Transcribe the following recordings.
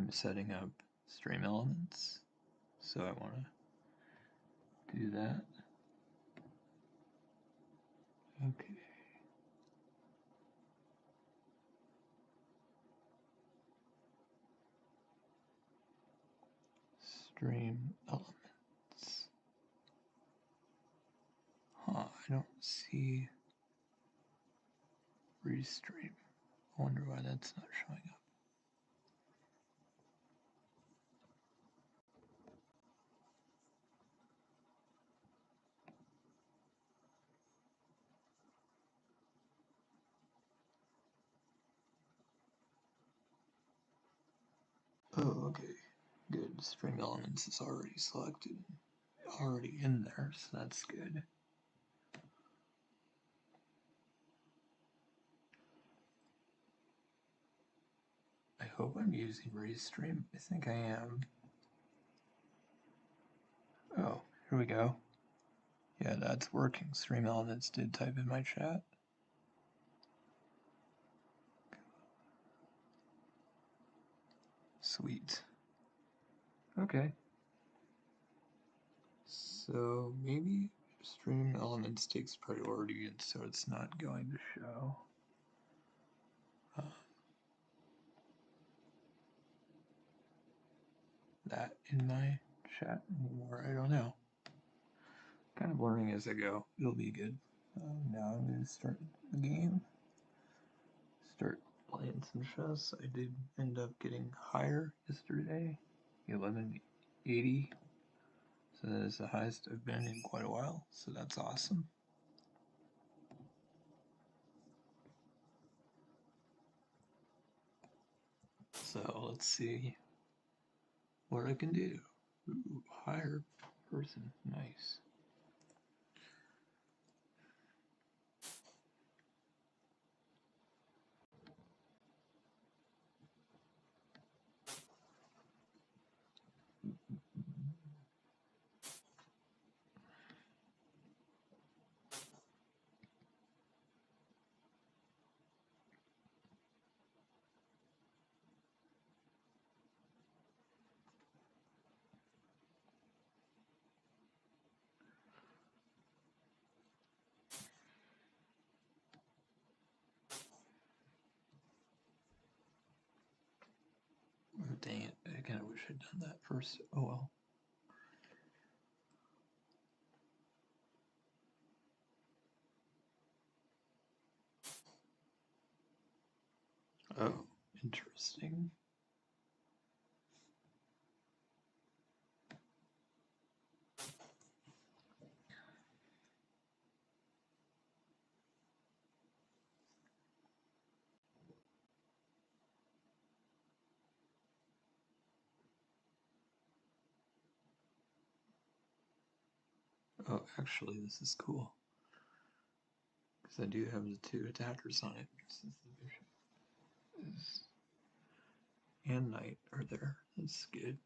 I'm setting up stream elements, so I want to do that. Okay. Stream elements. Huh, I don't see restream. I wonder why that's not showing up. Oh, okay. Good. Stream elements is already selected, already in there, so that's good. I hope I'm using Restream. I think I am. Oh, here we go. Yeah, that's working. Stream Elements did type in my chat. Sweet. Okay. So maybe Stream Elements takes priority, and so it's not going to show that in my chat anymore. I don't know. Kind of learning as I go. It'll be good. Now I'm going to start the game. Start playing some chess. I did end up getting higher yesterday, 1180. So that is the highest I've been in quite a while. So that's awesome. So let's see what I can do. Ooh, higher person. Nice. Oh, dang it. I kind of wish I'd done that first. Oh well. Oh, interesting. Oh, actually, this is cool. Because I do have the two attackers on it. Since the bishop is and knight are there. That's good.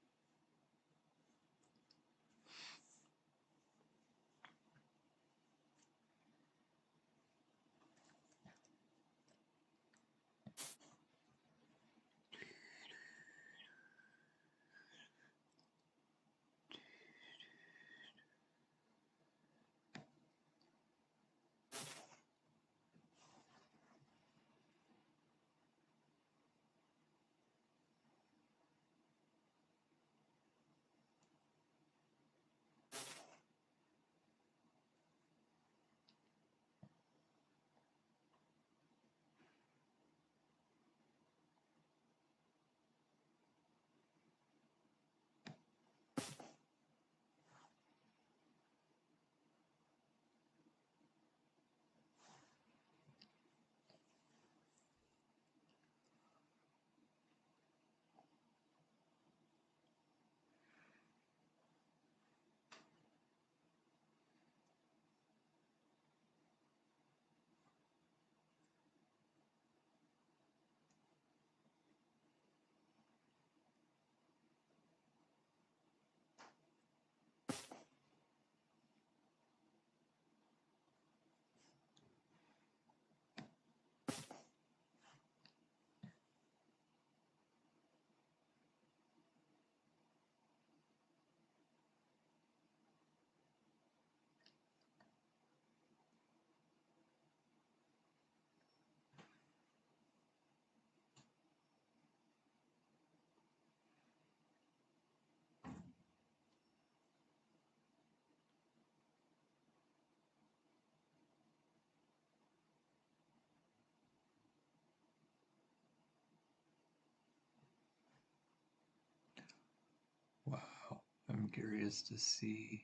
curious to see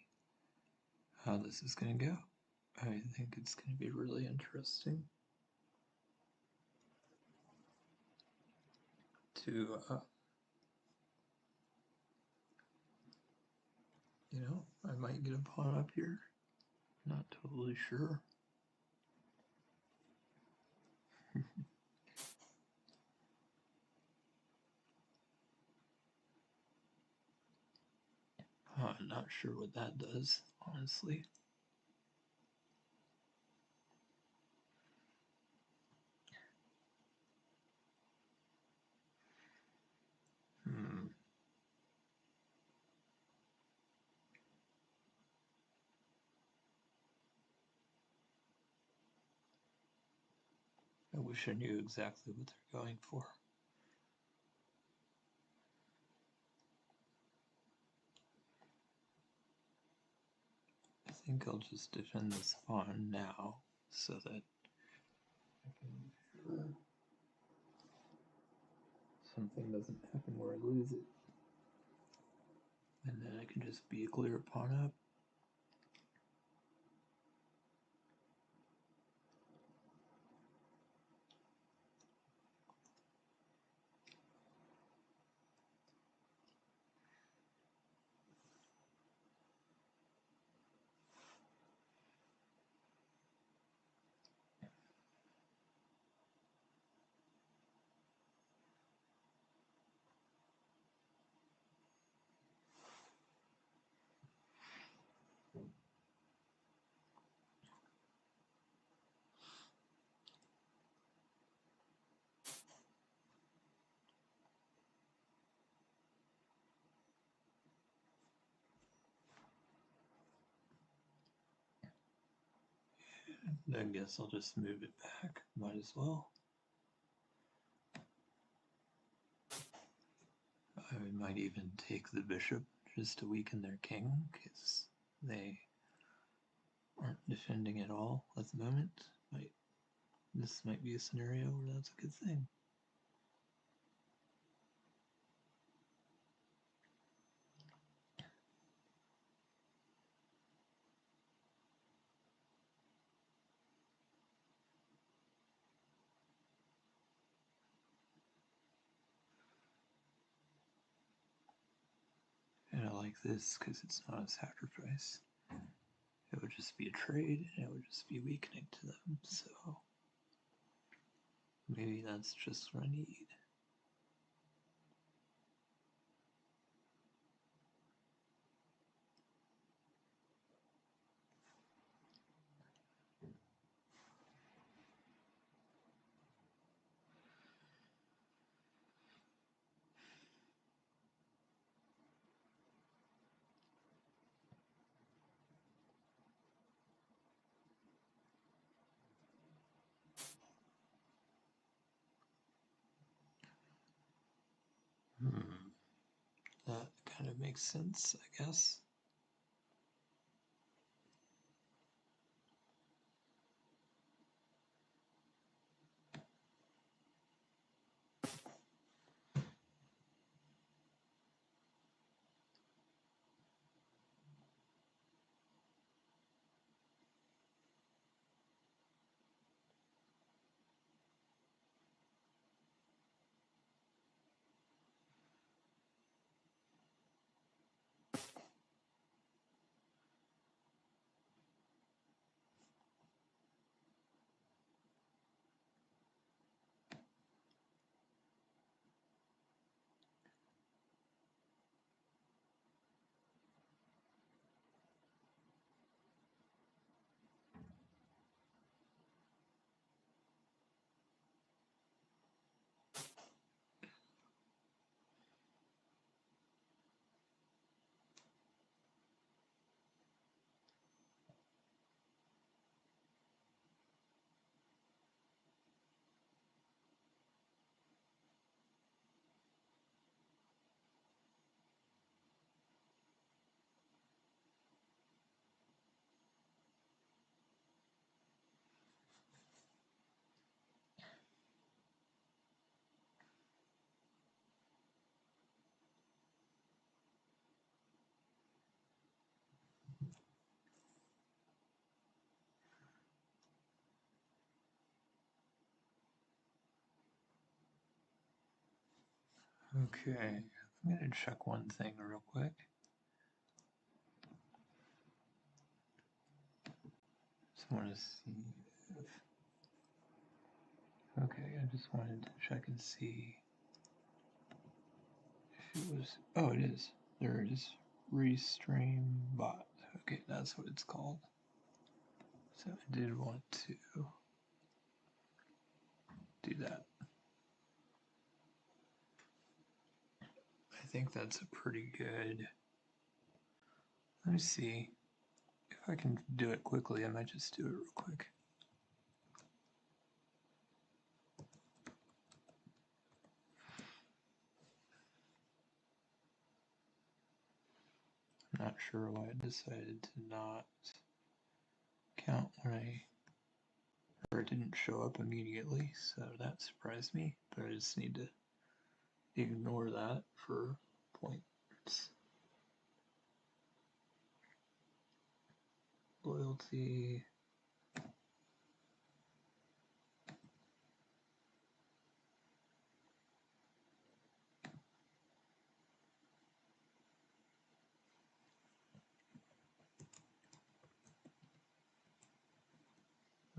how this is going to go. I think it's going to be really interesting to, I might get a pawn up here. Not totally sure. I'm not sure what that does, honestly. I wish I knew exactly what they're going for. I think I'll just defend this pawn now so that I can make sure something doesn't happen where I lose it. And then I can just be a clear pawn up. I guess I'll just move it back. Might as well. I might even take the bishop just to weaken their king, because they aren't defending at all at the moment. This might be a scenario where that's a good thing. And I like this because it's not a sacrifice. It would just be a trade, and it would just be weakening to them, so maybe that's just what I need. That kind of makes sense, I guess. Okay, I'm gonna check one thing real quick. Just want to see if... Okay, I just wanted to check and see if it was... Oh, it is. There it is. Restream bot. Okay, that's what it's called. So I did want to do that. I think that's a pretty good... Let me see. If I can do it quickly, I might just do it real quick. I'm not sure why it decided to not count when or it didn't show up immediately, so that surprised me, but I just need to ignore that for points. Loyalty.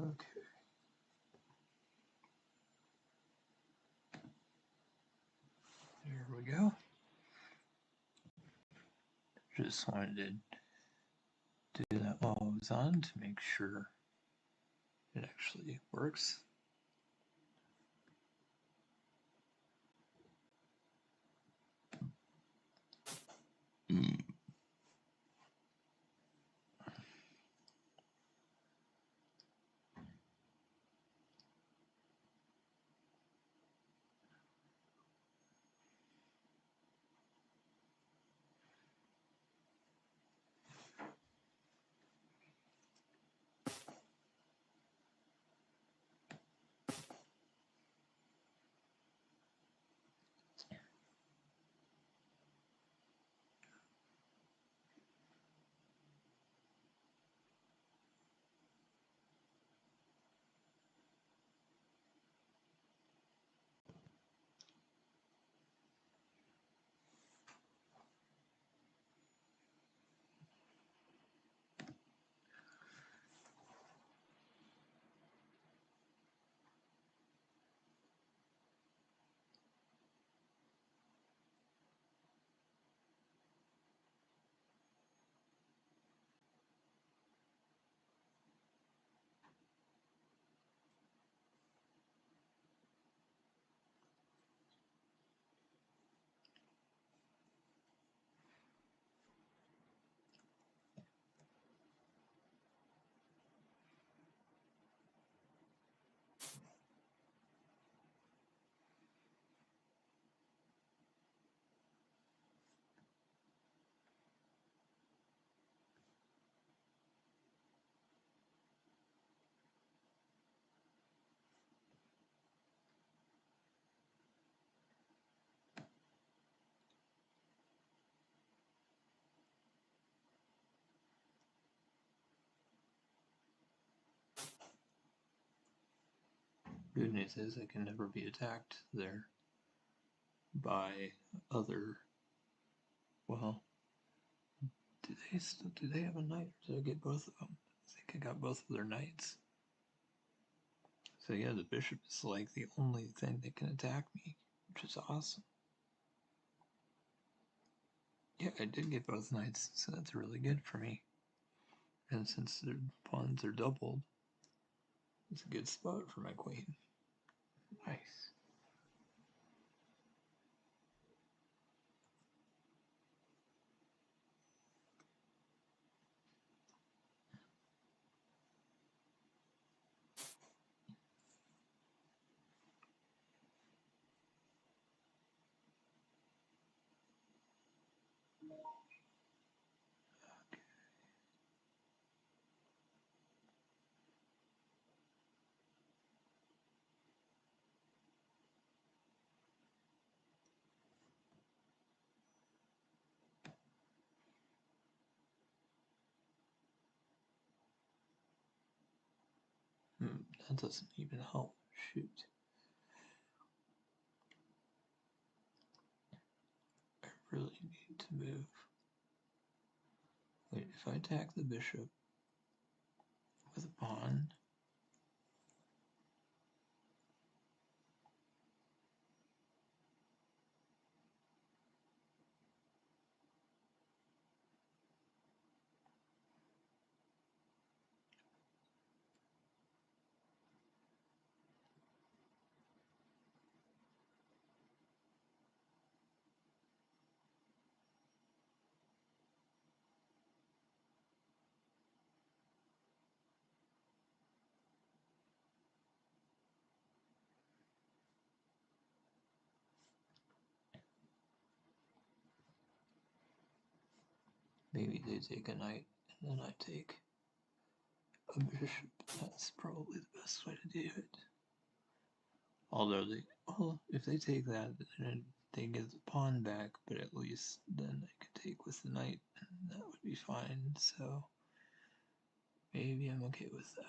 Okay. There we go. Just wanted to do that while I was on to make sure it actually works. Good news is I can never be attacked there by other, well, do they have a knight, or did I get both of them? I think I got both of their knights. So yeah, the bishop is like the only thing that can attack me, which is awesome. Yeah, I did get both knights, so that's really good for me. And since their pawns are doubled, it's a good spot for my queen. Nice. That doesn't even help. Shoot. really need to move. Wait, if I attack the bishop with a pawn, maybe they take a knight and then I take a bishop. That's probably the best way to do it. Although if they take that, then they get the pawn back, but at least then they could take with the knight, and that would be fine. So maybe I'm okay with that.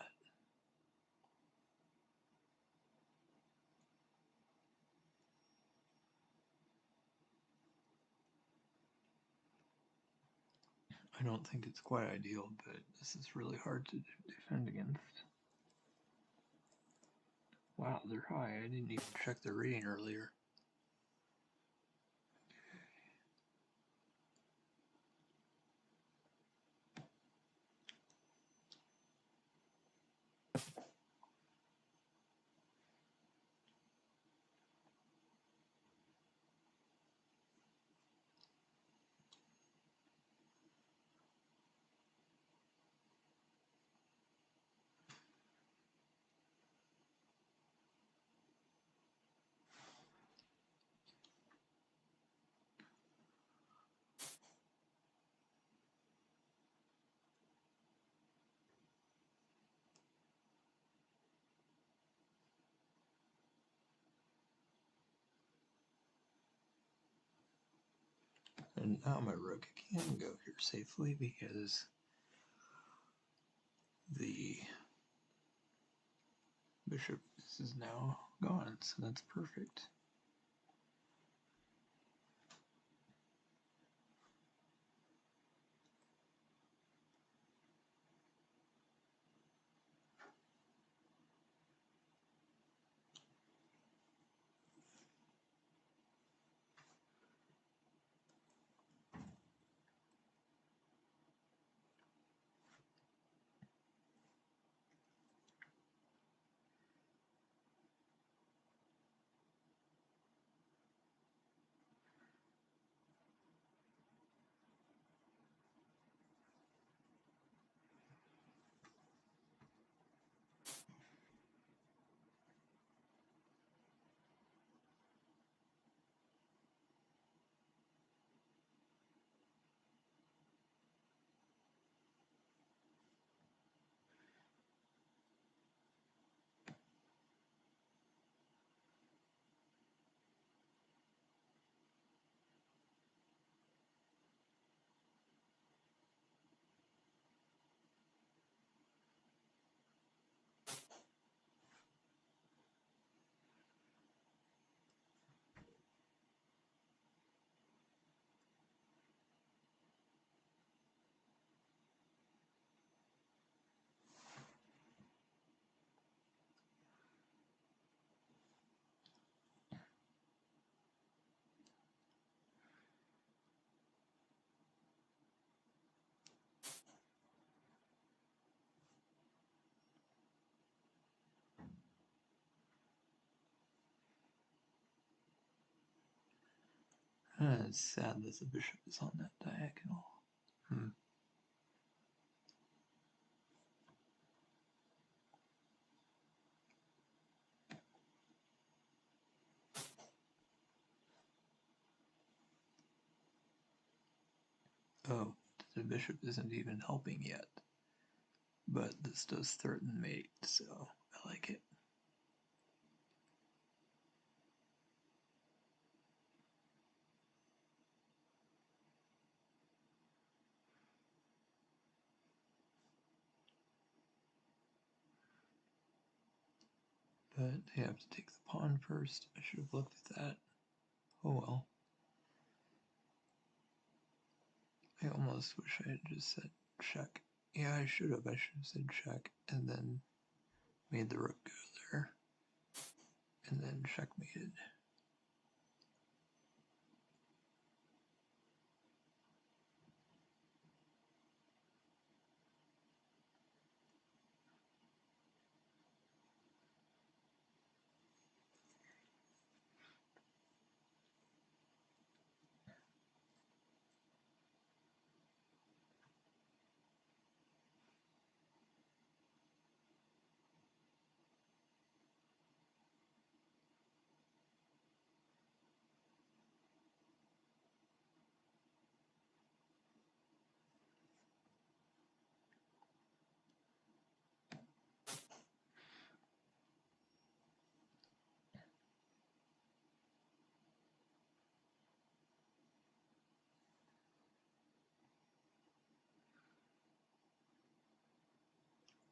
I don't think it's quite ideal, but this is really hard to defend against. Wow, they're high. I didn't even check their rating earlier. And now my rook can go here safely because the bishop is now gone, so that's perfect. It's sad that the bishop is on that diagonal. Oh, the bishop isn't even helping yet. But this does threaten mate, so I like it. But they have to take the pawn first. I should have looked at that. Oh well. almost wish I had just said check. Yeah, I should have. I should have said check and then made the rook go there and then checkmated.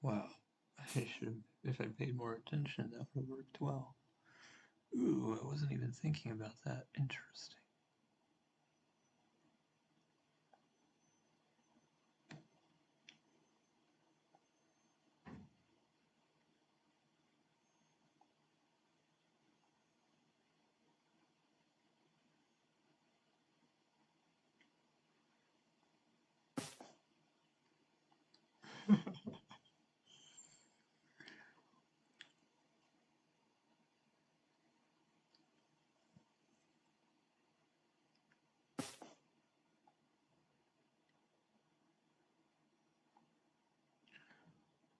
Wow, I should have, if I paid more attention, that would have worked well. Ooh, I wasn't even thinking about that. Interesting.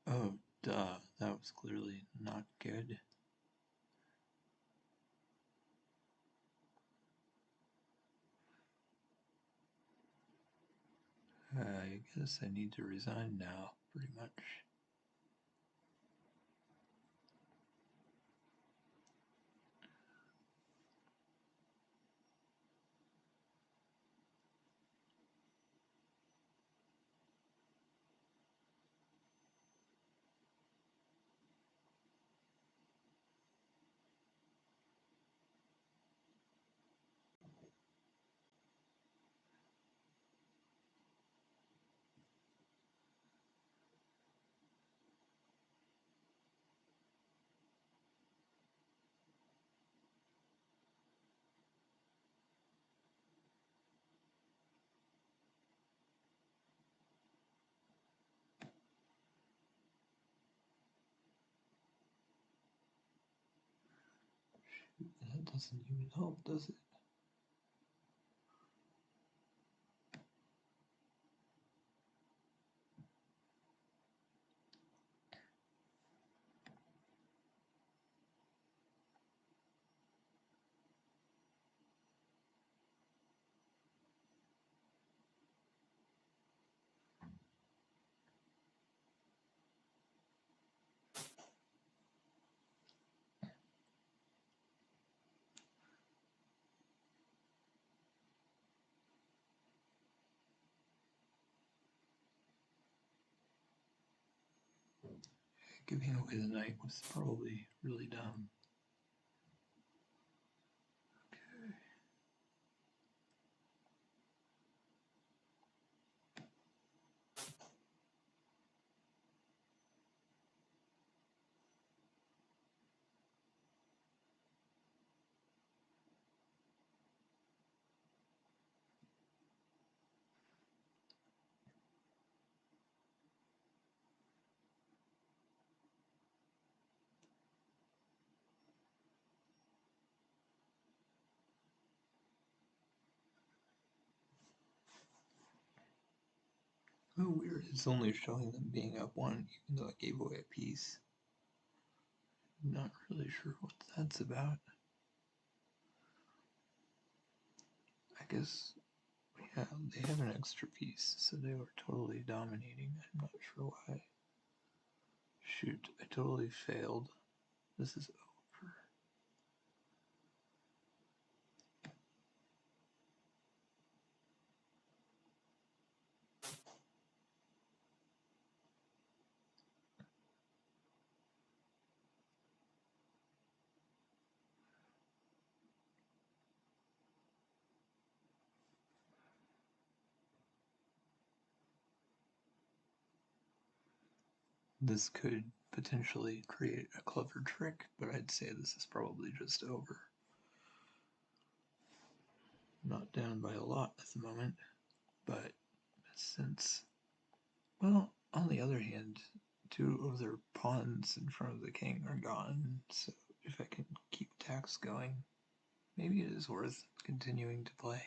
Oh, duh, that was clearly not good. I guess I need to resign now, pretty much. That doesn't even help, does it? Giving away the knight was probably really dumb. Okay. Oh, weird. It's only showing them being up one, even though it gave away a piece. Not really sure what that's about. I guess, yeah, they have an extra piece, so they were totally dominating. I'm not sure why. Shoot, I totally failed. This is over. this could potentially create a clever trick, but I'd say this is probably just over. Not down by a lot at the moment, but since, well, on the other hand, two of their pawns in front of the king are gone, so if I can keep attacks going, maybe it is worth continuing to play.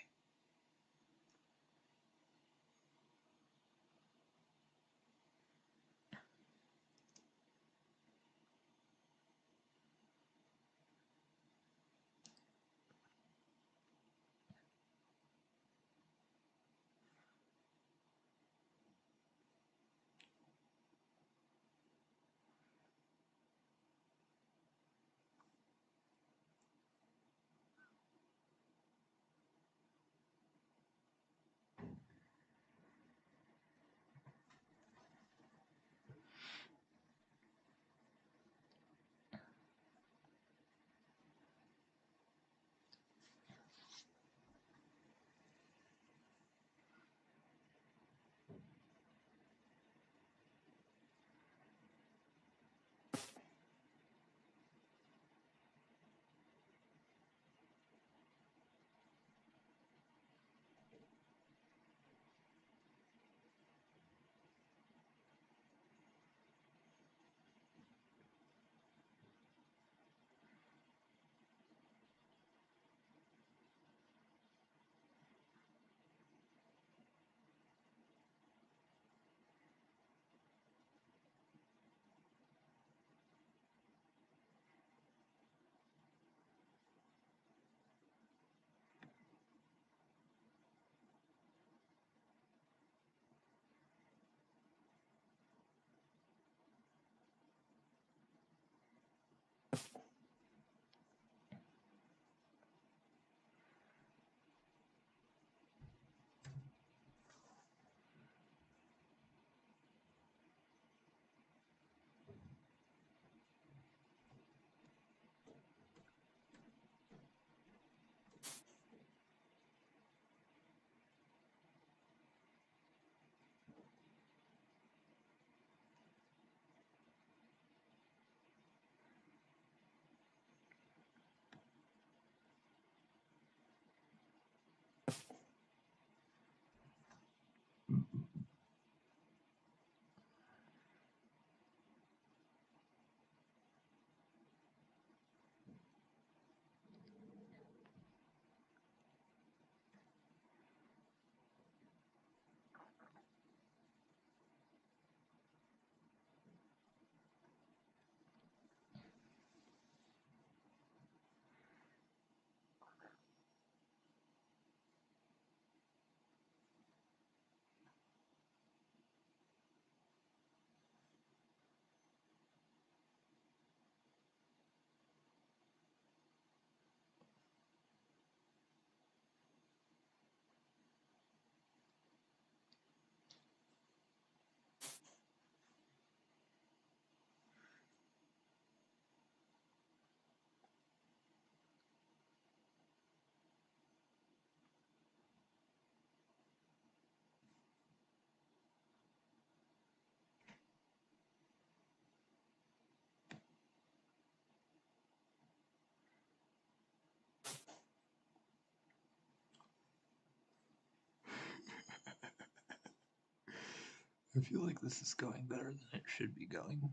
I feel like this is going better than it should be going.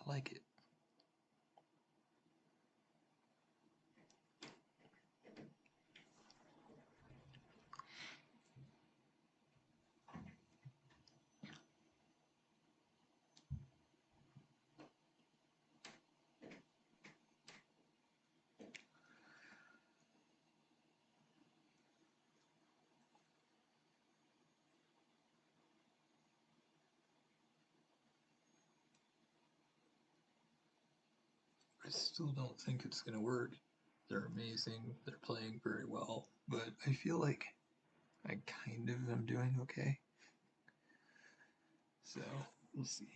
I like it. I still don't think it's going to work. They're amazing. They're playing very well. But I feel like I kind of am doing okay. So, we'll see.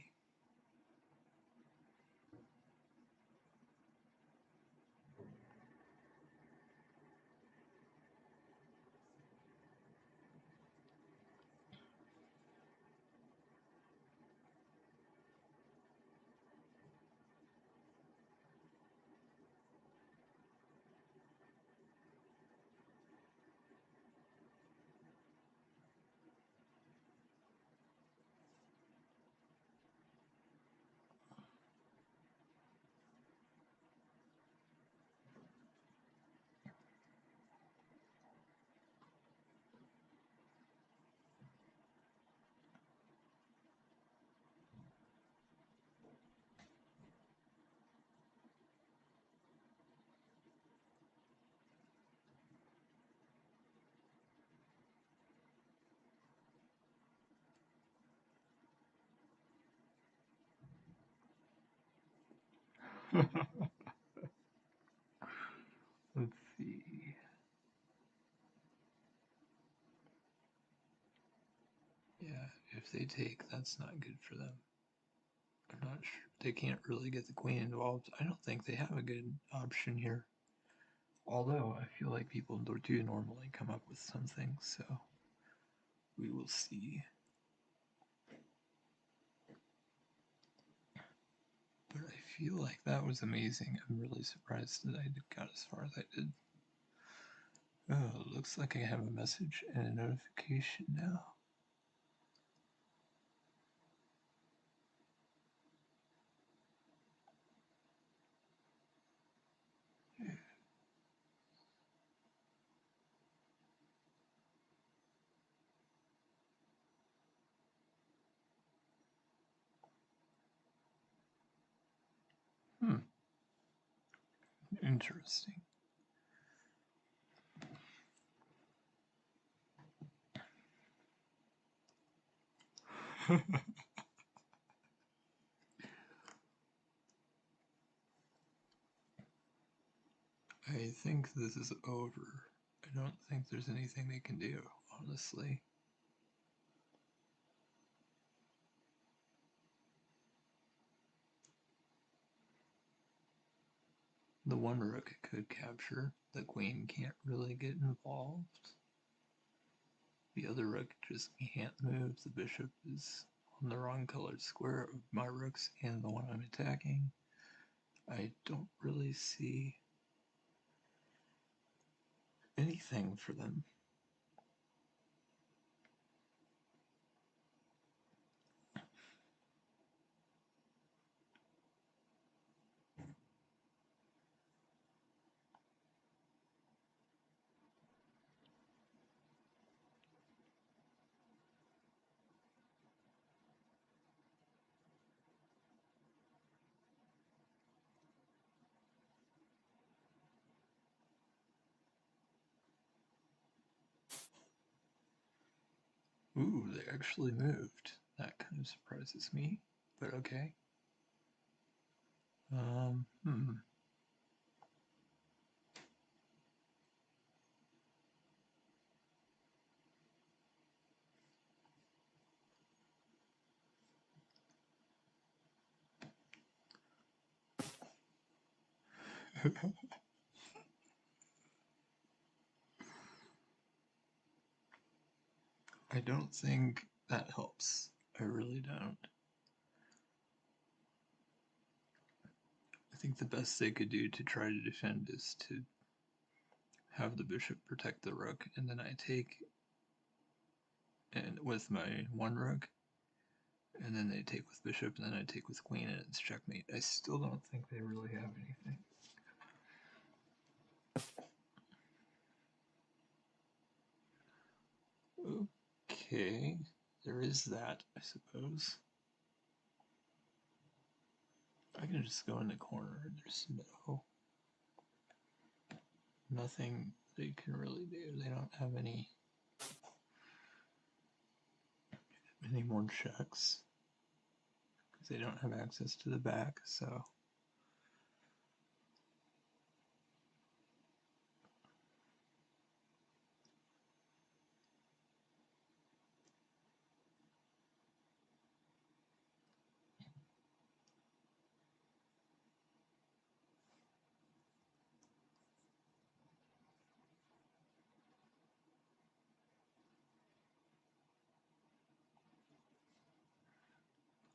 Let's see. Yeah, if they take, that's not good for them. I'm not sure. They can't really get the queen involved. I don't think they have a good option here. Although I feel like people do normally come up with something, so we will see. But I feel like that was amazing. I'm really surprised that I got as far as I did. Oh, looks like I have a message and a notification now. Interesting. I think this is over. I don't think there's anything they can do, honestly. The one rook it could capture, the queen can't really get involved. The other rook just can't move. The bishop is on the wrong colored square of my rooks and the one I'm attacking. I don't really see anything for them. Ooh, they actually moved. That kind of surprises me, but okay. Hmm. I don't think that helps. I really don't. I think the best they could do to try to defend is to have the bishop protect the rook, and then I take and with my one rook, and then they take with bishop, and then I take with queen, and it's checkmate. I still don't think they really have anything. Okay, there is that, I suppose. I can just go in the corner. There's nothing they can really do. They don't have any more checks because they don't have access to the back. So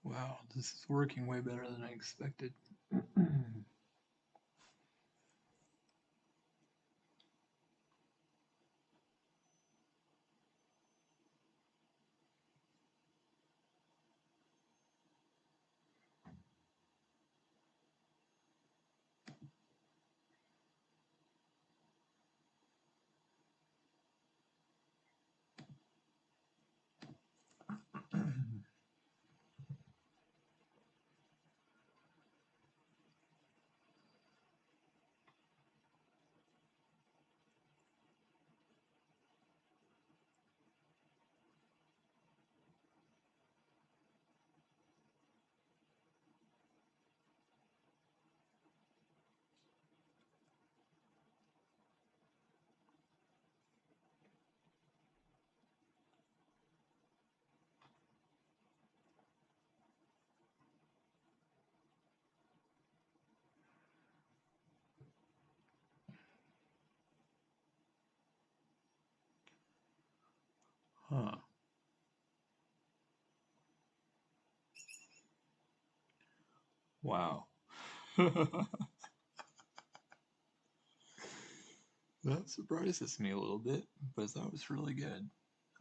wow, this is working way better than I expected. Huh. Wow. That surprises me a little bit, but that was really good.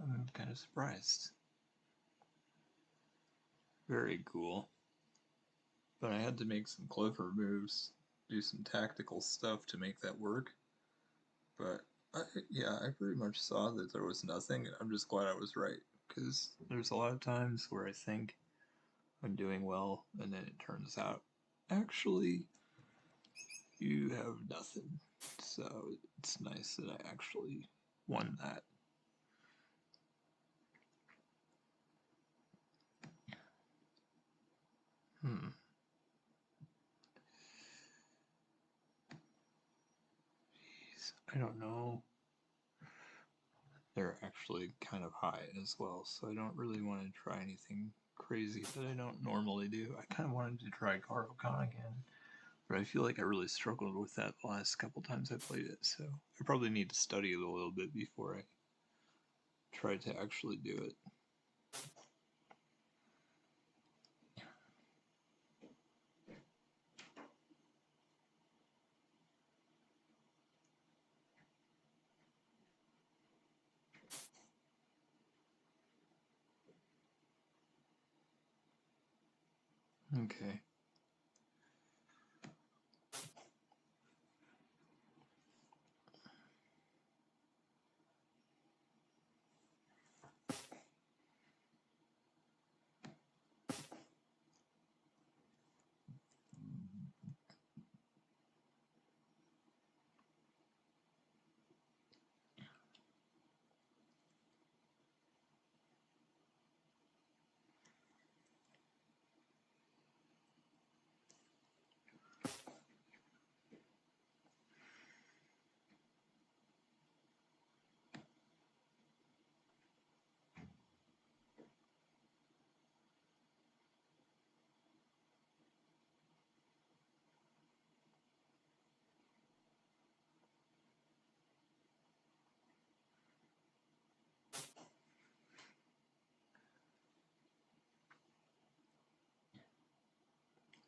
I'm kind of surprised. Very cool. But I had to make some clever moves, do some tactical stuff to make that work. But yeah, I pretty much saw that there was nothing. I'm just glad I was right, because there's a lot of times where I think I'm doing well, and then it turns out actually you have nothing. So it's nice that I actually won that. Hmm. Jeez, I don't know. They're actually kind of high as well, so I don't really want to try anything crazy that I don't normally do. I kind of wanted to try Caro-Kann again, but I feel like I really struggled with that the last couple times I played it, so I probably need to study it a little bit before I try to actually do it. Okay.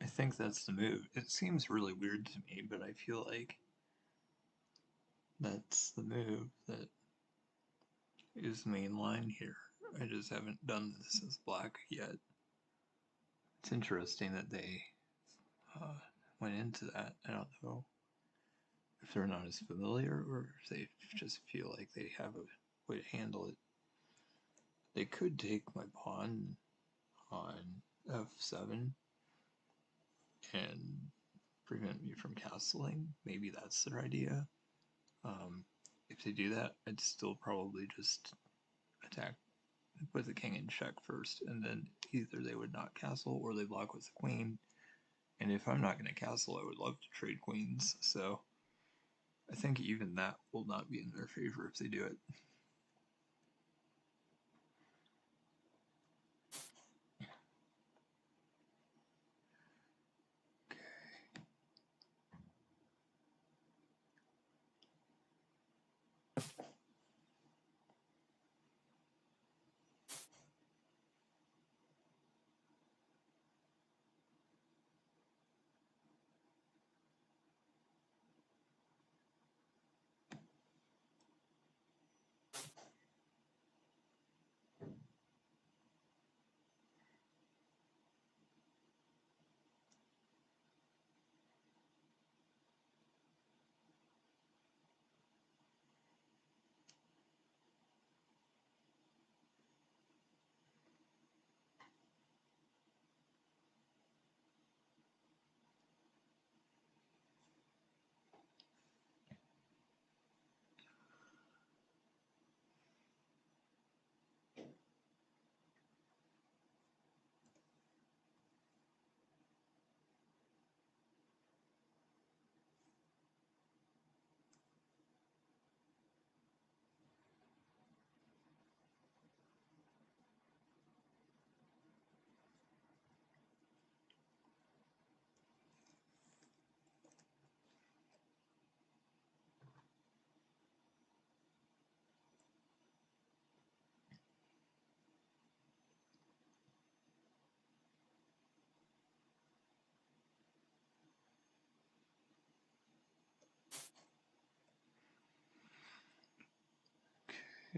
I think that's the move. It seems really weird to me, but I feel like that's the move that is main line here. I just haven't done this as black yet. It's interesting that they uh, went into that. I don't know if they're not as familiar or if they just feel like they have a way to handle it. They could take my pawn on f7 and prevent me from castling. Maybe that's their idea. If they do that, I'd still probably just attack, put the king in check first, and then either they would not castle or they block with the queen. And if I'm not going to castle, I would love to trade queens. So I think even that will not be in their favor if they do it.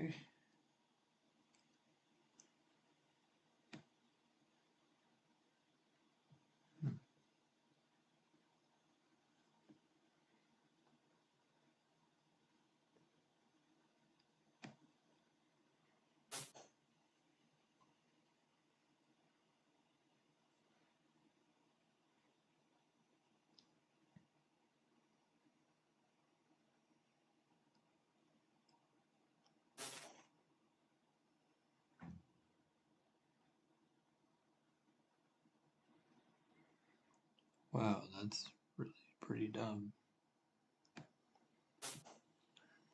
Okay. Wow, that's really pretty dumb.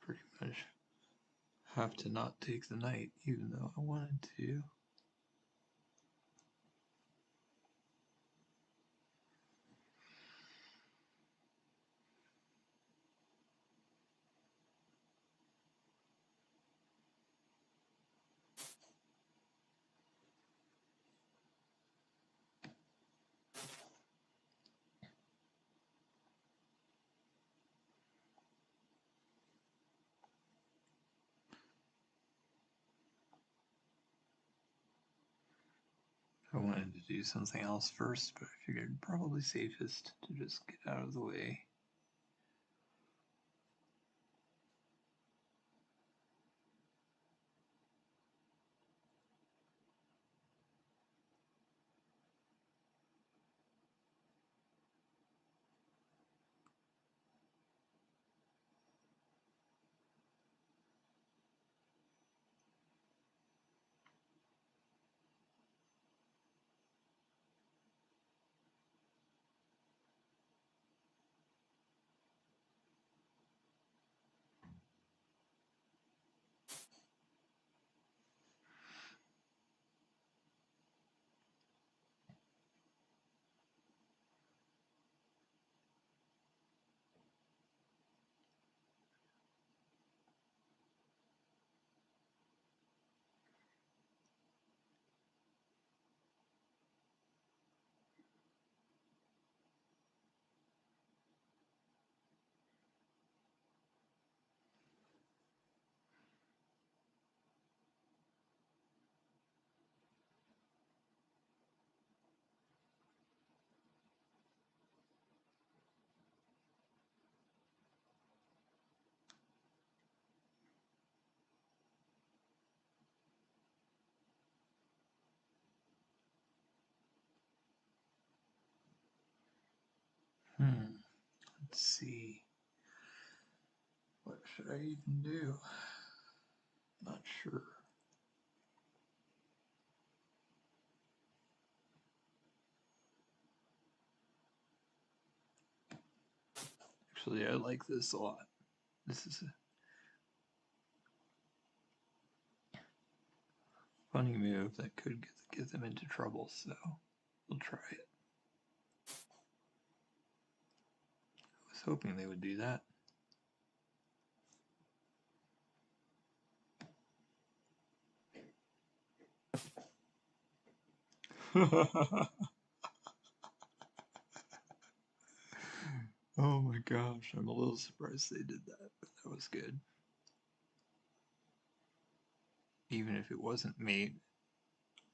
Pretty much have to not take the knight, even though I wanted to. I wanted to do something else first, but I figured probably safest to just get out of the way. Let's see. What should I even do? Not sure. Actually, I like this a lot. This is a funny move that could get them into trouble, so we'll try it. I was hoping they would do that. Oh my gosh, I'm a little surprised they did that, but that was good. Even if it wasn't mate,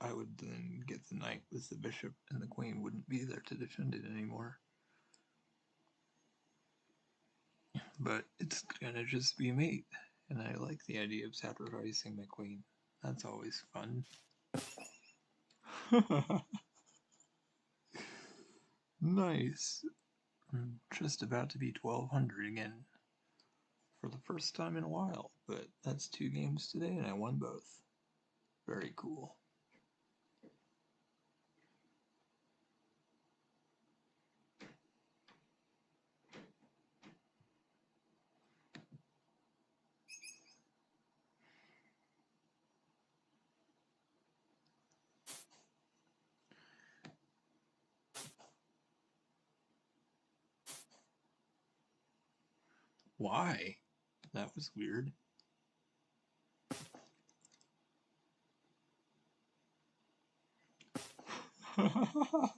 I would then get the knight with the bishop, and the queen wouldn't be there to defend it anymore. But it's gonna just be mate, and I like the idea of sacrificing my queen. That's always fun. Nice. I'm just about to be 1200 again for the first time in a while, but that's 2 games today and I won both. Very cool. Why? That was weird. Oh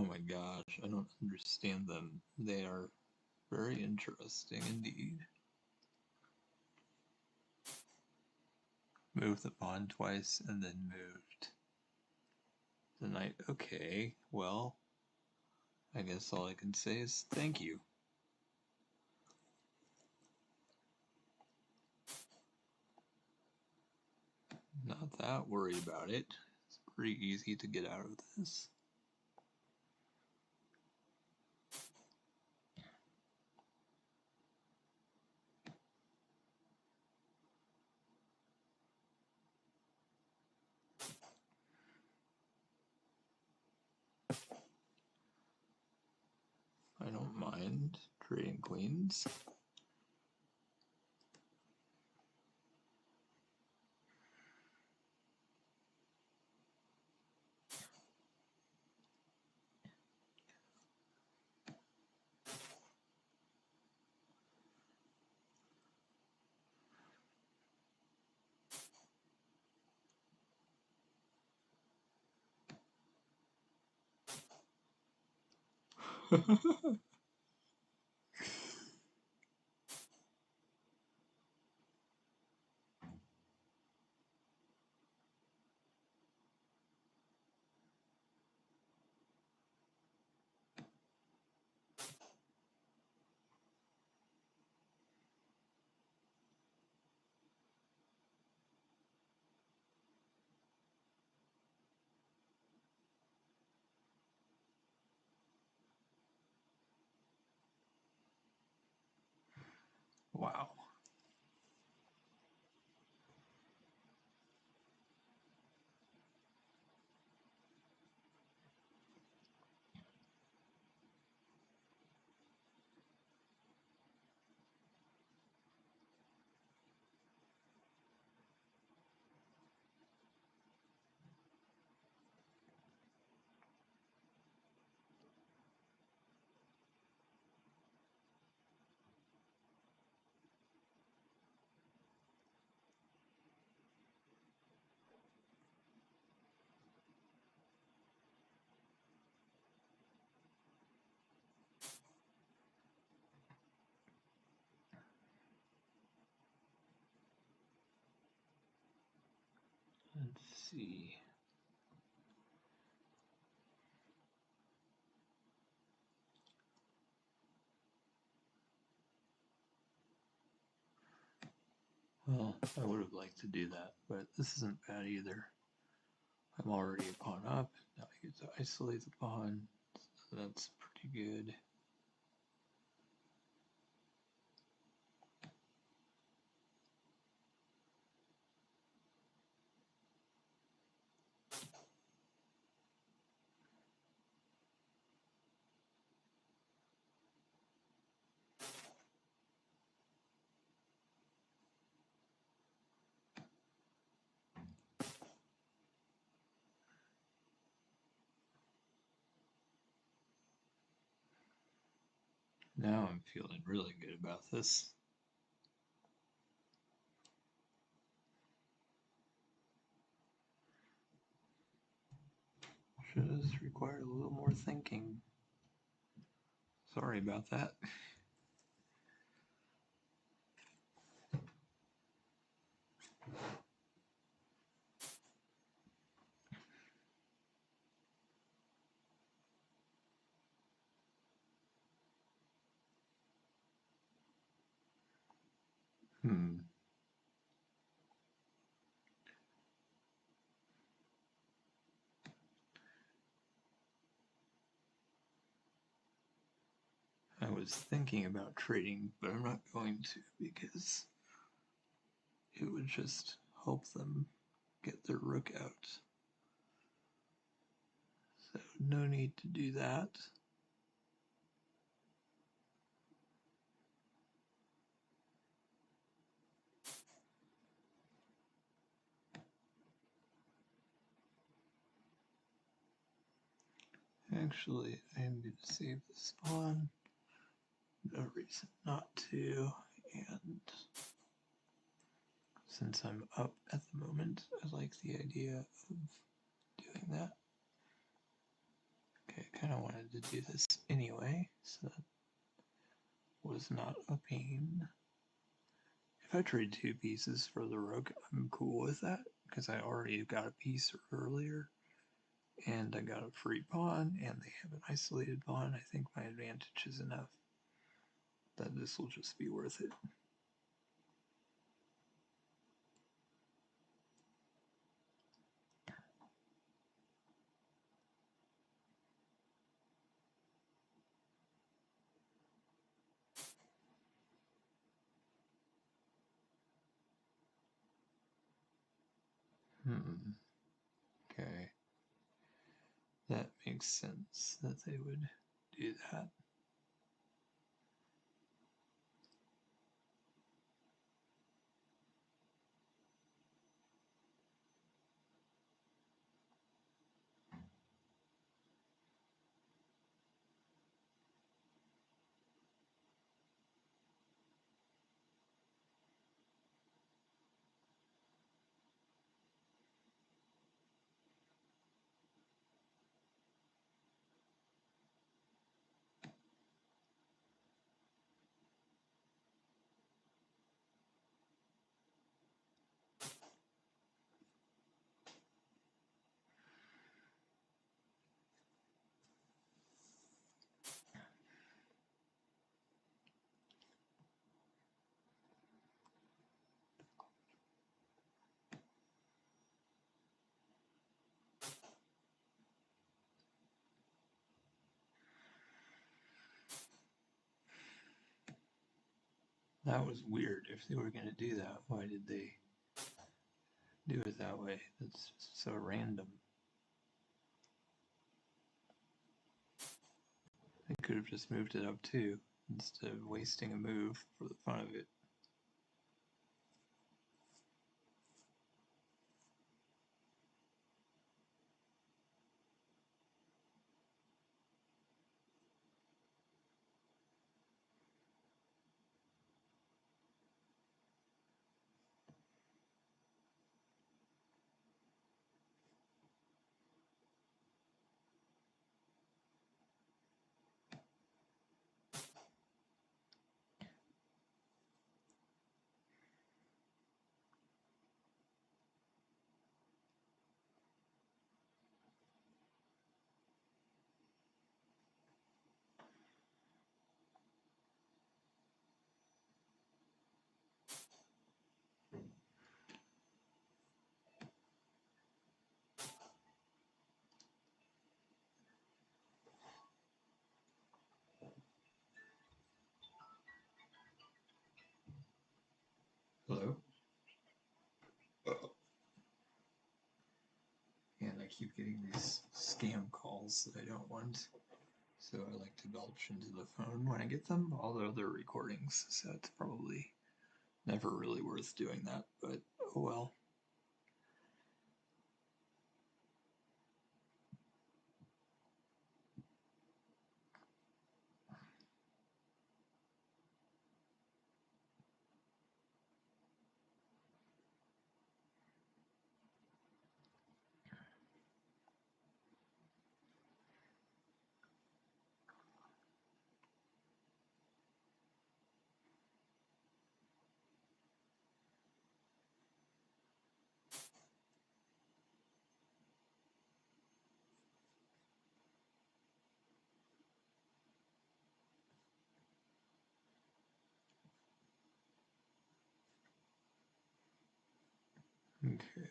my gosh, I don't understand them. They are very interesting indeed. Moved the pawn twice and then moved the knight. Okay, well, I guess all I can say is thank you. Not that worried about it. It's pretty easy to get out of this. I don't mind trading queens. Wow. Let's see. Well, I would have liked to do that, but this isn't bad either. I'm already a pawn up. Now I get to isolate the pawn. So that's pretty good. Now I'm feeling really good about this. Should have required a little more thinking. Sorry about that. I was thinking about trading, but I'm not going to because it would just help them get their rook out. So no need to do that. Actually, I'm going to save this pawn. No reason not to. And since I'm up at the moment, I like the idea of doing that. Okay, I kind of wanted to do this anyway, so that was not a pain. If I trade 2 pieces for the rook, I'm cool with that, because I already got a piece earlier, and I got a free pawn, and they have an isolated pawn. I think my advantage is enough that this will just be worth it. Okay. That makes sense that they would do that. That was weird. If they were going to do that, why did they do it that way? That's just so random. They could have just moved it up too, instead of wasting a move for the fun of it. Hello? And I keep getting these scam calls that I don't want. So I like to belch into the phone when I get them, all the other recordings. So it's probably never really worth doing that, but oh well. Okay.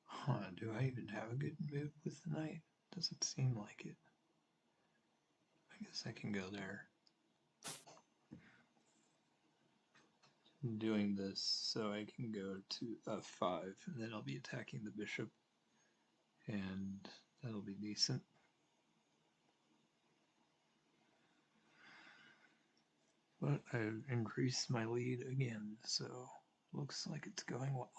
Huh, do I even have a good move with the knight? Doesn't seem like it. I guess I can go there. doing this so I can go to f5, and then I'll be attacking the bishop, and that'll be decent. But I've increased my lead again, so looks like it's going well.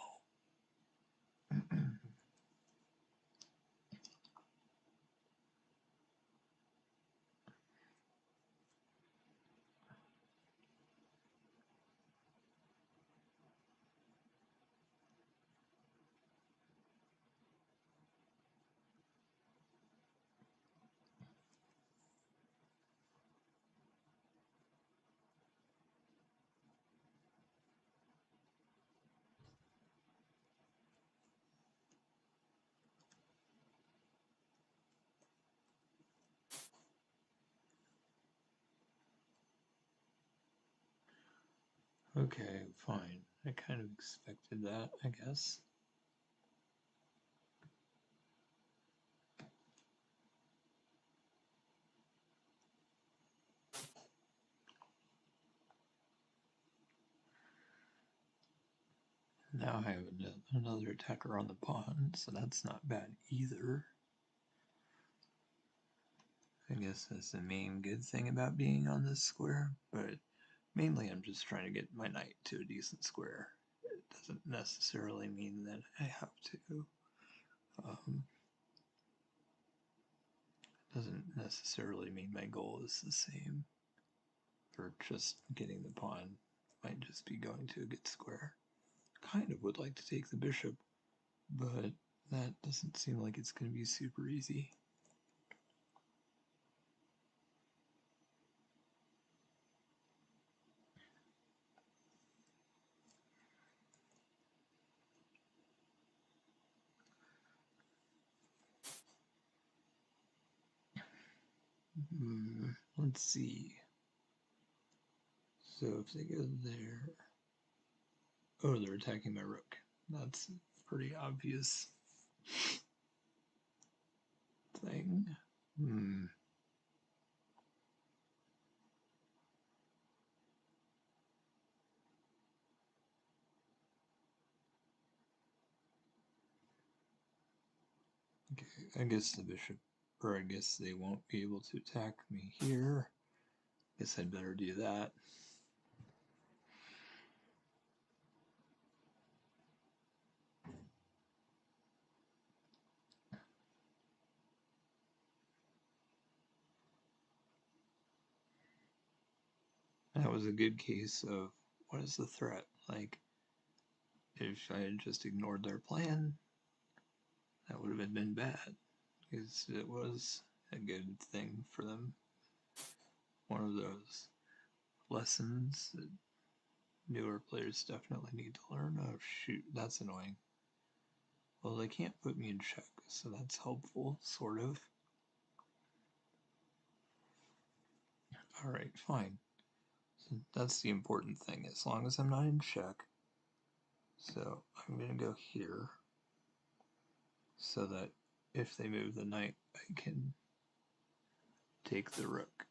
Okay, fine. I kind of expected that, I guess. Now I have another attacker on the pawn, so that's not bad either. I guess that's the main good thing about being on this square, but mainly I'm just trying to get my knight to a decent square. It doesn't necessarily mean that I have to. Doesn't necessarily mean my goal is the same. For just getting the pawn, might just be going to a good square. Kind of would like to take the bishop, but that doesn't seem like it's going to be super easy. Let's see. So if they go there... Oh, they're attacking my rook. That's a pretty obvious thing. Okay, I guess the bishop, or I guess they won't be able to attack me here. Guess I'd better do that. That was a good case of what is the threat? Like, if I had just ignored their plan, that would have been bad, because it was a good thing for them. One of those lessons that newer players definitely need to learn. Oh shoot, that's annoying. Well, they can't put me in check, so that's helpful, sort of. Alright, fine. So that's the important thing, as long as I'm not in check. So I'm going to go here, so that if they move the knight, I can take the rook.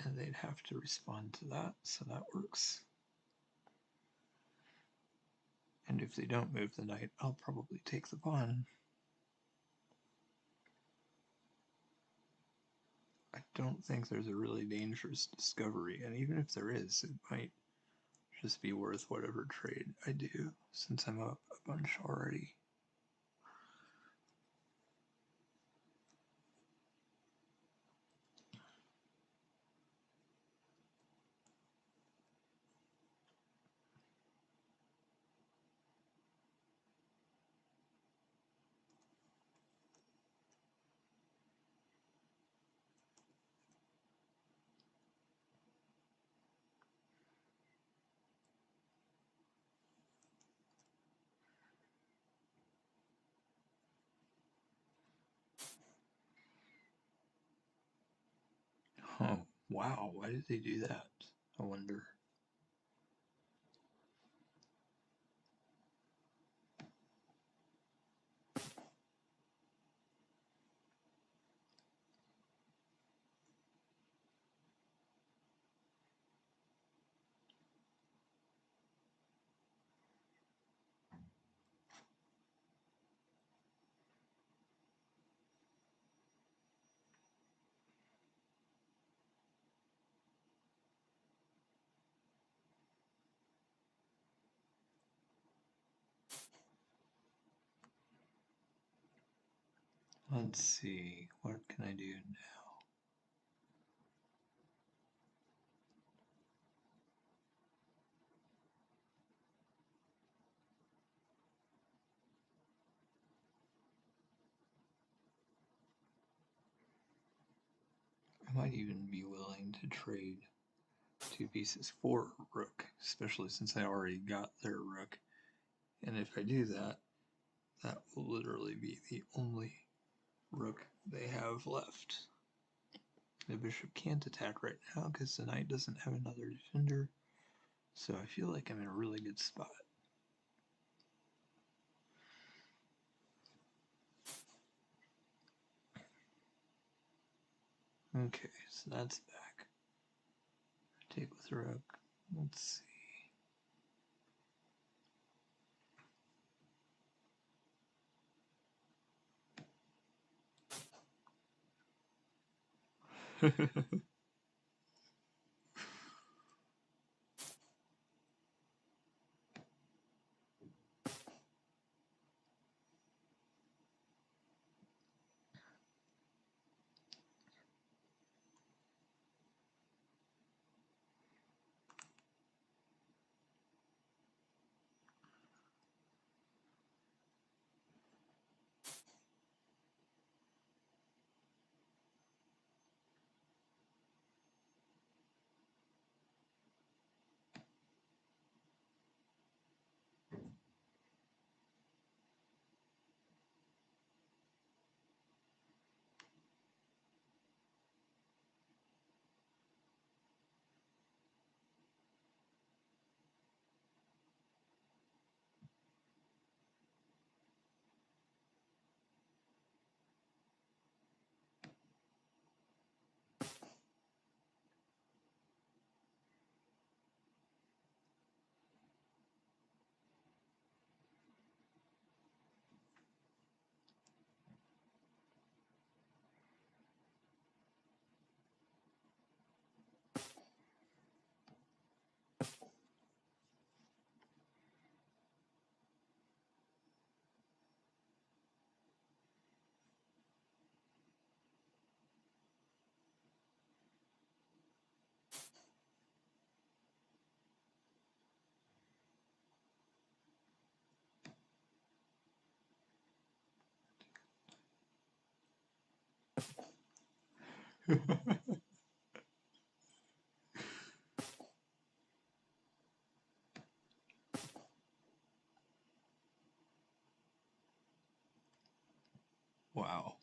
And they'd have to respond to that, so that works. And if they don't move the knight, I'll probably take the pawn. I don't think there's a really dangerous discovery, and even if there is, it might just be worth whatever trade I do, since I'm up a bunch already. Oh, wow, why did they do that? I wonder. Let's see, what can I do now? I might even be willing to trade 2 pieces for a rook, especially since I already got their rook. And if I do that, that will literally be the only rook they have left. The bishop can't attack right now because the knight doesn't have another defender, so I feel like I'm in a really good spot. Okay, so that's back. Take with rook. Let's see. Wow.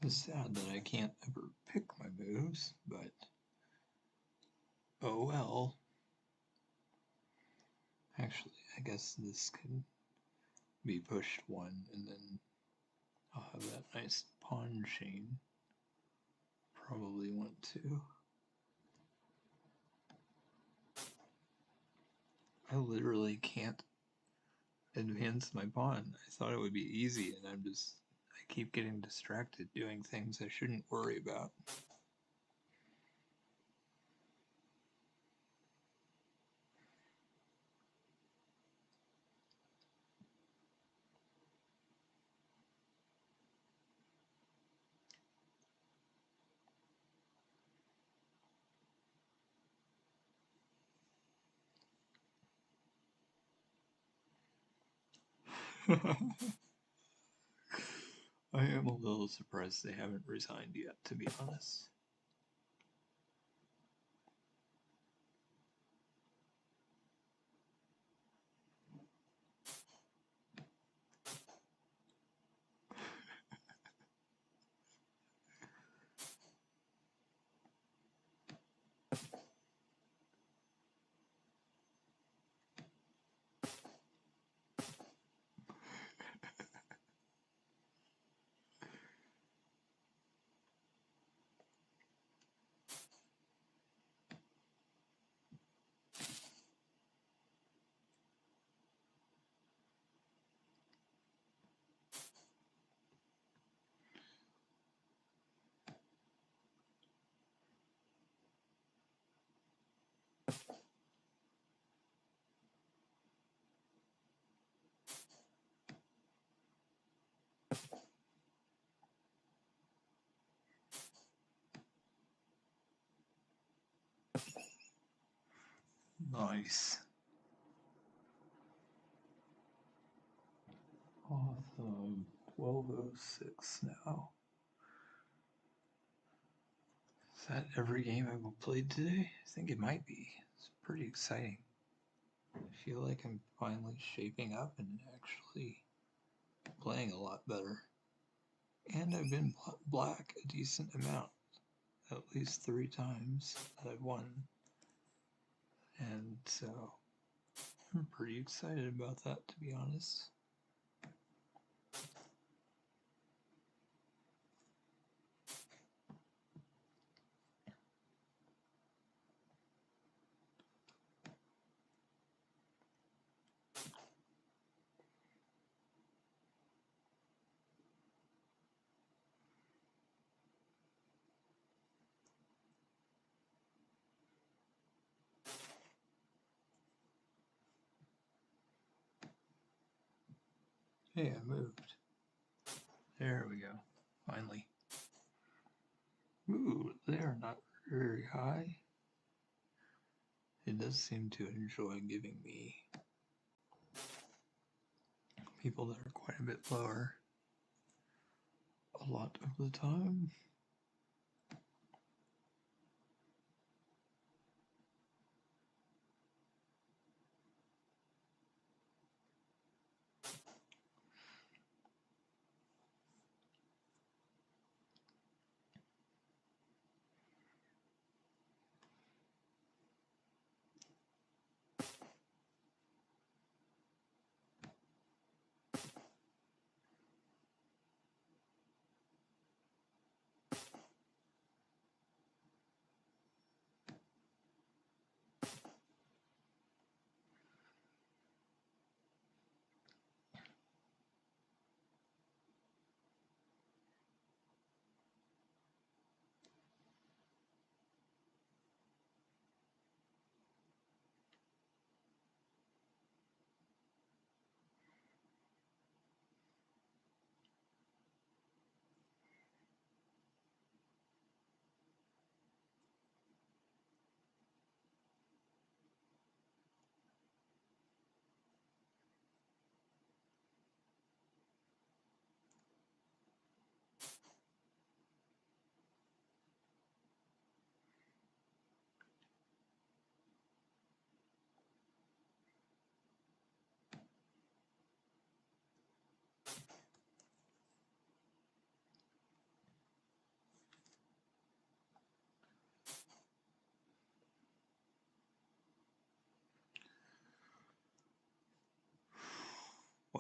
It's sad that I can't ever pick my moves, but oh well. Actually, I guess this can be pushed one, and then I'll have that nice pawn chain. Probably want to. I literally can't advance my pawn. I thought it would be easy, and I keep getting distracted doing things I shouldn't worry about. I am a little surprised they haven't resigned yet, to be honest. Nice. Awesome. 12:06 now. Is that every game I've played today? I think it might be. It's pretty exciting. I feel like I'm finally shaping up and actually playing a lot better. And I've been black a decent amount. At least 3 times that I've won. And so I'm pretty excited about that, to be honest. Hey, I moved. There we go. Finally. Ooh, they are not very high. It does seem to enjoy giving me people that are quite a bit lower a lot of the time.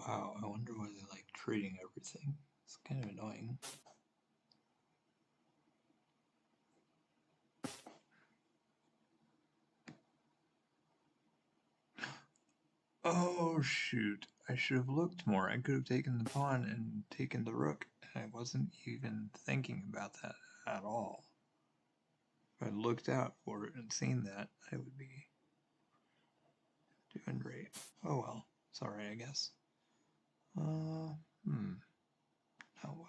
Wow, I wonder why they like trading everything. It's kind of annoying. Oh shoot, I should have looked more. I could have taken the pawn and taken the rook, and I wasn't even thinking about that at all. If I'd looked out for it and seen that, I would be doing great. Oh well, it's alright, I guess. Now what?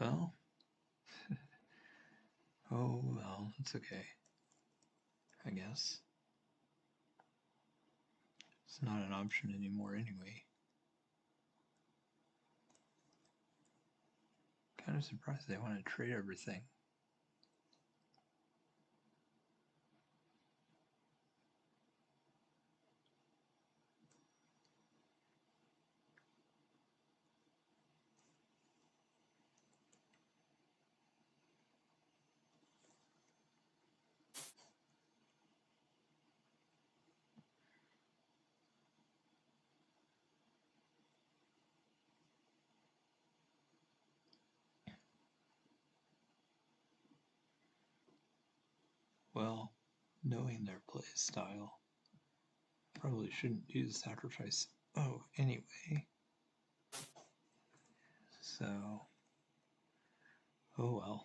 Well, oh well, it's okay. I guess. It's not an option anymore anyway. Kind of surprised they want to trade everything. Well, knowing their play style, probably shouldn't do the sacrifice. Oh, anyway. So, oh well.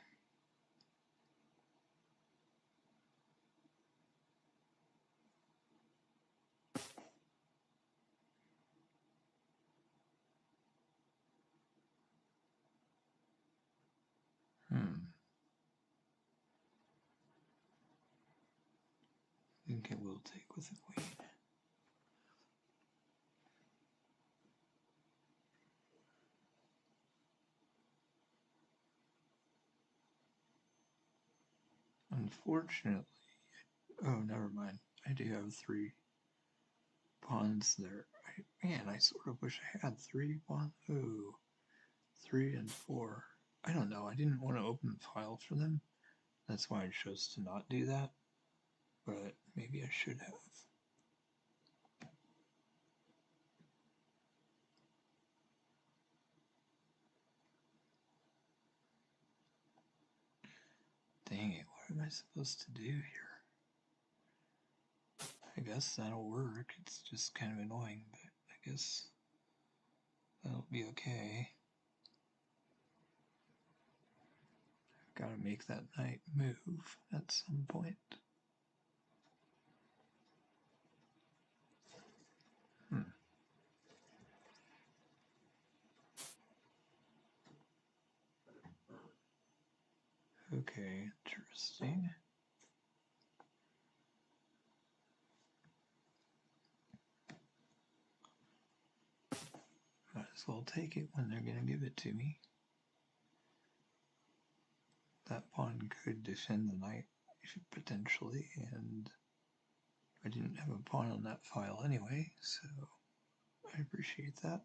I think it will take with the queen. Unfortunately, oh, never mind. I do have 3 pawns there. Man, I sort of wish I had 3 pawns. Ooh, 3 and 4. I don't know. I didn't want to open the file for them. That's why I chose to not do that. But maybe I should have. Dang it, what am I supposed to do here? I guess that'll work. It's just kind of annoying, but I guess that'll be okay. I've got to make that knight move at some point. Okay, interesting. Might as well take it when they're going to give it to me. That pawn could defend the knight potentially, and I didn't have a pawn on that file anyway, so I appreciate that.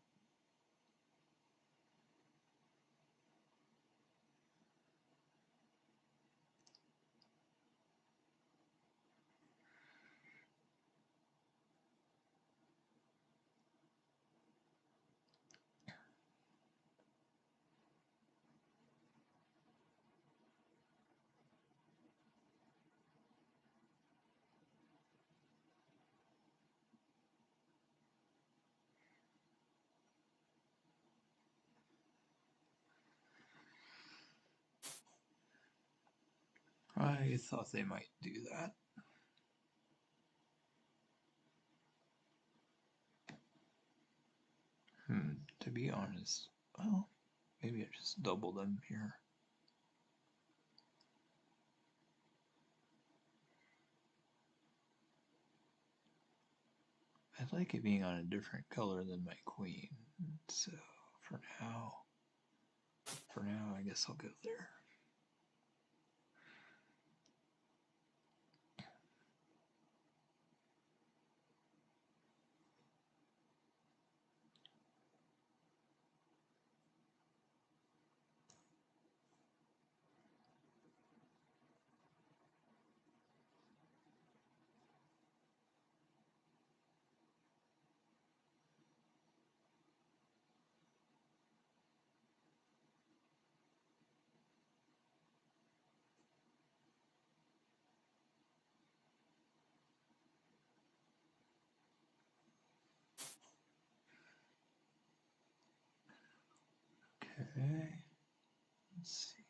I thought they might do that. To be honest, well, maybe I just double them here. I like it being on a different color than my queen, so for now, I guess I'll go there. Okay. Let's see.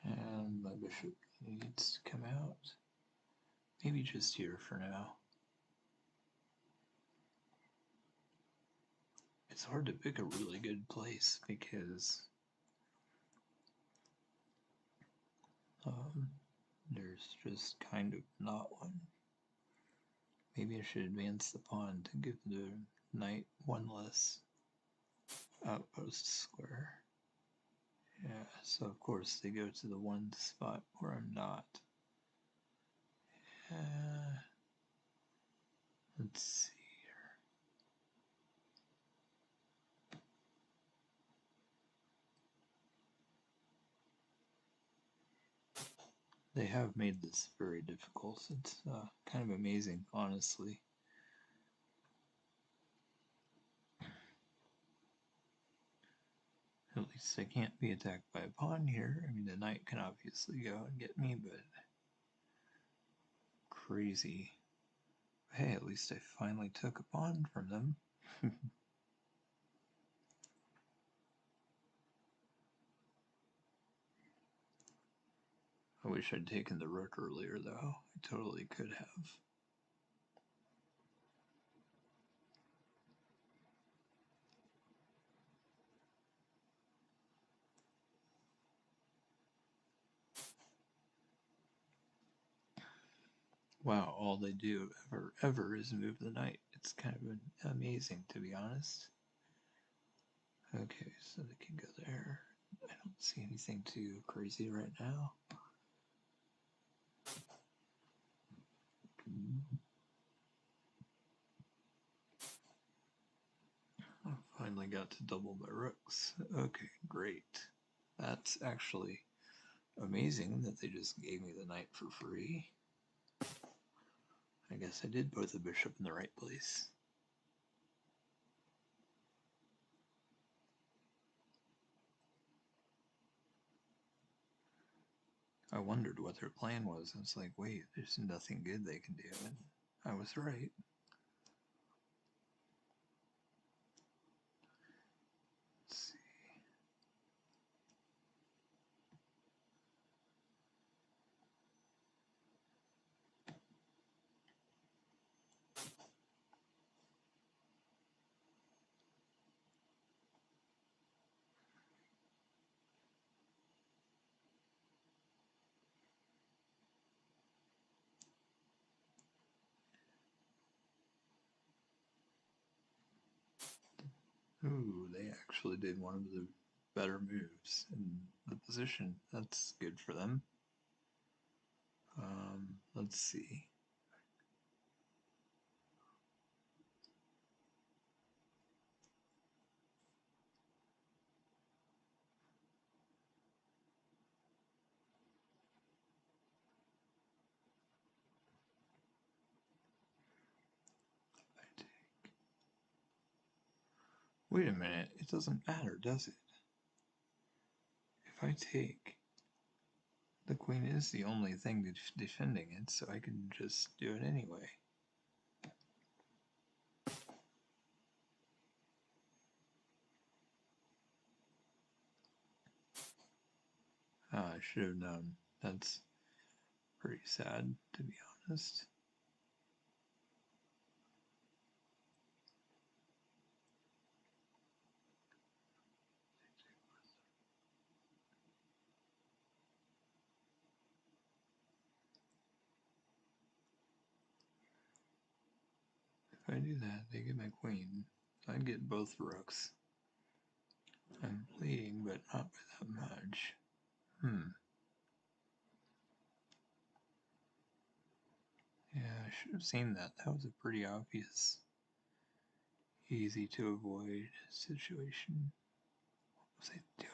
And my bishop needs to come out. Maybe just here for now. It's hard to pick a really good place because there's just kind of not one. Maybe I should advance the pawn to give the knight one less outpost square. Yeah, so of course they go to the one spot where I'm not. Let's see here. They have made this very difficult. It's kind of amazing, honestly. At least I can't be attacked by a pawn here. I mean, the knight can obviously go and get me, but crazy. Hey, at least I finally took a pawn from them. I wish I'd taken the rook earlier, though. I totally could have. Wow, all they do ever is move the knight. It's kind of amazing, to be honest. Okay, so they can go there. I don't see anything too crazy right now. I finally got to double my rooks. Okay, great. That's actually amazing that they just gave me the knight for free. I guess I did put the bishop in the right place. I wondered what their plan was. I was like, wait, there's nothing good they can do. And I was right. Let's see. Ooh, they actually did one of the better moves in the position. That's good for them. Let's see. I take. Wait a minute, it doesn't matter, does it? If I take, the queen is the only thing that's defending it, so I can just do it anyway. Oh, I should have known. That's pretty sad, to be honest. If I do that, they get my queen. I'd get both rooks. I'm leading, but not by that much. Yeah, I should have seen that. That was a pretty obvious, easy to avoid situation. What was I doing?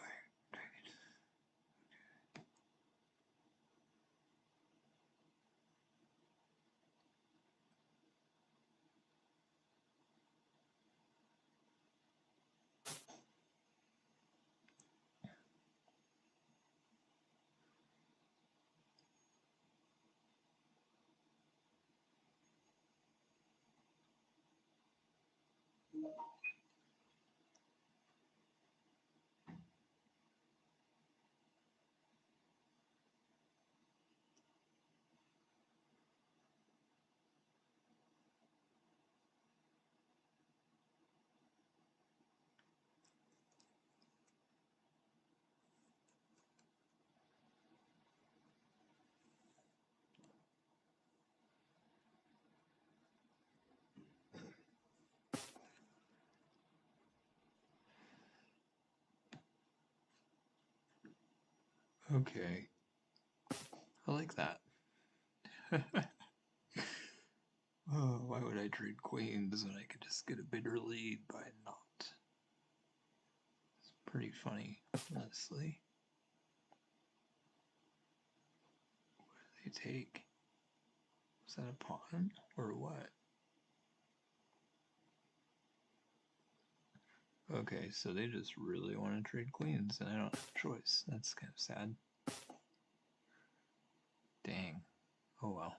Okay. I like that. Oh, why would I trade queens when I could just get a bigger lead by not? It's pretty funny, honestly. What do they take? Was that a pawn or what? Okay, so they just really want to trade queens and I don't have a choice. That's kind of sad. Dang. Oh well.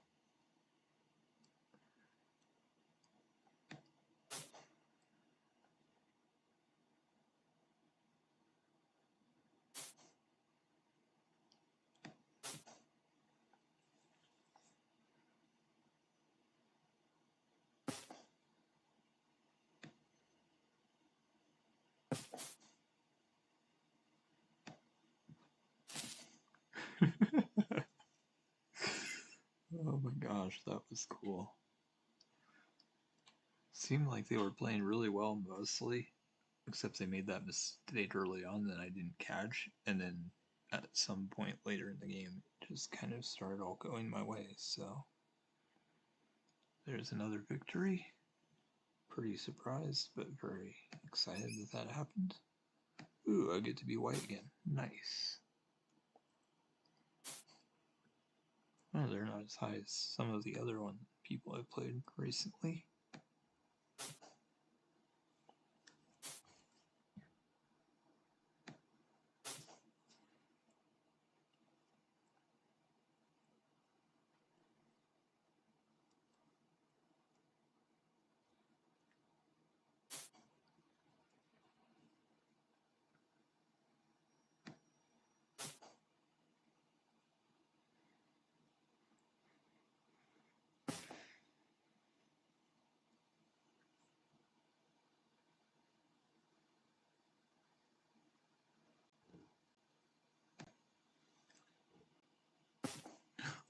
Oh my gosh, that was cool. Seemed like they were playing really well mostly, except they made that mistake early on that I didn't catch, and then at some point later in the game, it just kind of started all going my way, so there's another victory. Pretty surprised, but very excited that that happened. Ooh, I get to be white again. Nice. Oh, they're not as high as some of the other people I've played recently.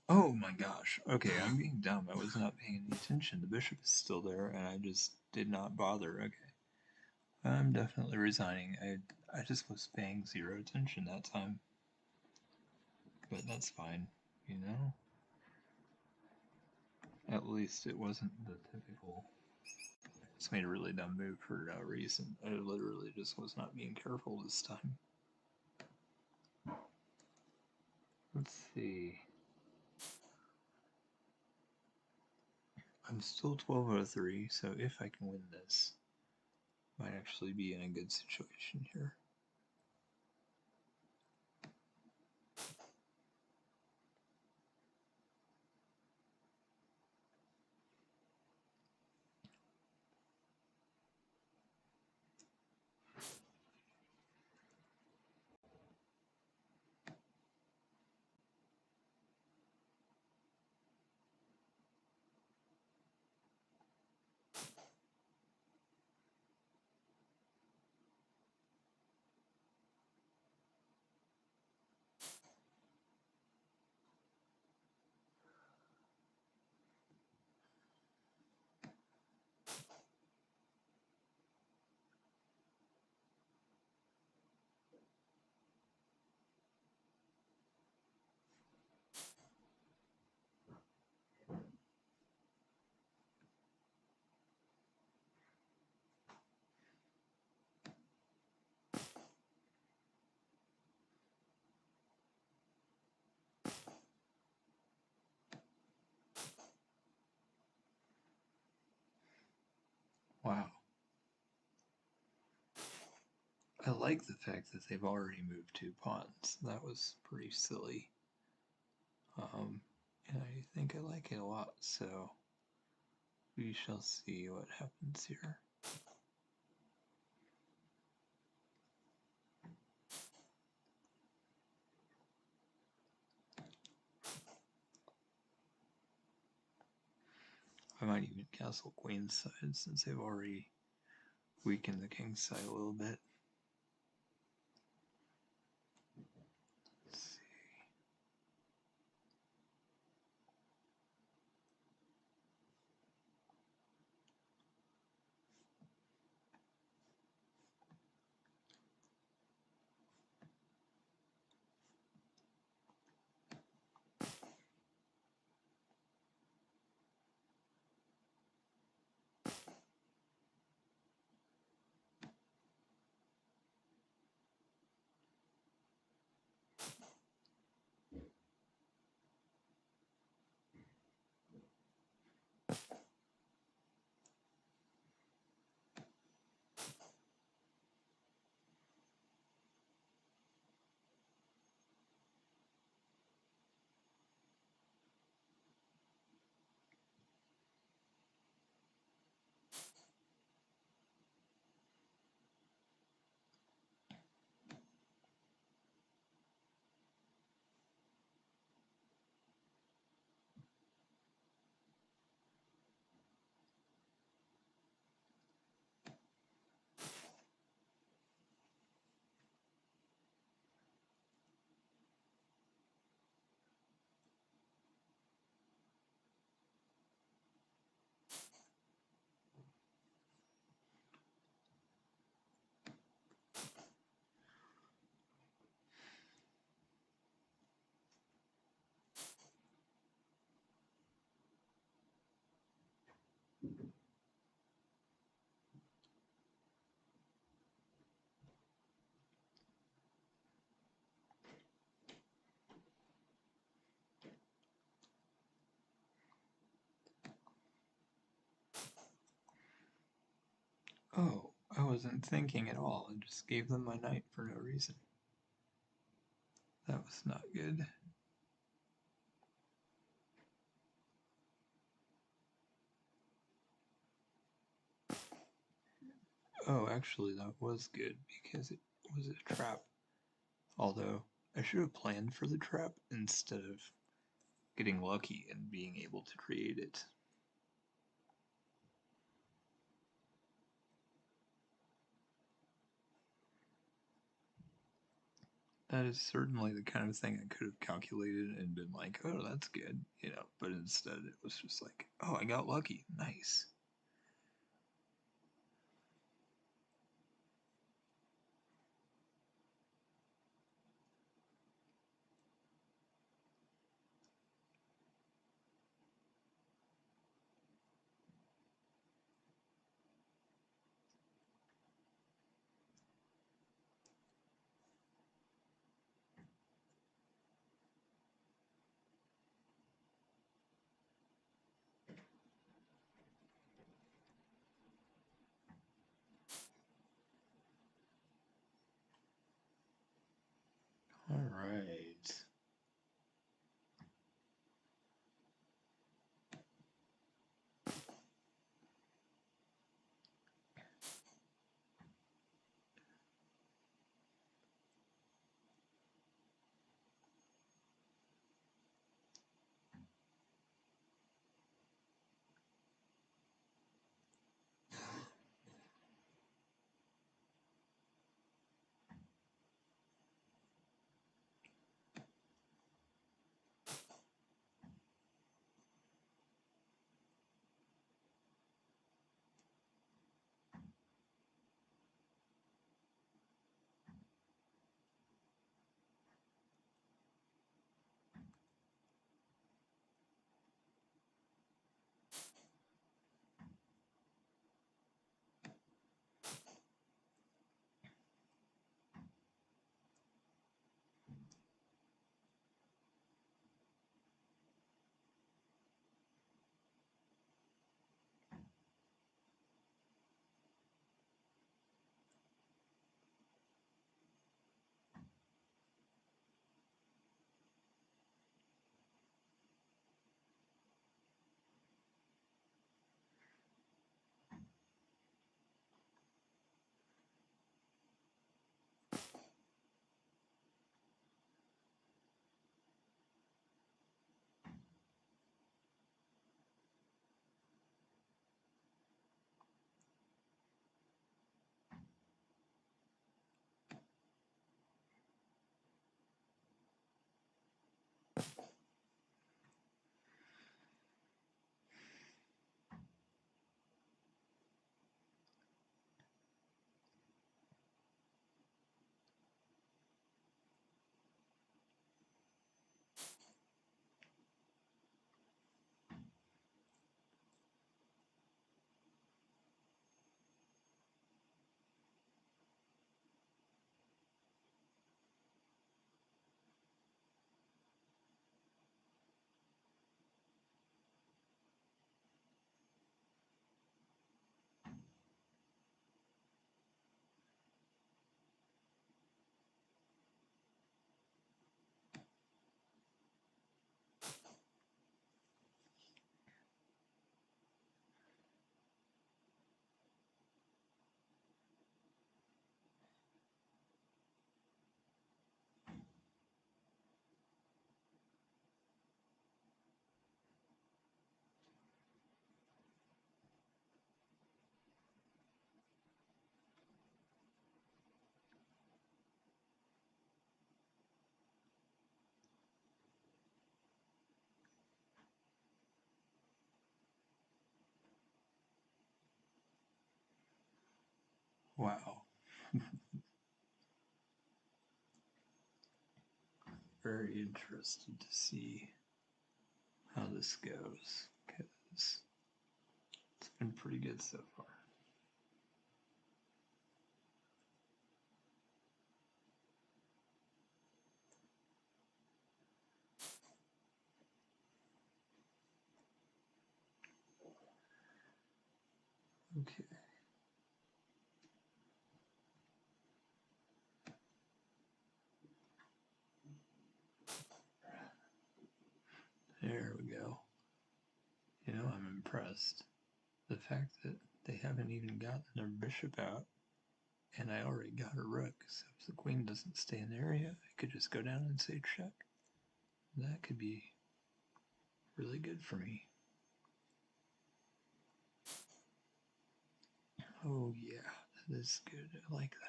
Oh my gosh. Okay, I'm being dumb. I was not paying any attention. The bishop is still there, and I just did not bother. Okay. I'm definitely resigning. I just was paying zero attention that time. But that's fine, you know? At least it wasn't the typical. I just made a really dumb move for no reason. I literally just was not being careful this time. Let's see. I'm still 1203, so if I can win this, might actually be in a good situation here. Wow. I like the fact that they've already moved 2 pawns. That was pretty silly. And I think I like it a lot, so we shall see what happens here. I might even castle queen's side since they've already weakened the king's side a little bit. Let's see. Oh, I wasn't thinking at all. I just gave them my knight for no reason. That was not good. Oh, actually, that was good because it was a trap. Although, I should have planned for the trap instead of getting lucky and being able to create it. That is certainly the kind of thing I could have calculated and been like, oh, that's good, you know, but instead it was just like, oh, I got lucky. Nice. All right. Wow. Very interested to see how this goes because it's been pretty good so far. Okay. There we go. You know, I'm impressed. The fact that they haven't even gotten their bishop out, and I already got a rook, so if the queen doesn't stay in the area, I could just go down and say check. That could be really good for me. Oh yeah, that is good. I like that.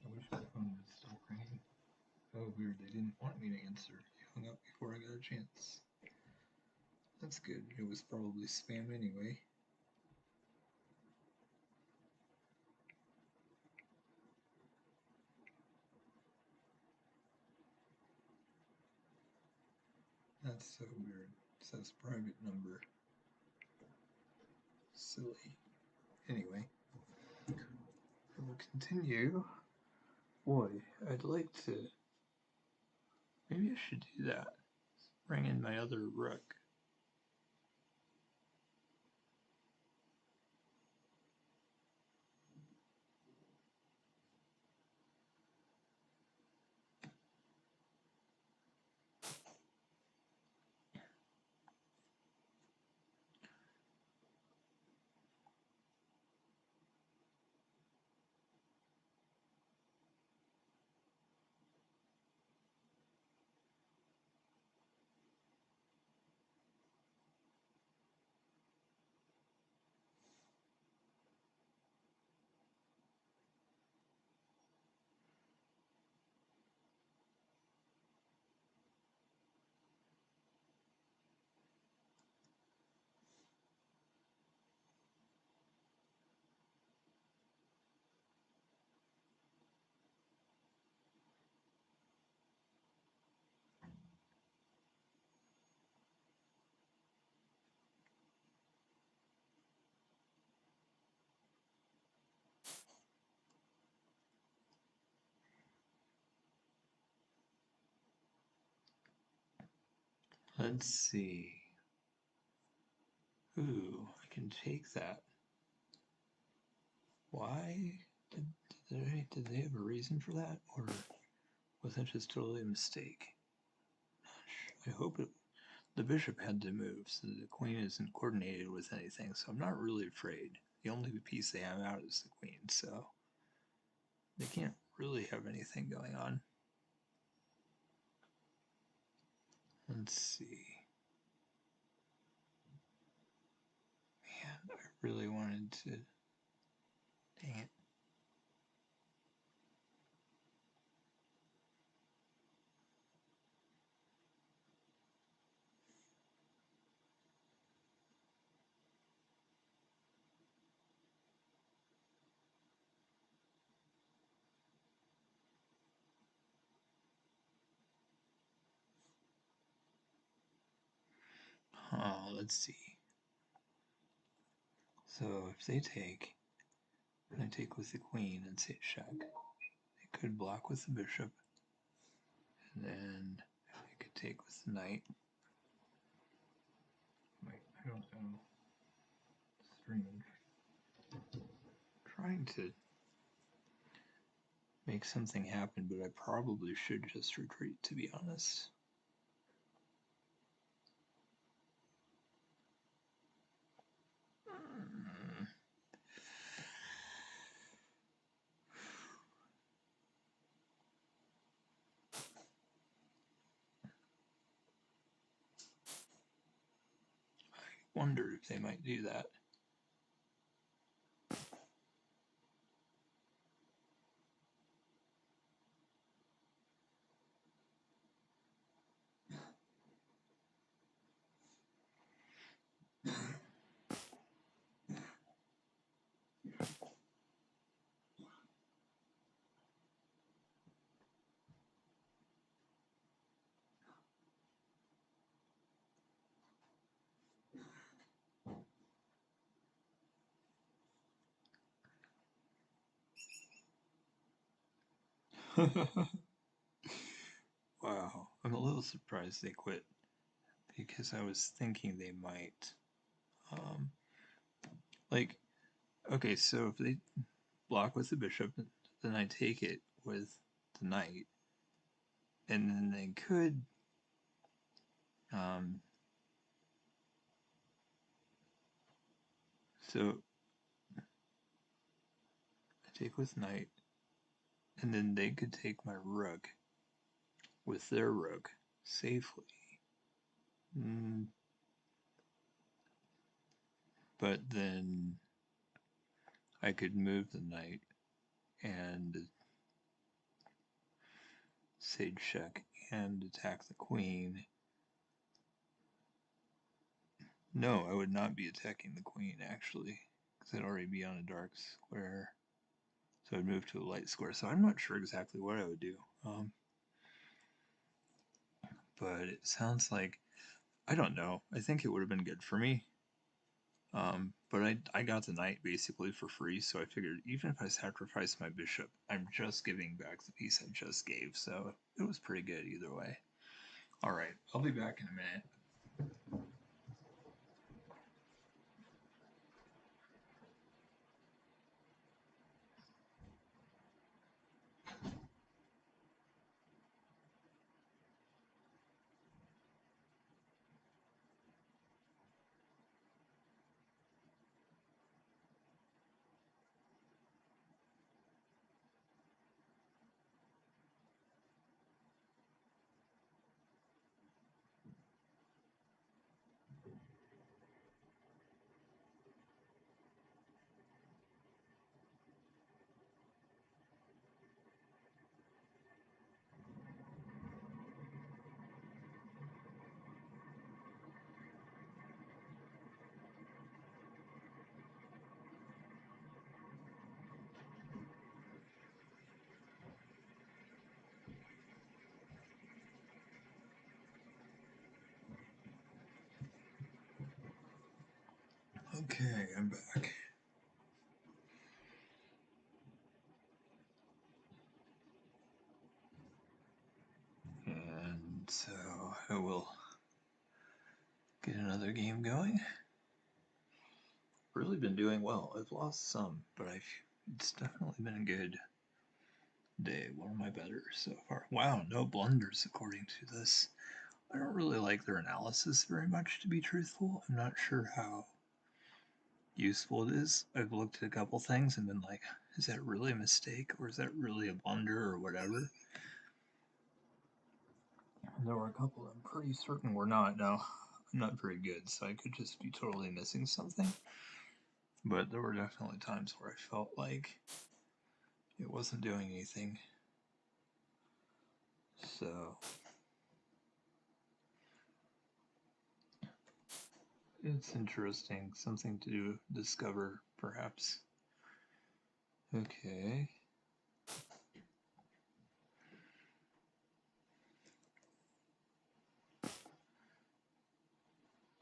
I wish my phone was still ringing. Oh, weird. They didn't want me to answer. They hung up before I got a chance. That's good. It was probably spam anyway. That's so weird. It says private number. Silly. Anyway, I will continue. Boy, I'd like to. Maybe I should do that. Bring in my other rook. Let's see. Ooh, I can take that. Why? Did they have a reason for that? Or was that just totally a mistake? I hope the bishop had to move, so the queen isn't coordinated with anything, so I'm not really afraid. The only piece they have out is the queen, so they can't really have anything going on. Let's see. Man, I really wanted to. Dang it. Let's see. So if they take, and I take with the queen and say check, they could block with the bishop, and then I could take with the knight. Wait, I don't know. Strange. Trying to make something happen, but I probably should just retreat, to be honest. I wonder if they might do that. Wow, I'm a little surprised they quit because I was thinking they might. Um, like, okay, so if they block with the bishop, then I take it with the knight, and then they could. Um, so I take with knight, and then they could take my rook with their rook safely. Mm, but then I could move the knight and sage check and attack the queen. No, I would not be attacking the queen actually, because I'd already be on a dark square. So I'd move to a light square. So I'm not sure exactly what I would do. But it sounds like, I don't know. I think it would have been good for me. But I got the knight basically for free, so I figured even if I sacrifice my bishop, I'm just giving back the piece I just gave, so it was pretty good either way. Alright, I'll be back in a minute. Okay, I'm back. And so I will get another game going. Really been doing well. I've lost some, but it's definitely been a good day. One of my better so far. Wow, no blunders according to this. I don't really like their analysis very much, to be truthful. I'm not sure how useful it is. I've looked at a couple things and been like, is that really a mistake or is that really a blunder or whatever? And there were a couple I'm pretty certain were not. Now, I'm not very good, so I could just be totally missing something. But there were definitely times where I felt like it wasn't doing anything. So it's interesting, something to discover, perhaps. Okay.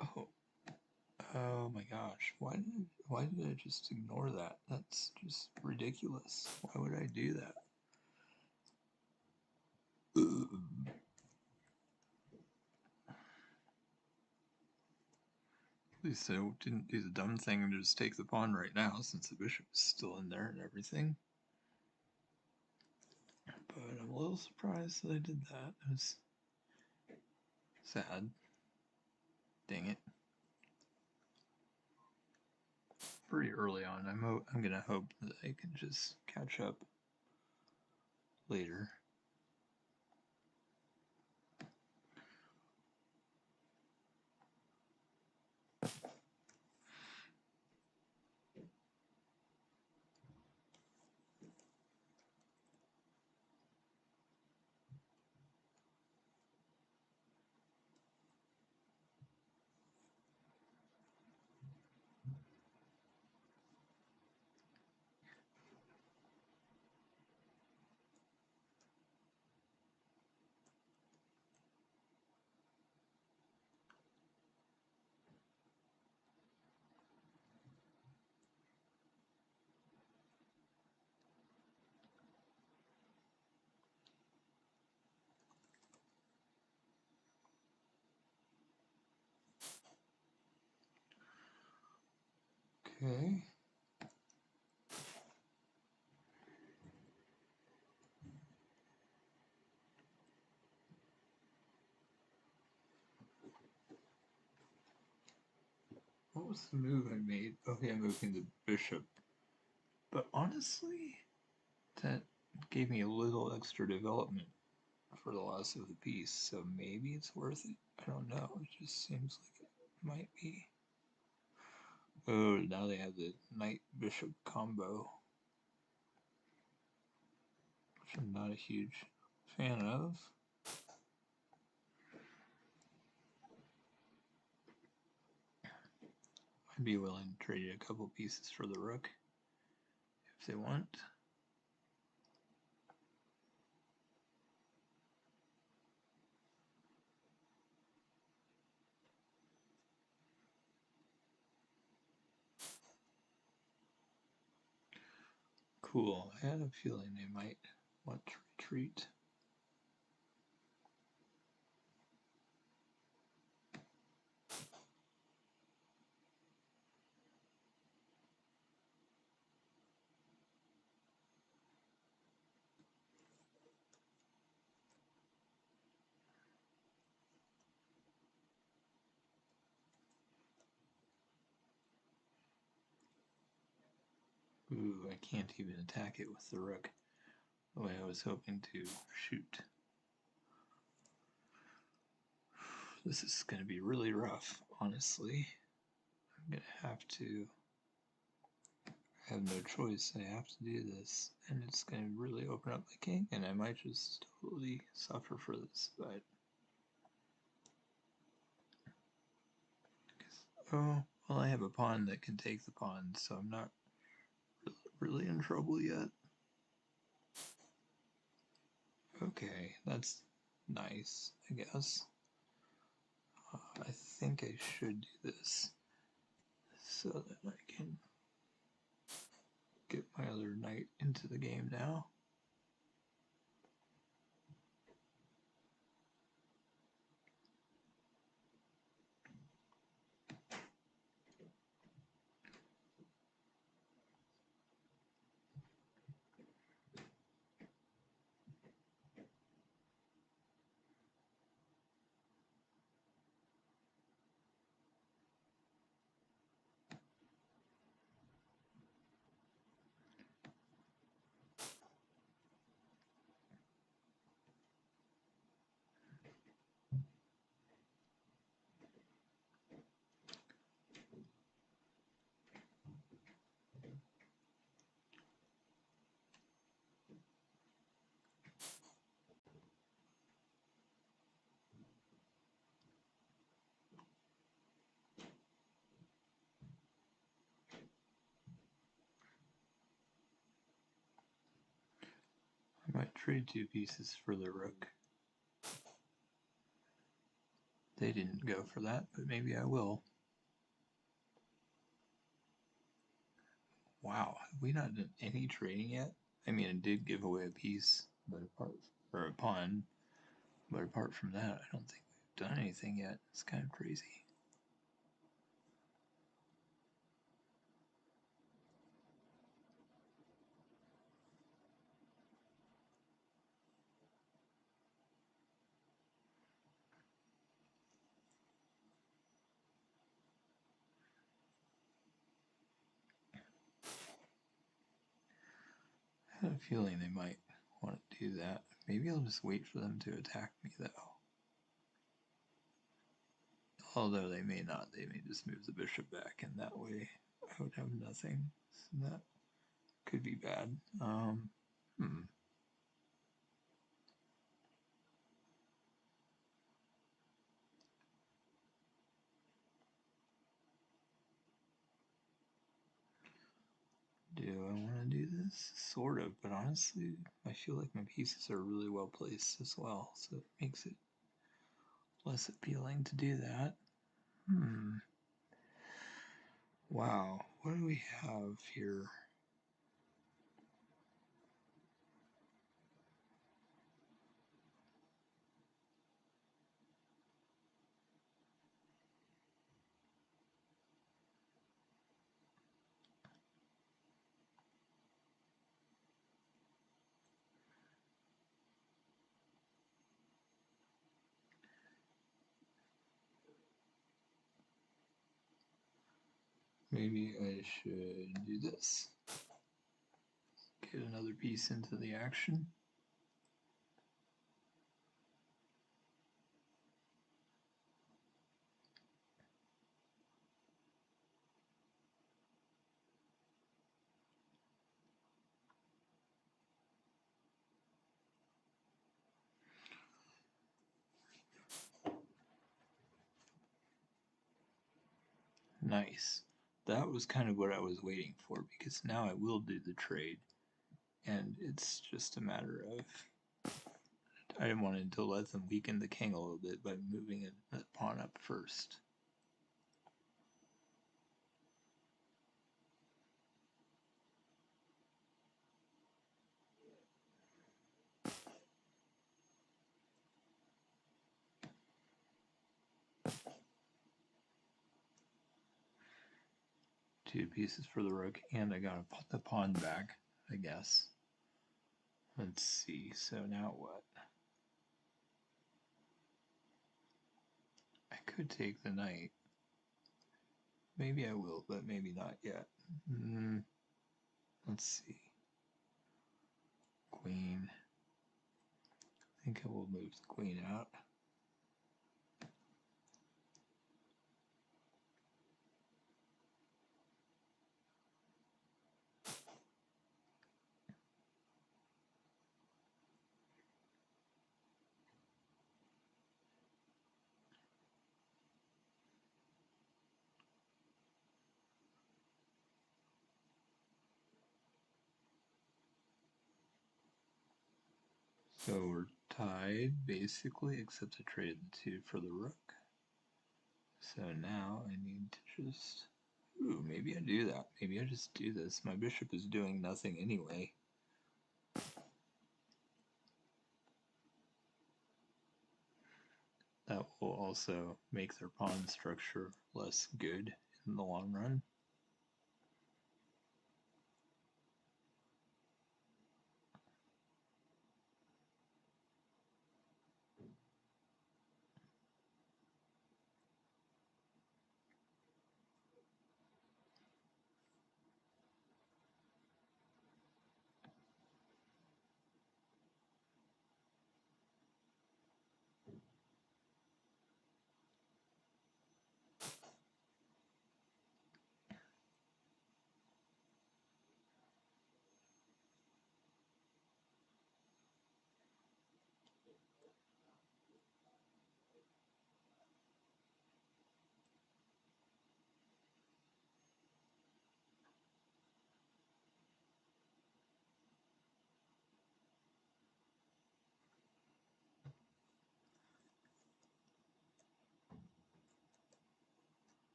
Oh, oh my gosh! Why did I just ignore that? That's just ridiculous. Why would I do that? At least I didn't do the dumb thing and just take the pawn right now, since the bishop is still in there and everything. But I'm a little surprised that I did that. It was sad. Dang it. Pretty early on. I'm gonna hope that I can just catch up later. Okay. What was the move I made? Okay, I'm moving the bishop. But honestly, that gave me a little extra development for the loss of the piece, so maybe it's worth it. I don't know. It just seems like it might be. Oh, now they have the knight bishop combo, which I'm not a huge fan of. I'd be willing to trade a couple pieces for the rook if they want. Cool. I had a feeling they might want to retreat. Ooh, I can't even attack it with the rook the way I was hoping to. Shoot. This is going to be really rough, honestly. I'm going to have to. I have no choice. I have to do this. And it's going to really open up my king, and I might just totally suffer for this, but. Oh, well, I have a pawn that can take the pawn, so I'm not really in trouble yet. Okay, that's nice, I guess. I think I should do this so that I can get my other knight into the game now. I might trade 2 pieces for the rook. They didn't go for that, but maybe I will. Wow, have we not done any trading yet? I mean, I did give away a piece, but or a pawn, but apart from that, I don't think we've done anything yet. It's kind of crazy. I had a feeling they might want to do that. Maybe I'll just wait for them to attack me, though. Although they may not. They may just move the bishop back, and that way I would have nothing. So that could be bad. Do I want to do this? Sort of, but honestly, I feel like my pieces are really well placed as well, so it makes it less appealing to do that. Wow, what do we have here? Maybe I should do this. Get another piece into the action. Nice. That was kind of what I was waiting for, because now I will do the trade, and it's just a matter of I wanted to let them weaken the king a little bit by moving a pawn up first. Two pieces for the rook, and I gotta put the pawn back, I guess. Let's see, so now what? I could take the knight. Maybe I will, but maybe not yet. Let's see. Queen. I think I will move the queen out. So we're tied, basically, except I traded the 2 for the rook. So now I need to just... Ooh, maybe I do that. Maybe I just do this. My bishop is doing nothing anyway. That will also make their pawn structure less good in the long run.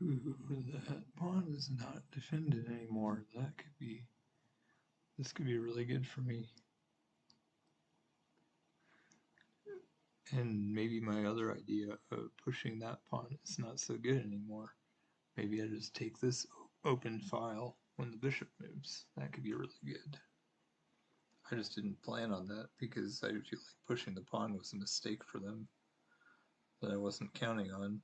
Ooh, that pawn is not defended anymore. This could be really good for me. And maybe my other idea of pushing that pawn is not so good anymore. Maybe I just take this open file when the bishop moves. That could be really good. I just didn't plan on that because I feel like pushing the pawn was a mistake for them that I wasn't counting on.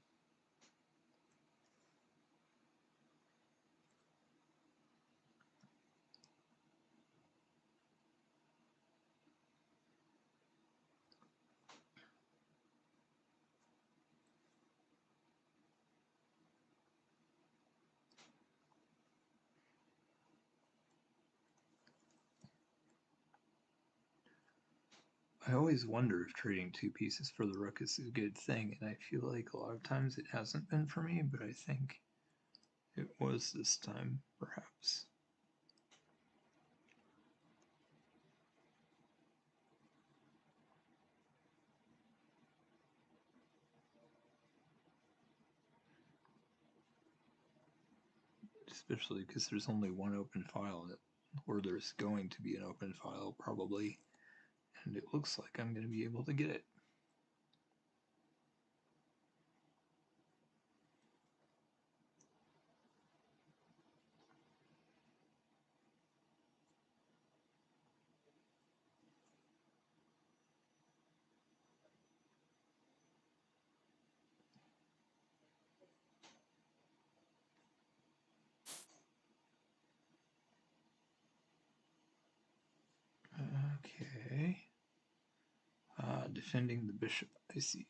I always wonder if trading 2 pieces for the rook is a good thing, and I feel like a lot of times it hasn't been for me, but I think it was this time, perhaps. Especially because there's only one open file, or there's going to be an open file probably, and it looks like I'm going to be able to get it. Okay. Defending the bishop, I see.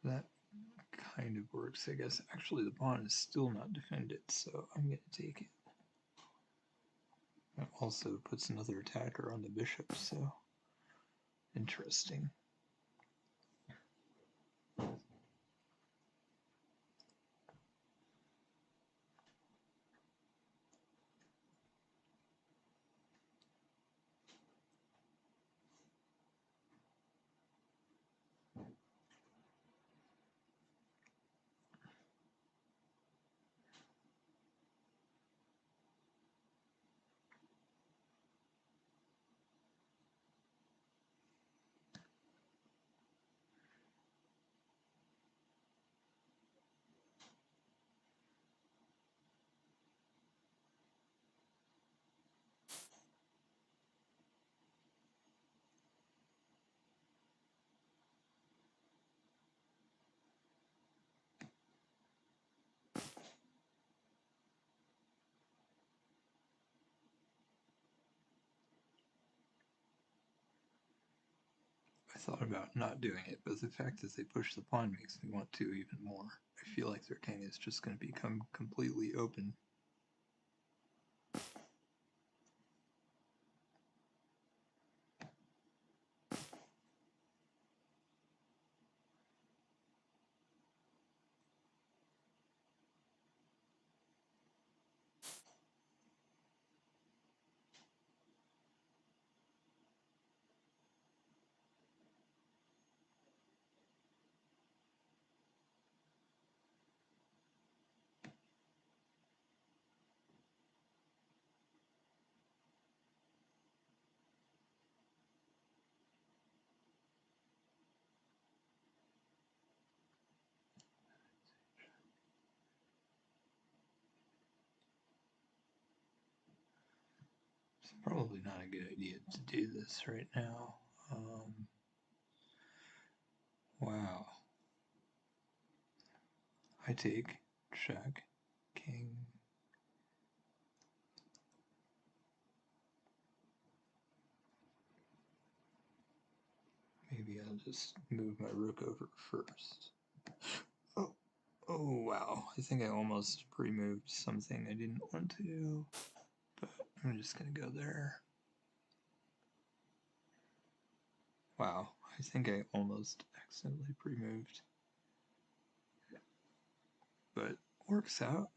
That kind of works, I guess. Actually, the pawn is still not defended, so I'm going to take it. That also puts another attacker on the bishop, so interesting. I thought about not doing it, but the fact that they push the pawn makes me want to even more. I feel like their king is just going to become completely open. It's probably not a good idea to do this right now. Wow. I take, check, king. Maybe I'll just move my rook over first. Oh, oh wow. I think I almost pre-moved something I didn't want to, but I'm just gonna go there. Wow, I think I almost accidentally pre-moved. But works out.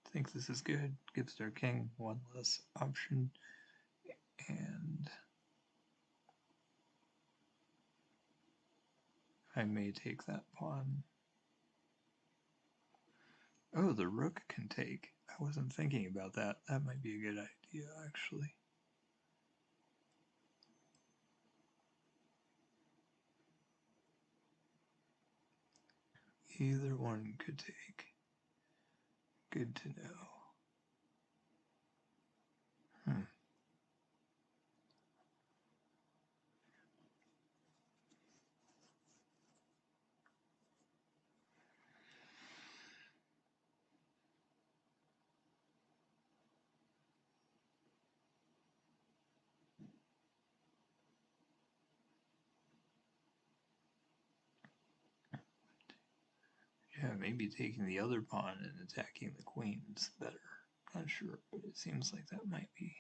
I think this is good. Gives their king one less option. And I may take that pawn. Oh, the rook can take. I wasn't thinking about that. That might be a good idea, actually. Either one could take. Good to know. Yeah, maybe taking the other pawn and attacking the queen is better. Not sure, but it seems like that might be.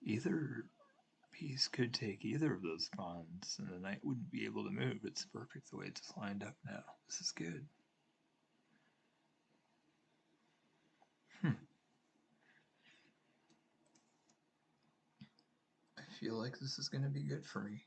Either piece could take either of those pawns, and the knight wouldn't be able to move. It's perfect the way it's lined up now. This is good. I feel like this is going to be good for me.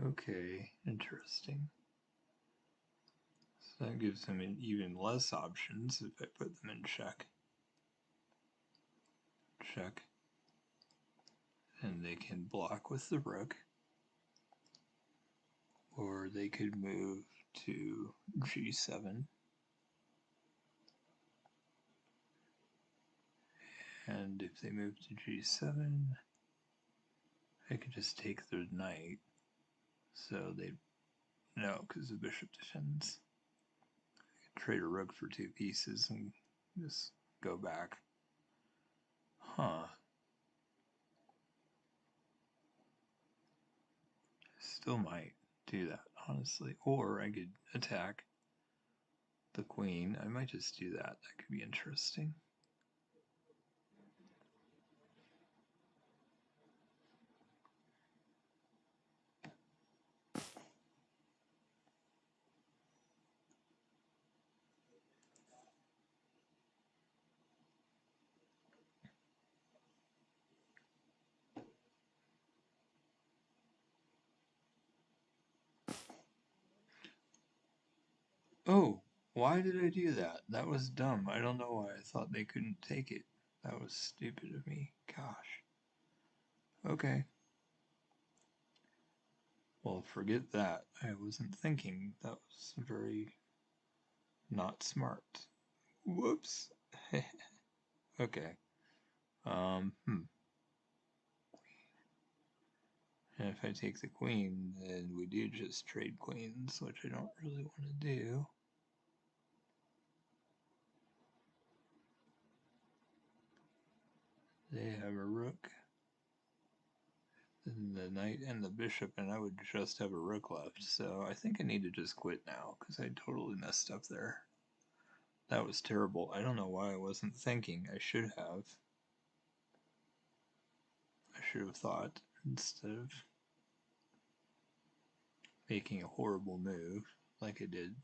Okay, interesting. So that gives them even less options if I put them in check. Check. And they can block with the rook. Or they could move to g7. And if they move to g7, I could just take their knight. So they no, because the bishop defends. I could trade a rook for 2 pieces and just go back. Huh. Still might do that, honestly. Or I could attack the queen. I might just do that. That could be interesting. Oh, why did I do that? That was dumb. I don't know why I thought they couldn't take it. That was stupid of me. Gosh. Okay. Well, forget that. I wasn't thinking. That was very not smart. Whoops. Okay. And if I take the queen, then we do just trade queens, which I don't really want to do. They have a rook, then the knight and the bishop, and I would just have a rook left. So I think I need to just quit now, because I totally messed up there. That was terrible. I don't know why I wasn't thinking. I should have. I should have thought instead of making a horrible move like I did.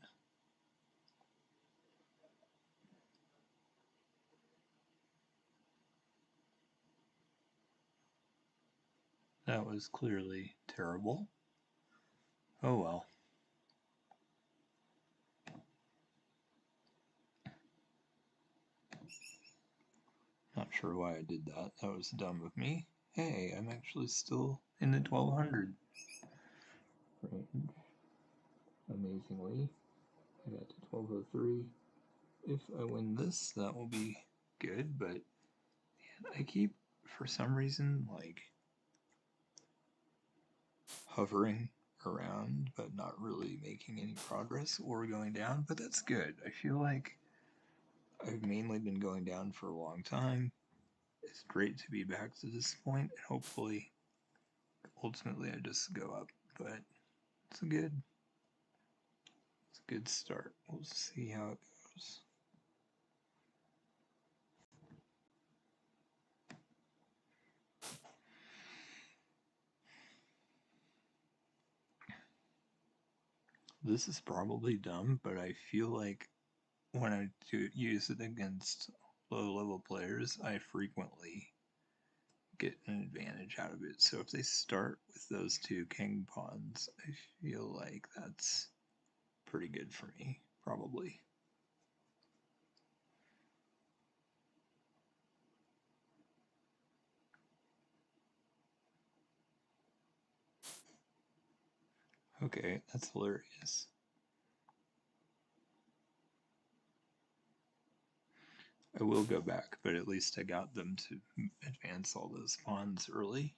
That was clearly terrible. Oh well. Not sure why I did that. That was dumb of me. Hey, I'm actually still in the 1200 range. Amazingly, I got to 1203. If I win this, that will be good, but man, I keep, for some reason, like hovering around but not really making any progress or going down, but that's good. I feel like I've mainly been going down for a long time. It's great to be back to this point, and hopefully, ultimately, I just go up, but it's a good start. We'll see how it goes. This is probably dumb, but I feel like when I use it against low-level players, I frequently get an advantage out of it. So if they start with those 2 king pawns, I feel like that's pretty good for me, probably. Okay, that's hilarious. I will go back, but at least I got them to advance all those pawns early.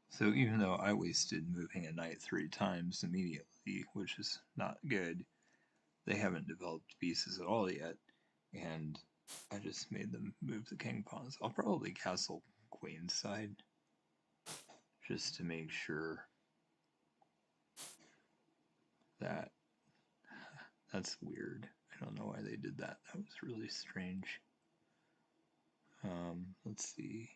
So even though I wasted moving a knight 3 times immediately, which is not good, they haven't developed pieces at all yet, and I just made them move the king pawns. I'll probably castle queenside just to make sure that that's weird. I don't know why they did that. That was really strange. Let's see.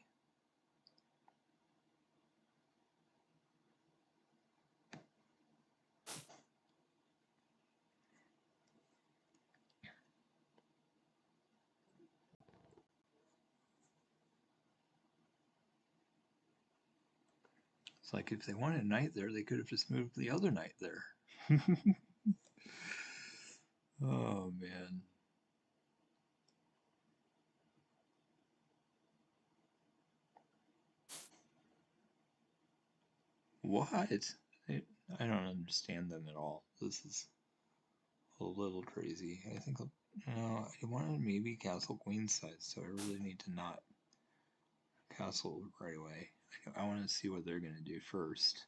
It's like if they wanted a knight there, they could have just moved the other knight there. Oh man. What? I don't understand them at all. This is a little crazy. I think, no, I wanted maybe castle queenside, so I really need to not castle right away. I want to see what they're going to do first.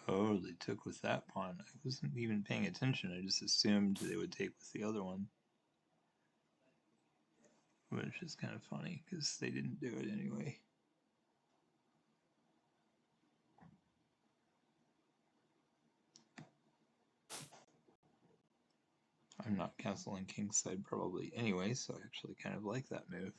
Oh, they took with that pawn. I wasn't even paying attention. I just assumed they would take with the other one. Which is kind of funny, because they didn't do it anyway. I'm not castling kingside probably anyway, so I actually kind of like that move.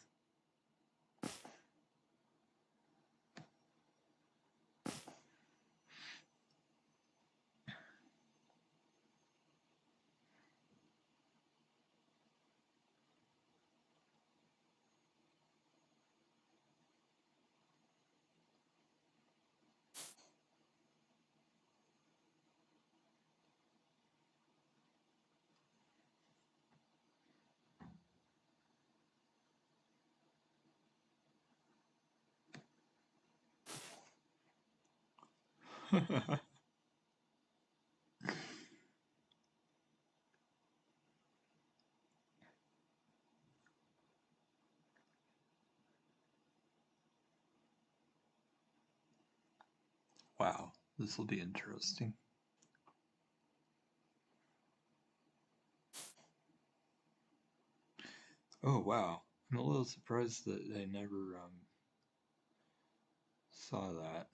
Wow, this will be interesting. Oh wow, I'm a little surprised that I never saw that.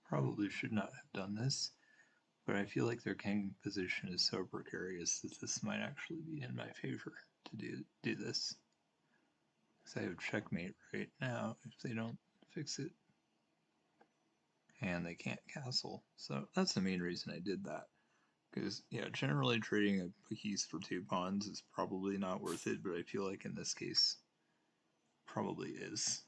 Probably should not have done this, but I feel like their king position is so precarious that this might actually be in my favor to do this. Because I have checkmate right now if they don't fix it. and they can't castle. So that's the main reason I did that. Because, yeah, generally trading a piece for 2 pawns is probably not worth it, but I feel like in this case, probably is.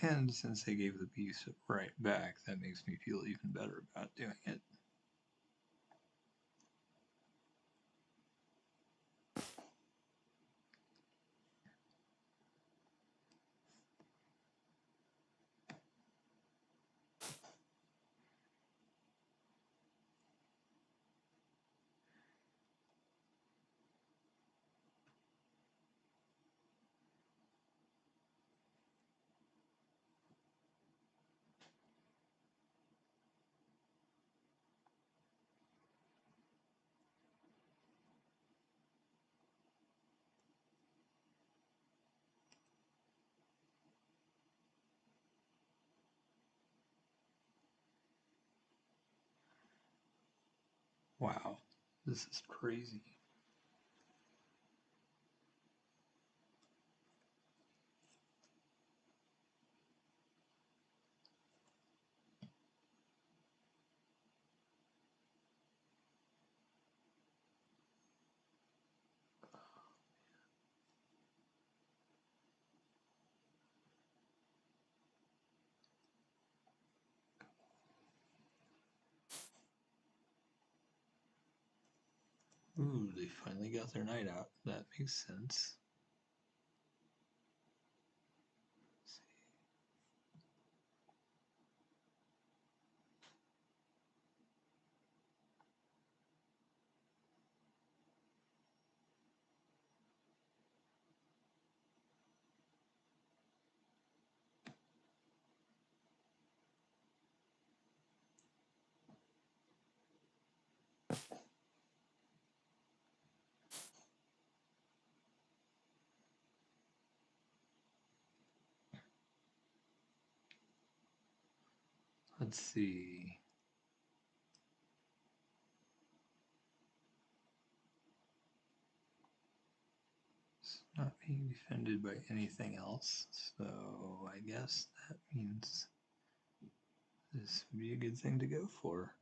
And since they gave the piece right back, that makes me feel even better about doing it. Wow, this is crazy. Ooh, they finally got their knight out. That makes sense. Let's see. It's not being defended by anything else, so I guess that means this would be a good thing to go for.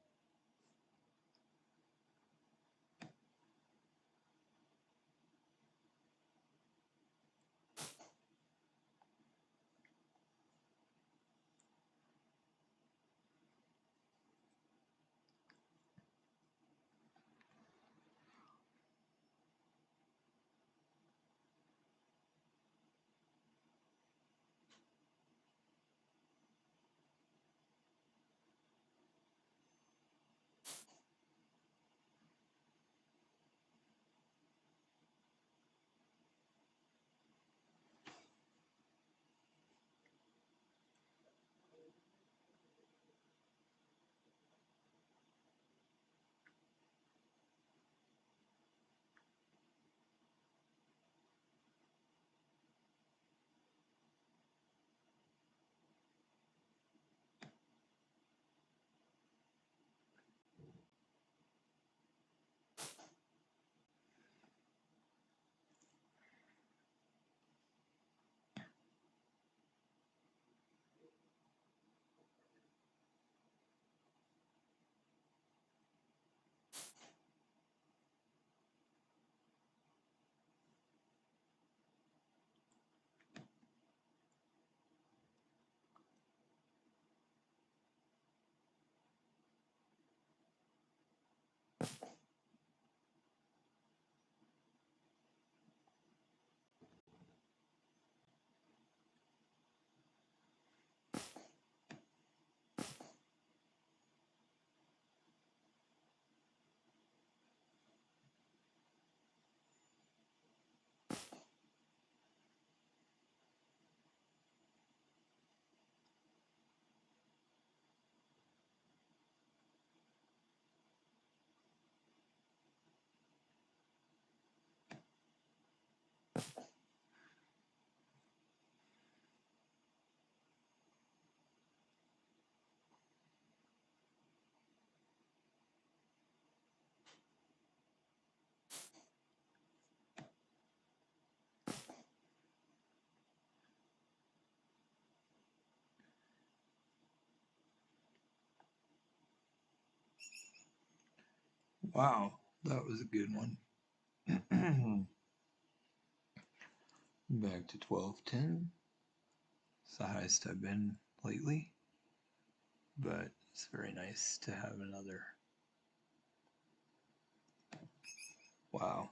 Wow, that was a good one. Back to 1210. It's the highest I've been lately, but it's very nice to have another. Wow.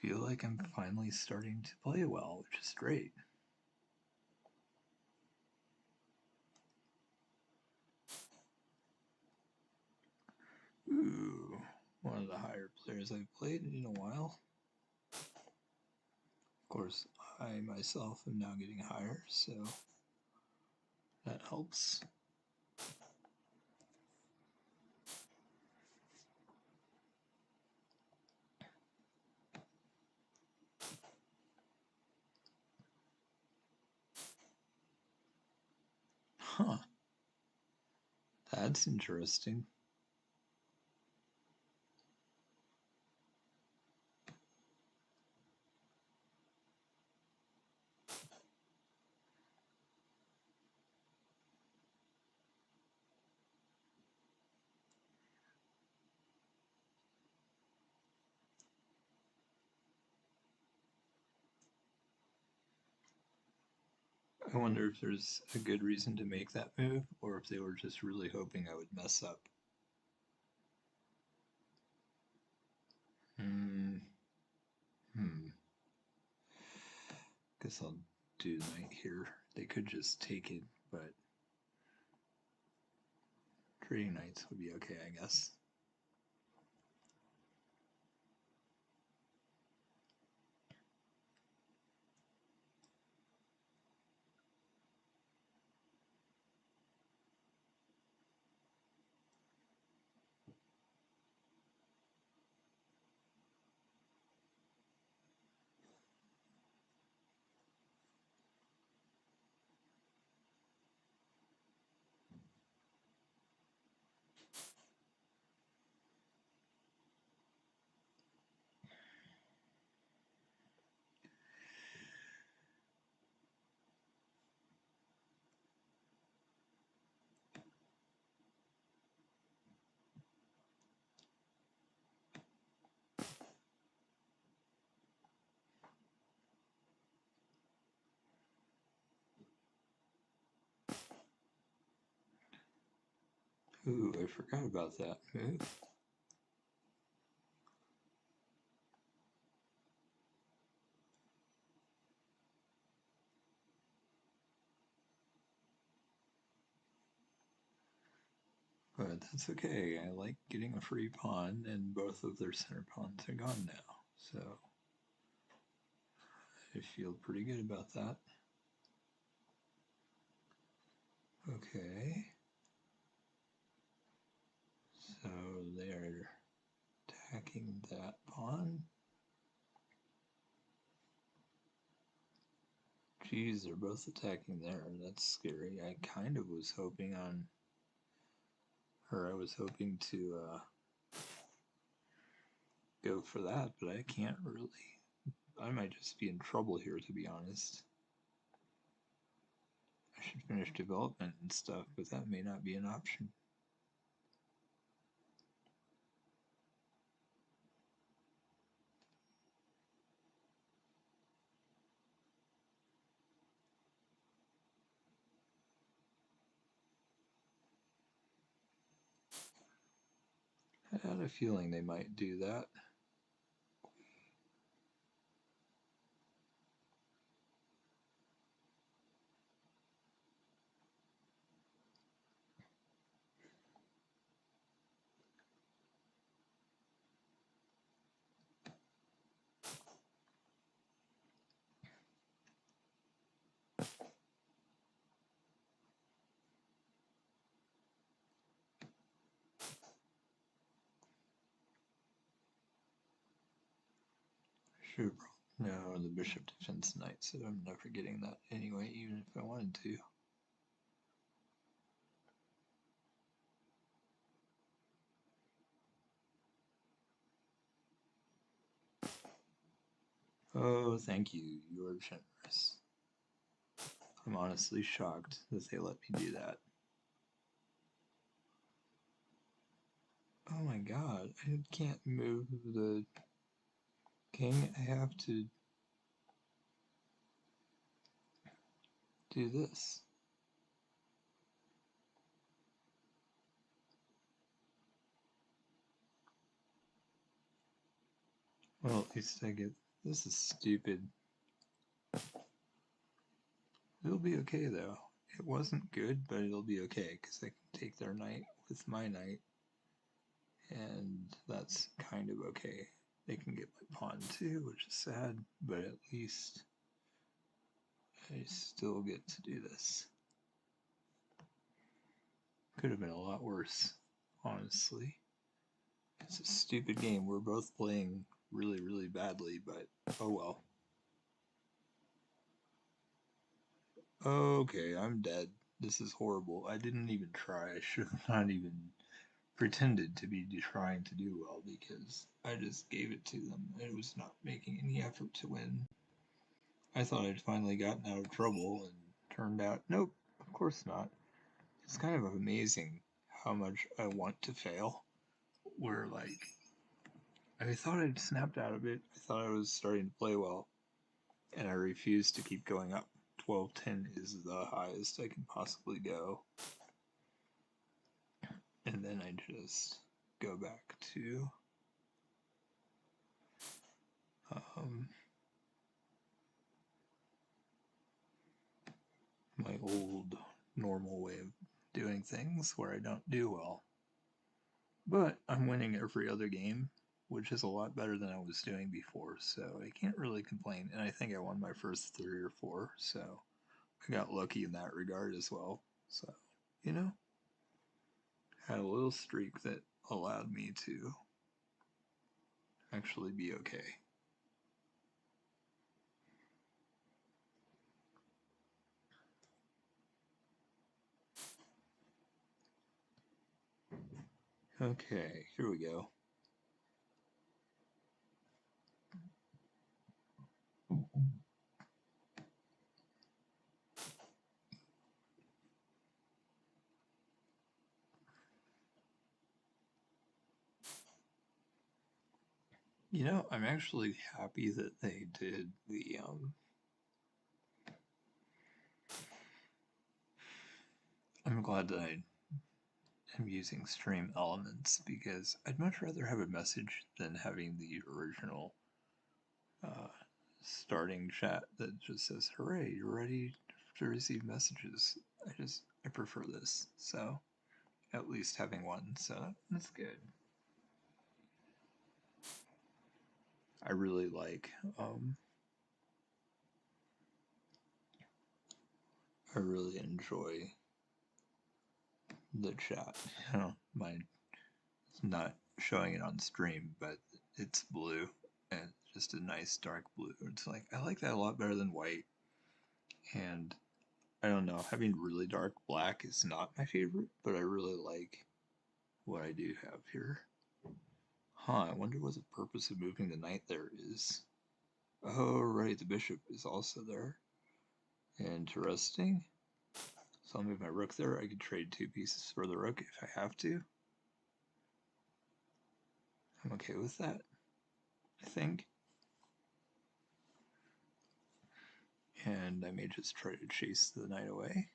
Feel like I'm finally starting to play well, which is great. Ooh, one of the higher players I've played in a while. Of course, I myself am now getting higher, so that helps. Huh. That's interesting. I wonder if there's a good reason to make that move, or if they were just really hoping I would mess up. Hmm. Guess I'll do knight here. They could just take it, but trading knights would be okay, I guess. Ooh, I forgot about that move. But that's okay. I like getting a free pawn, and both of their center pawns are gone now. So I feel pretty good about that. Okay. So they're attacking that pawn. Geez, they're both attacking there. That's scary. I kind of was hoping on, or I was hoping to go for that, but I can't really. I might just be in trouble here, to be honest. I should finish development and stuff, but that may not be an option. I had a feeling they might do that. Should no, the bishop defends knight, so I'm never getting that anyway, even if I wanted to. Oh, thank you. You are generous. I'm honestly shocked that they let me do that. Oh my god, I can't move the king. I have to do this. Well, at least I get... This is stupid. It'll be okay, though. It wasn't good, but it'll be okay, because I can take their knight with my knight, and that's kind of okay. They can get my pawn too, which is sad, but at least I still get to do this. Could have been a lot worse, honestly. It's a stupid game. We're both playing really, really badly, but oh well. Okay, I'm dead. This is horrible. I didn't even try. I should have not even pretended to be trying to do well because I just gave it to them. I was not making any effort to win. I thought I'd finally gotten out of trouble and turned out, nope, of course not. It's kind of amazing how much I want to fail. Where, like, I thought I'd snapped out of it. I thought I was starting to play well, and I refused to keep going up. 12-10 is the highest I can possibly go. And then I just go back to my old normal way of doing things where I don't do well. But I'm winning every other game, which is a lot better than I was doing before, so I can't really complain. And I think I won my first 3 or 4, so I got lucky in that regard as well. So, you know, had a little streak that allowed me to actually be okay. Okay, here we go. You know, I'm actually happy that they did the I'm glad that I am using stream elements because I'd much rather have a message than having the original starting chat that just says, hooray, you're ready to receive messages. I prefer this. So, at least having one, so that's good. I really like, I really enjoy the chat. I don't mind not showing it on stream, but it's blue and just a nice dark blue. It's like, I like that a lot better than white. And I don't know, having really dark black is not my favorite, but I really like what I do have here. Huh, I wonder what the purpose of moving the knight there is. Oh, right, the bishop is also there. Interesting. So I'll move my rook there. I could trade 2 pieces for the rook if I have to. I'm okay with that, I think. And I may just try to chase the knight away.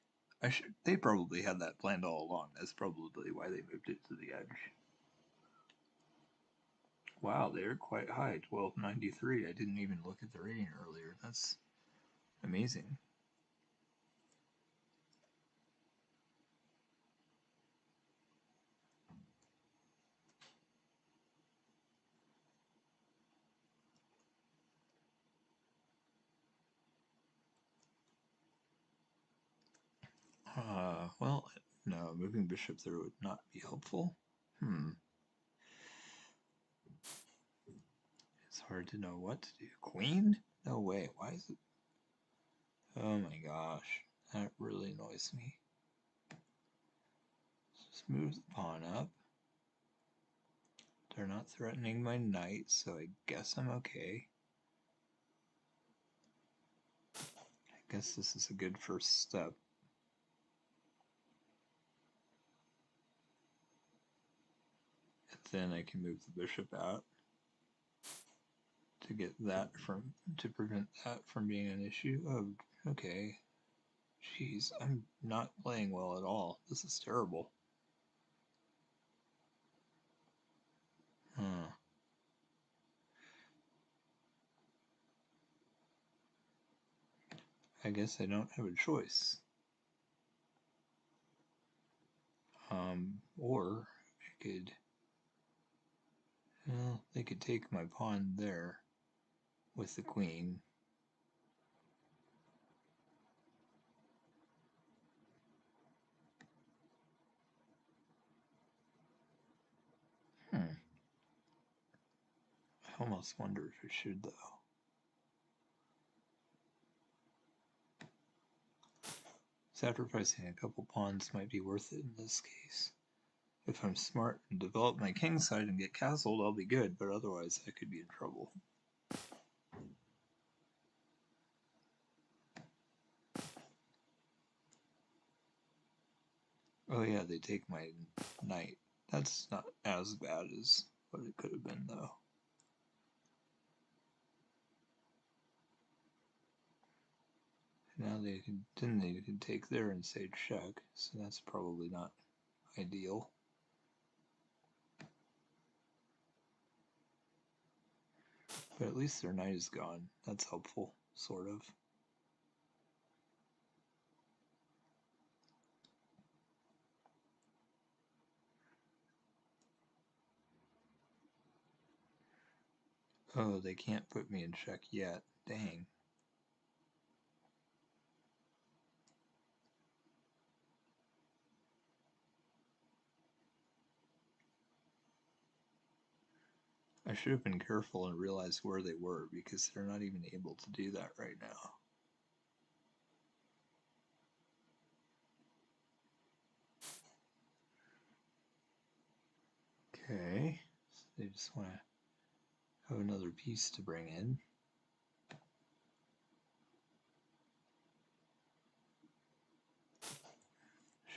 They probably had that planned all along. That's probably why they moved it to the edge. Wow, they're quite high, 1293. I didn't even look at the rating earlier. That's amazing. Well, no, moving bishop there would not be helpful. It's hard to know what to do. Queen? No way. Why is it? Oh my gosh. That really annoys me. Just move the pawn up. They're not threatening my knight, so I guess I'm okay. I guess this is a good first step. then I can move the bishop out to get that to prevent that from being an issue. Oh, okay. Jeez, I'm not playing well at all. This is terrible. Huh. I guess I don't have a choice. Or I could, well, they could take my pawn there with the queen. I almost wonder if I should, though. Sacrificing a couple pawns might be worth it in this case. If I'm smart and develop my king side and get castled, I'll be good, but otherwise I could be in trouble. Oh yeah, they take my knight. That's not as bad as what it could have been, though. Now they can take there and say check, so that's probably not ideal. But at least their knight is gone. That's helpful, sort of. Oh, they can't put me in check yet. Dang. I should have been careful and realized where they were, because they're not even able to do that right now. Okay, so they just want to have another piece to bring in.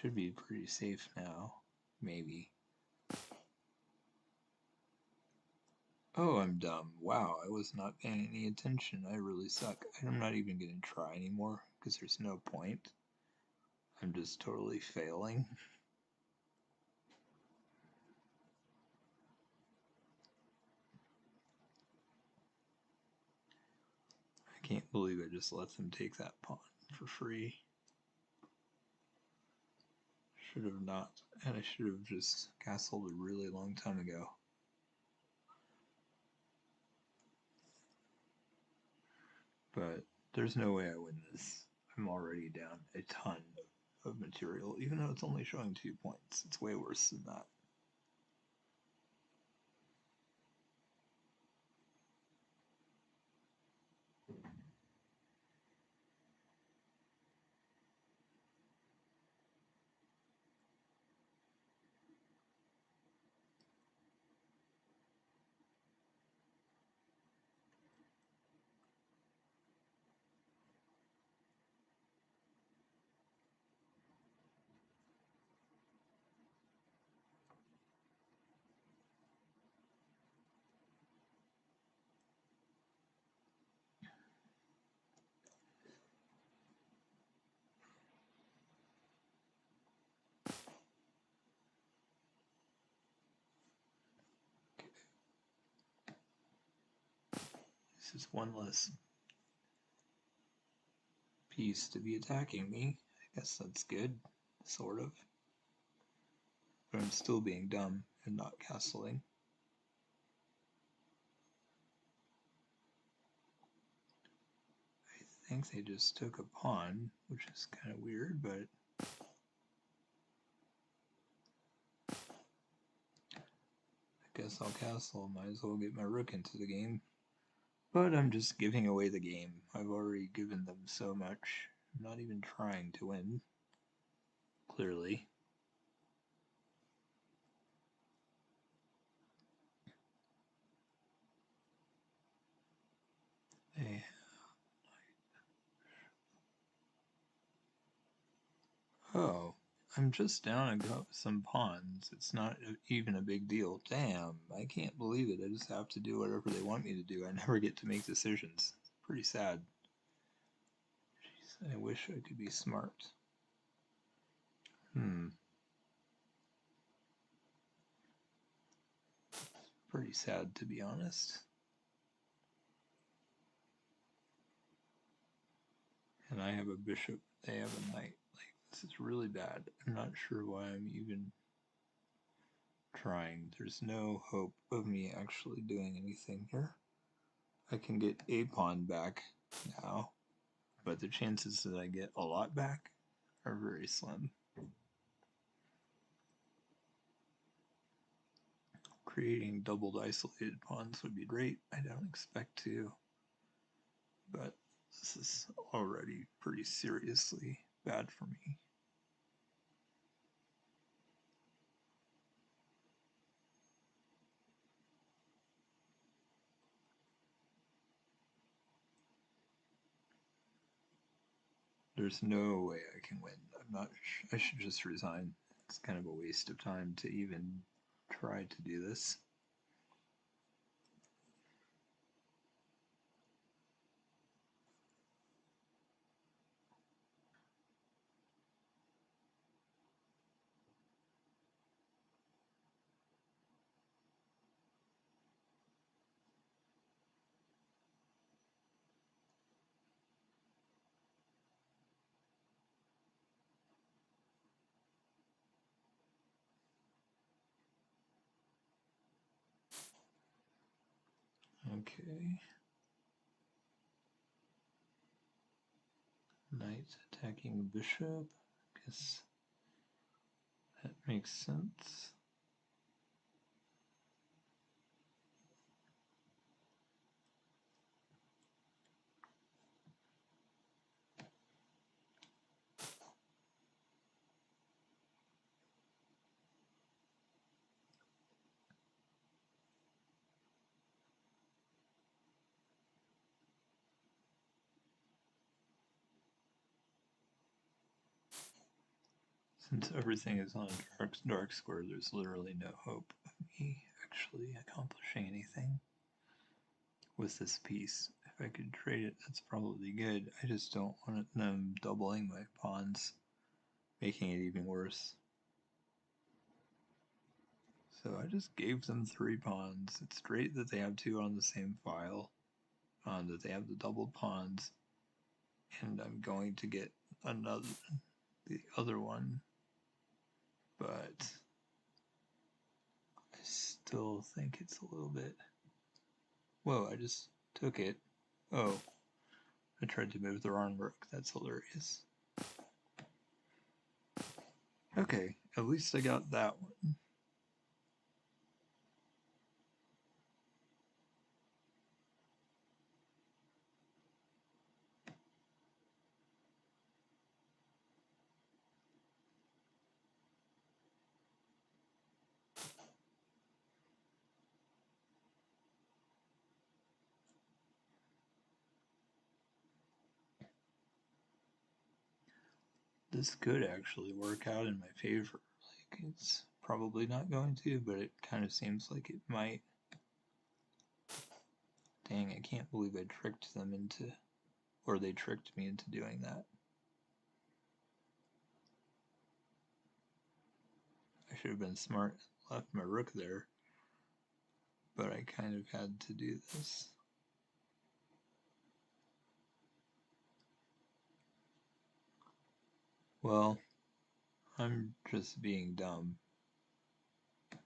Should be pretty safe now, maybe. Oh, I'm dumb. Wow, I was not paying any attention. I really suck. I'm not even going to try anymore, because there's no point. I'm just totally failing. I can't believe I just let them take that pawn for free. Should have not, and I should have just castled a really long time ago. But there's no way I win this. I'm already down a ton of material, even though it's only showing 2 points. It's way worse than that. This is one less piece to be attacking me. I guess that's good, sort of. But I'm still being dumb and not castling. I think they just took a pawn, which is kind of weird, but I guess I'll castle. Might as well get my rook into the game. But I'm just giving away the game. I've already given them so much. I'm not even trying to win, clearly. They... Oh, I'm just down some pawns. It's not even a big deal. Damn, I can't believe it. I just have to do whatever they want me to do. I never get to make decisions. Pretty sad. Jeez, I wish I could be smart. Pretty sad, to be honest. And I have a bishop, they have a knight. Like, this is really bad. I'm not sure why I'm even trying. There's no hope of me actually doing anything here. I can get a pawn back now, but the chances that I get a lot back are very slim. Creating doubled isolated pawns would be great. I don't expect to, but this is already pretty seriously bad for me. There's no way I can win. I should just resign. It's kind of a waste of time to even try to do this. Okay. Knight attacking bishop. Guess that makes sense. Since everything is on a dark square, there's literally no hope of me actually accomplishing anything with this piece. If I could trade it, that's probably good. I just don't want them doubling my pawns, making it even worse. So I just gave them 3 pawns. It's great that they have 2 on the same file, that they have the doubled pawns, and I'm going to get the other one, but I still think it's a little bit. Whoa, I just took it. Oh, I tried to move the wrong rook. That's hilarious. Okay, at least I got that one. This could actually work out in my favor. Like, it's probably not going to, but it kind of seems like it might. Dang, I can't believe I tricked them into, or they tricked me into doing that. I should have been smart and left my rook there, but I kind of had to do this. Well, I'm just being dumb.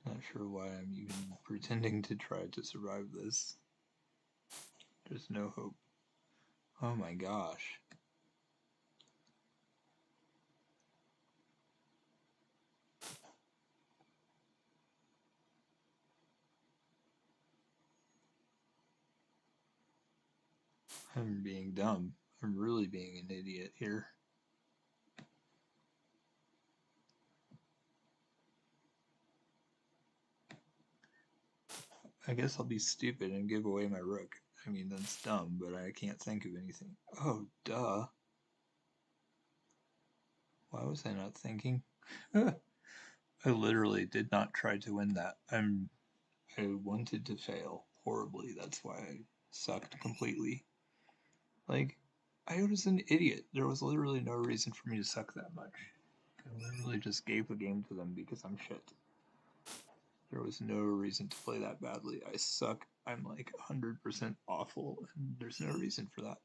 Not sure why I'm even pretending to try to survive this. There's no hope. Oh my gosh. I'm being dumb. I'm really being an idiot here. I guess I'll be stupid and give away my rook. I mean, that's dumb, but I can't think of anything. Oh, duh. Why was I not thinking? I literally did not try to win that. I wanted to fail horribly. That's why I sucked completely. Like, I was an idiot. There was literally no reason for me to suck that much. I literally just gave the game to them because I'm shit. There was no reason to play that badly. I suck. I'm like 100% awful, and there's no reason for that.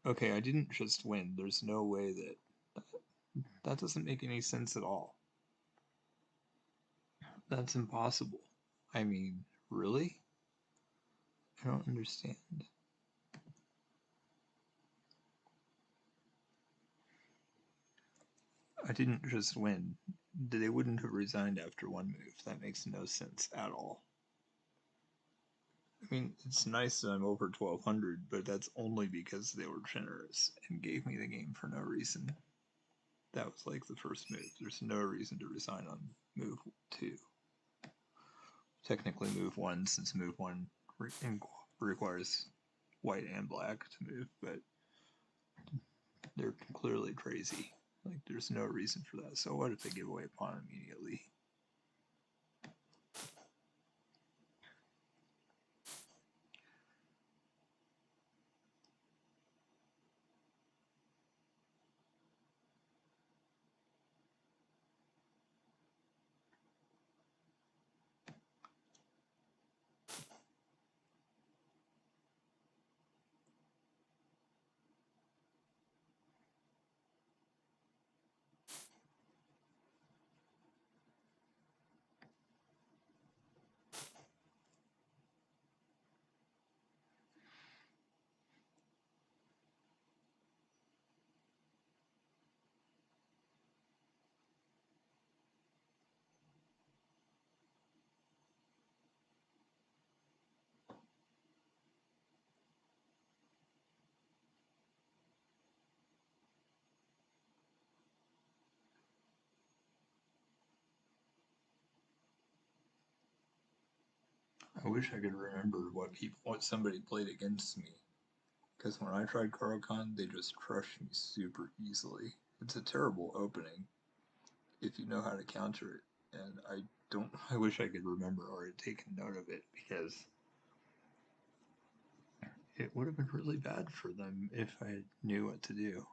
Okay, I didn't just win. There's no way that doesn't make any sense at all. That's impossible. I mean, really? I don't understand. I didn't just win. They wouldn't have resigned after one move. That makes no sense at all. I mean, it's nice that I'm over 1200, but that's only because they were generous and gave me the game for no reason. That was like the first move. There's no reason to resign on move 2. Technically move 1, since move 1 requires white and black to move, but they're clearly crazy. Like, there's no reason for that. So what if they give away a pawn immediately? I wish I could remember what somebody played against me. Because when I tried Caro-Kann, they just crushed me super easily. It's a terrible opening if you know how to counter it. And I wish I could remember or had taken note of it, because it would have been really bad for them if I knew what to do.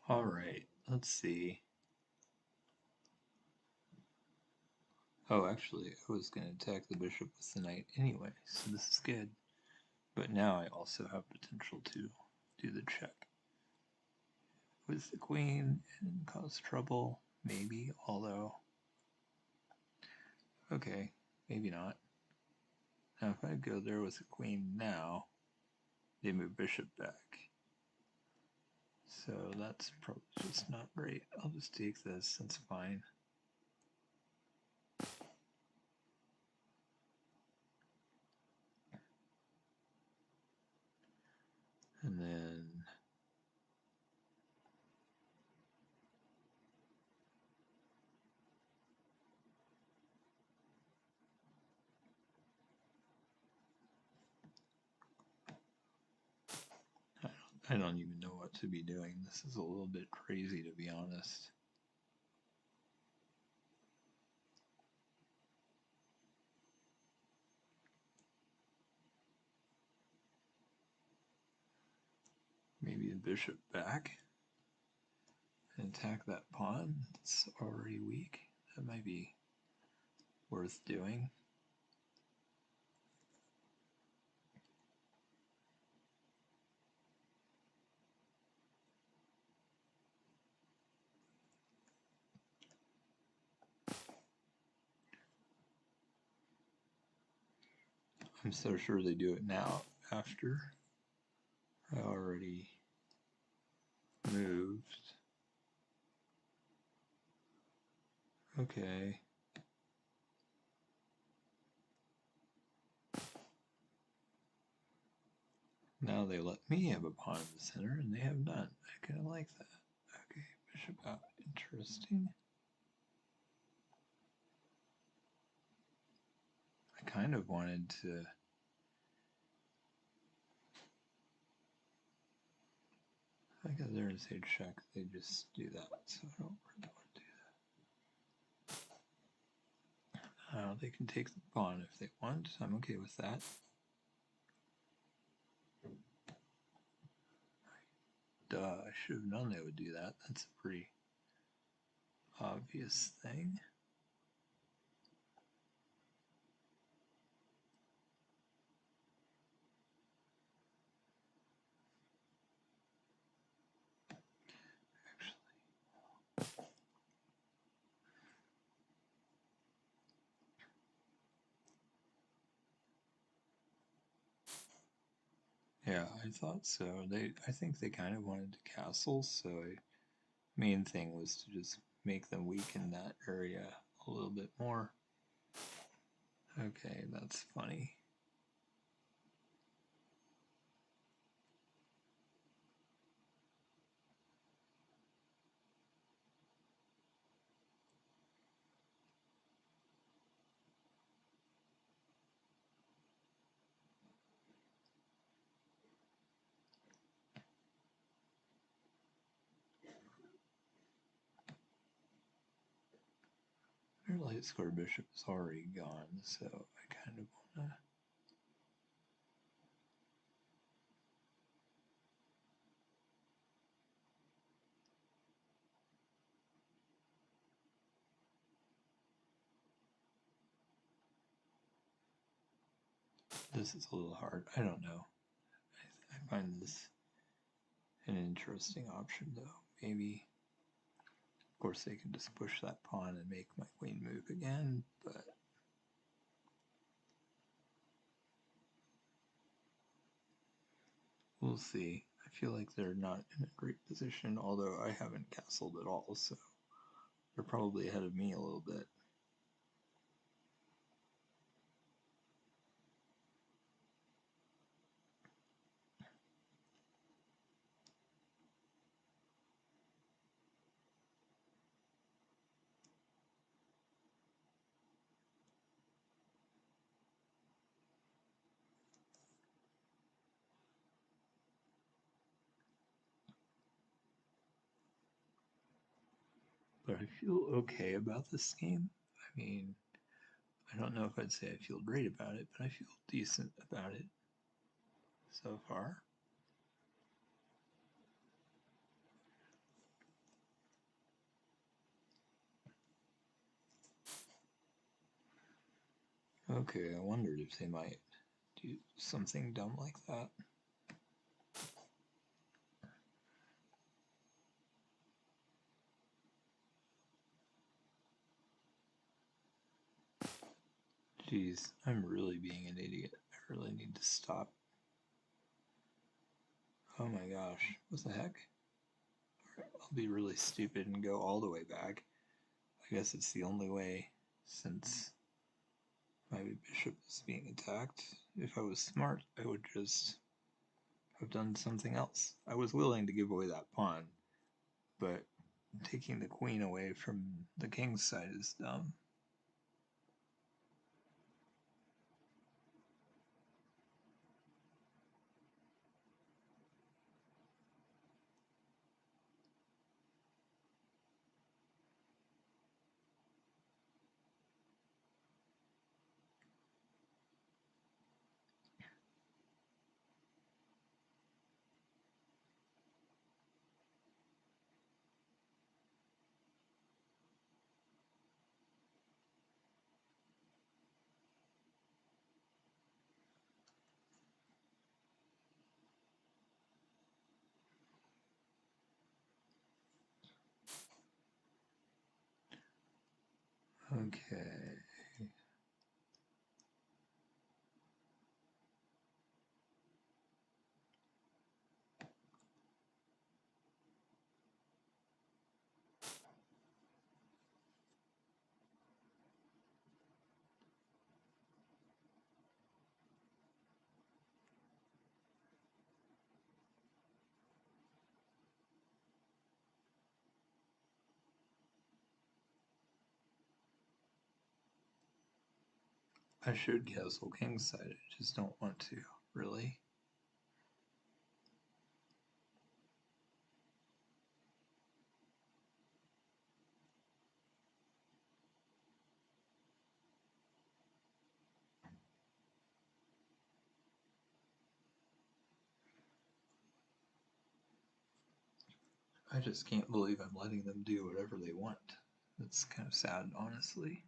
Alright, let's see. Oh, actually, I was going to attack the bishop with the knight anyway, so this is good. But now I also have potential to do the check with the queen and cause trouble, maybe, although... Okay, maybe not. Now if I go there with the queen now, they move bishop back. So that's probably just not great. I'll just take this, that's fine. And then I don't even know what to be doing. This is a little bit crazy, to be honest. maybe the bishop back and attack that pawn that's already weak. That might be worth doing. I'm so sure they do it now after I already moved. Okay. Now they let me have a pawn in the center, and they have none. I kind of like that. Okay, bishop out. Interesting. I kind of wanted to... I go there and say check. They just do that, so I don't really want to do that. They can take the pawn if they want. I'm okay with that. Duh, I should have known they would do that. That's a pretty obvious thing. Yeah, I thought so. I think they kind of wanted to castle, so main thing was to just make them weak in that area a little bit more. Okay, that's funny. Their light square bishop is already gone, so I kind of want to... This is a little hard. I don't know. I find this an interesting option, though. Maybe, of course, they can just push that pawn and make my queen move again, but we'll see. I feel like they're not in a great position, although I haven't castled at all, so they're probably ahead of me a little bit. But I feel okay about this game. I mean, I don't know if I'd say I feel great about it, but I feel decent about it so far. Okay, I wondered if they might do something dumb like that. Jeez, I'm really being an idiot. I really need to stop. Oh my gosh, what the heck? I'll be really stupid and go all the way back. I guess it's the only way, since my bishop is being attacked. If I was smart, I would just have done something else. I was willing to give away that pawn, but taking the queen away from the king's side is dumb. Okay. I should castle kingside, I just don't want to, really. I just can't believe I'm letting them do whatever they want. That's kind of sad, honestly.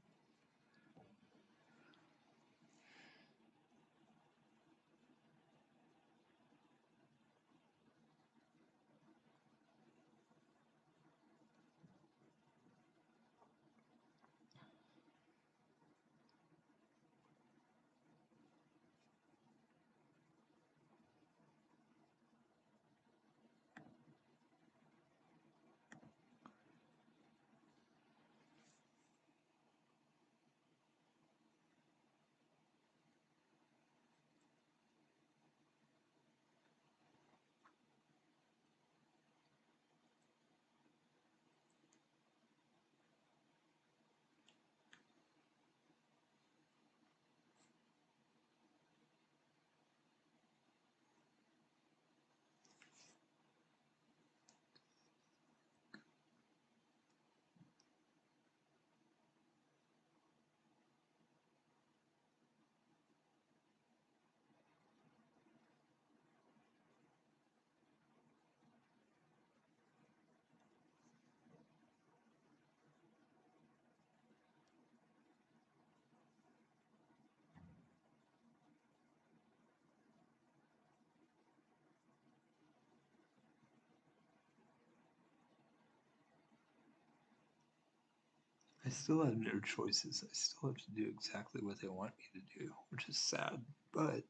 I still have no choices. I still have to do exactly what they want me to do, which is sad. But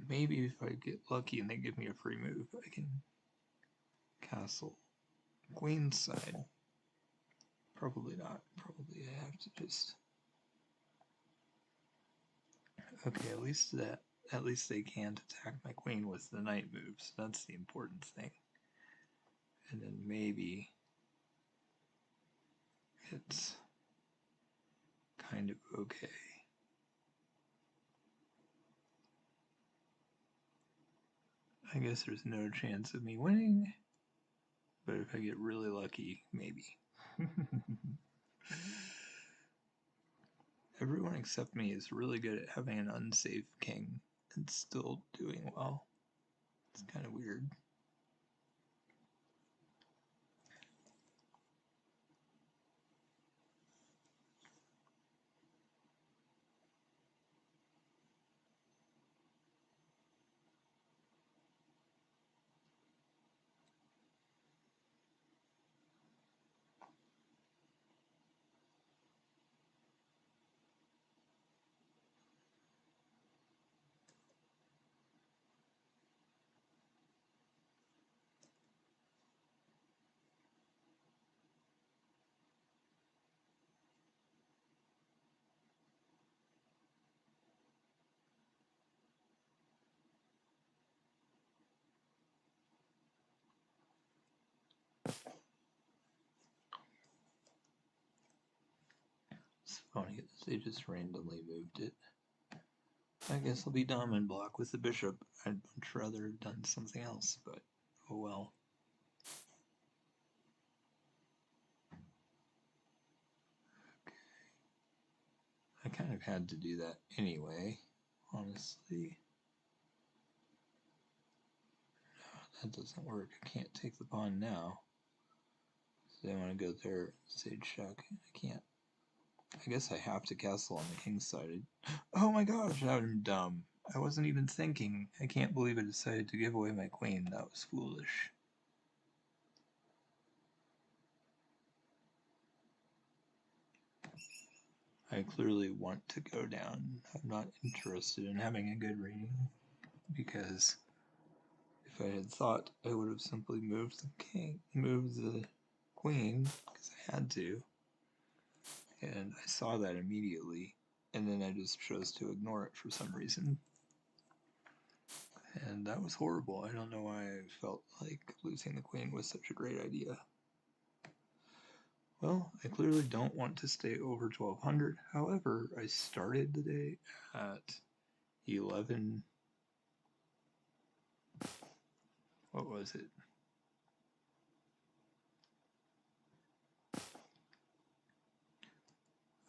maybe if I get lucky and they give me a free move, I can castle queenside. Probably not. Probably I have to just. Okay, at least they can't attack my queen with the knight moves. That's the important thing. And then maybe it's kind of okay. I guess there's no chance of me winning, but if I get really lucky, maybe. Everyone except me is really good at having an unsafe king and still doing well. It's kind of weird. It's funny that they just randomly moved it. I guess I'll be dumb and block with the bishop. I'd much rather have done something else, but oh well. I kind of had to do that anyway, honestly. No, that doesn't work. I can't take the pawn now. So they want to go there, sage check. I can't. I guess I have to castle on the king's side. Oh my gosh, I'm dumb. I wasn't even thinking. I can't believe I decided to give away my queen. That was foolish. I clearly want to go down. I'm not interested in having a good reading, because if I had thought, I would have simply moved the queen, because I had to, and I saw that immediately, and then I just chose to ignore it for some reason. And that was horrible. I don't know why I felt like losing the queen was such a great idea. Well, I clearly don't want to stay over 1200. However, I started the day at 11. What was it?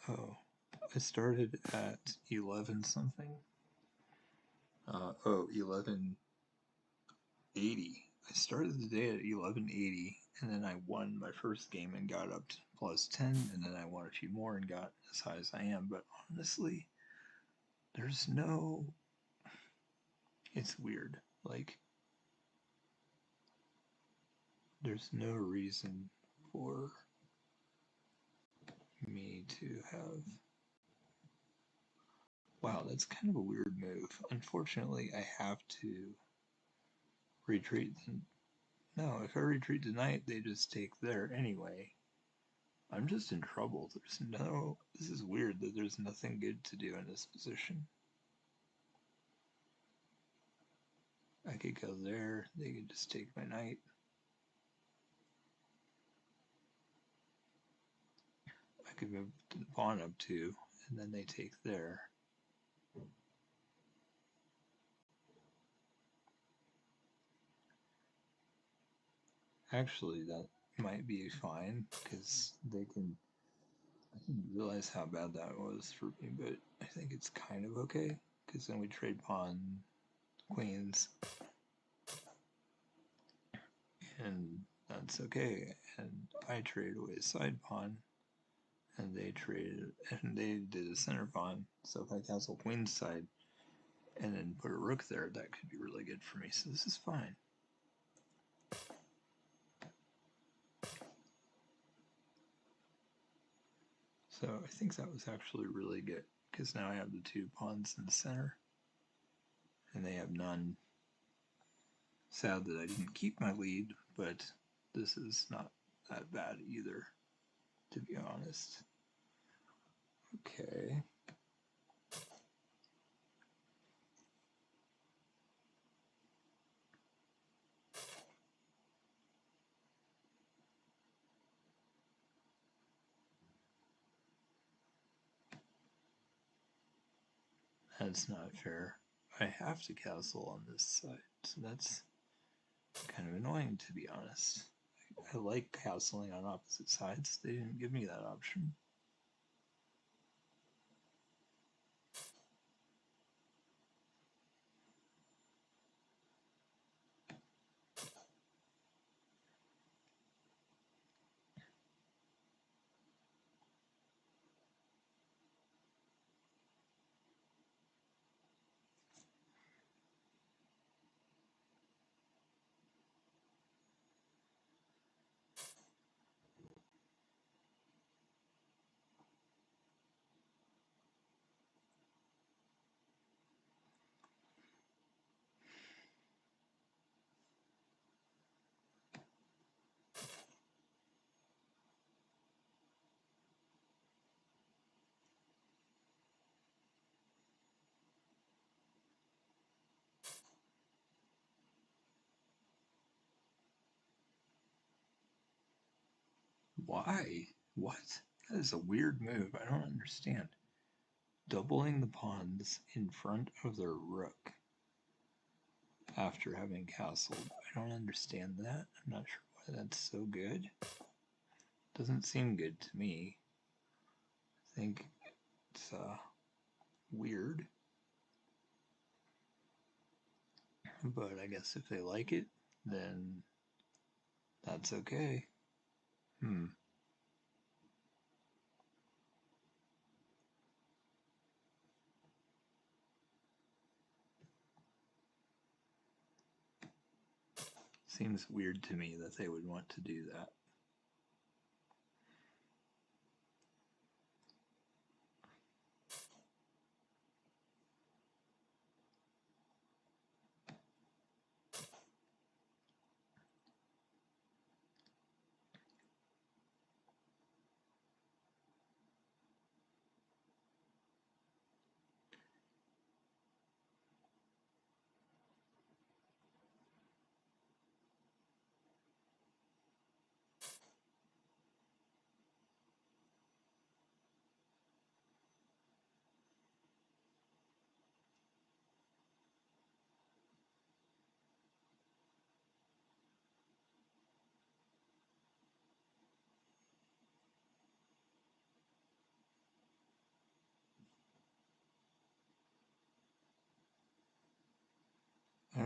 Oh, I started at 11 something. 1180. I started the day at 1180, and then I won my first game and got up to +10, and then I won a few more and got as high as I am. But honestly, there's no. It's weird. Like, there's no reason for me to have. Wow, that's kind of a weird move. Unfortunately, I have to retreat. No, if I retreat tonight, they just take there anyway. I'm just in trouble. This is weird that there's nothing good to do in this position. I could go there, they could just take my knight. I could move the pawn up too, and then they take there. Actually, that might be fine, because I didn't realize how bad that was for me, but I think it's kind of okay, because then we trade pawn queens, and that's okay, and I trade away a side pawn, and they did a center pawn, so if I castle queen's side, and then put a rook there, that could be really good for me, so this is fine. So I think that was actually really good, because now I have the two pawns in the center, and they have none. Sad that I didn't keep my lead, but this is not that bad either, to be honest. Okay. That's not fair. I have to castle on this side, so that's kind of annoying, to be honest. I like castling on opposite sides. They didn't give me that option. Why? What? That is a weird move. I don't understand. Doubling the pawns in front of their rook after having castled. I don't understand that. I'm not sure why that's so good. Doesn't seem good to me. I think it's weird. But I guess if they like it, then that's okay. Seems weird to me that they would want to do that.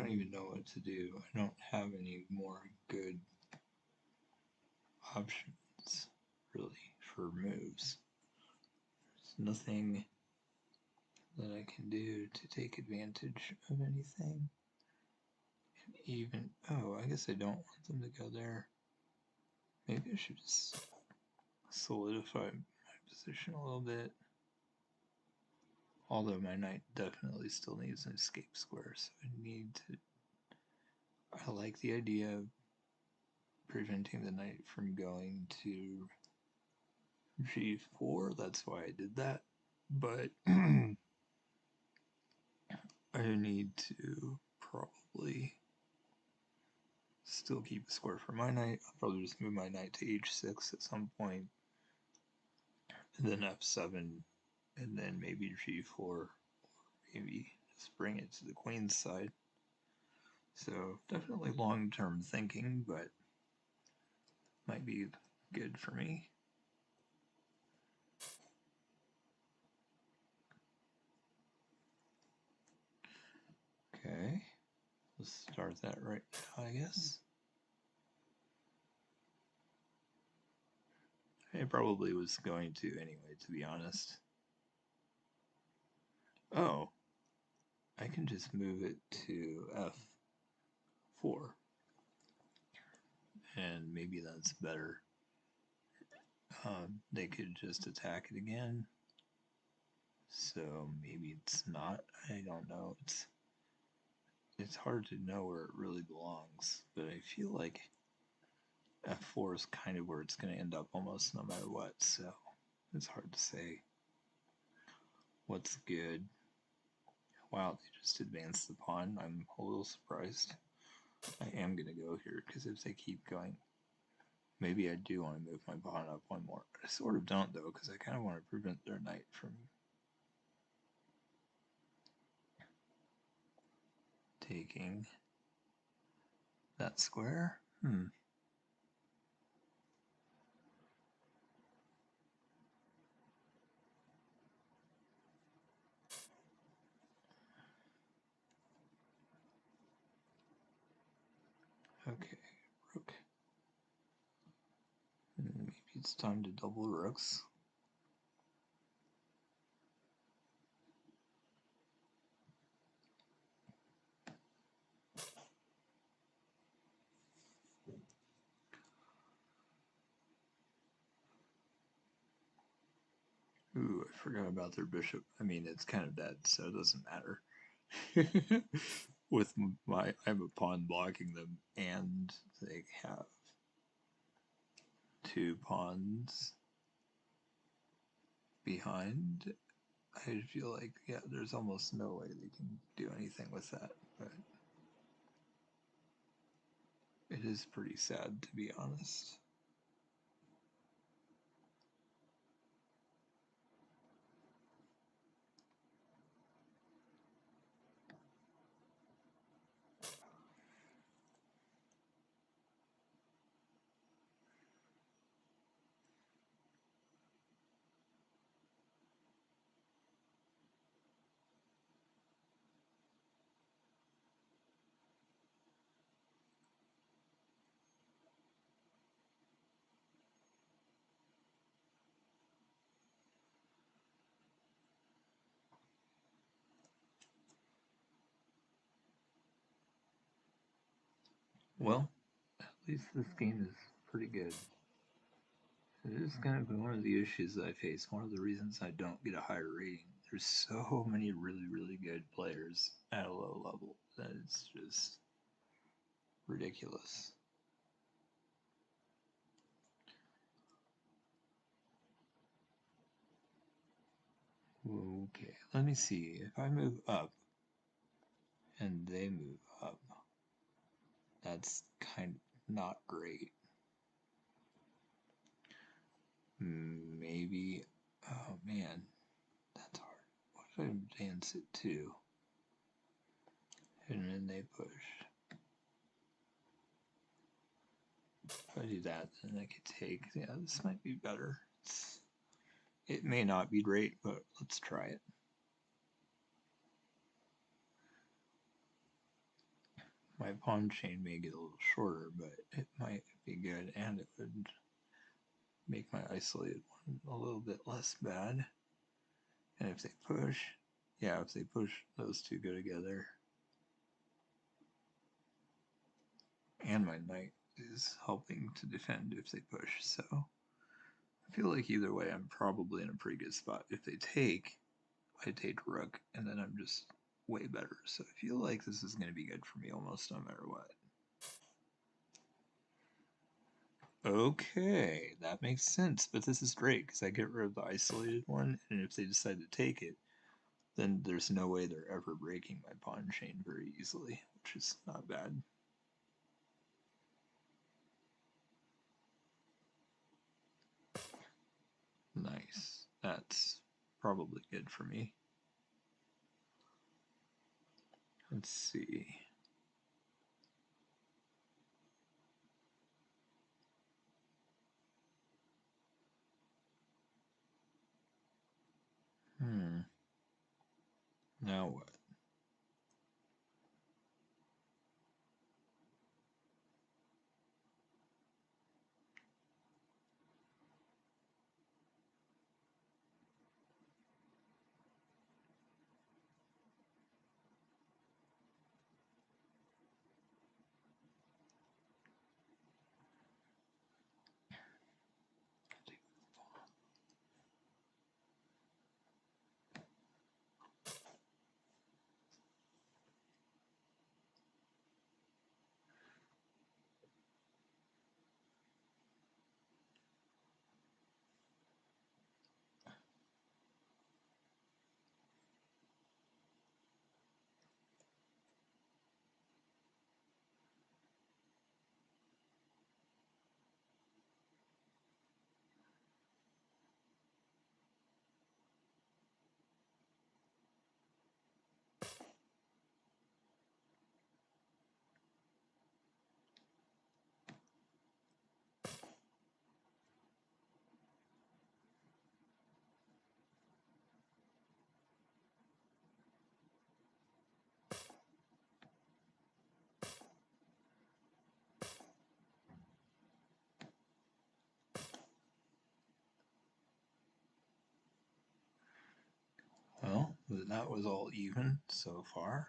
don't even know what to do. I don't have any more good options, really, for moves. There's nothing that I can do to take advantage of anything. And even, oh, I guess I don't want them to go there. Maybe I should just solidify my position a little bit. Although my knight definitely still needs an escape square, so I like the idea of preventing the knight from going to g4, that's why I did that. But I need to probably still keep a square for my knight. I'll probably just move my knight to h6 at some point, and then f7, and then maybe g4, or maybe just bring it to the queen's side. So definitely long-term thinking, but might be good for me. Okay, let's start that right now, I guess. I probably was going to anyway, to be honest. Oh, I can just move it to f4. And maybe that's better. They could just attack it again. So maybe it's not. I don't know. It's hard to know where it really belongs. But I feel like f4 is kind of where it's going to end up almost no matter what. So it's hard to say what's good. Wow, they just advanced the pawn. I'm a little surprised. I am going to go here because if they keep going, maybe I do want to move my pawn up one more. I sort of don't though, because I kind of want to prevent their knight from taking that square. Okay, rook. Maybe it's time to double rooks. Ooh, I forgot about their bishop. I mean, it's kind of dead, so it doesn't matter. With I have a pawn blocking them, and they have 2 pawns behind. I feel like, yeah, there's almost no way they can do anything with that, but it is pretty sad, to be honest. Well, at least this game is pretty good. It is kind of one of the issues that I face, one of the reasons I don't get a higher rating. There's so many really, really good players at a low level that it's just ridiculous. Okay, let me see. If I move up and they move up, that's kind of not great. Maybe, oh man, that's hard. What if I advance it to? And then they push. If I do that, then I could take, yeah, this might be better. It may not be great, but let's try it. My pawn chain may get a little shorter, but it might be good, and it would make my isolated one a little bit less bad. And if they push, yeah, if they push, those two go together. And my knight is helping to defend if they push, so I feel like either way I'm probably in a pretty good spot. If they take, I take rook, and then I'm just way better. So I feel like this is going to be good for me almost no matter what. Okay, that makes sense, but this is great because I get rid of the isolated one, and if they decide to take it, then there's no way they're ever breaking my pawn chain very easily, which is not bad. Nice. That's probably good for me. Let's see. Now what? Well, that was all even so far.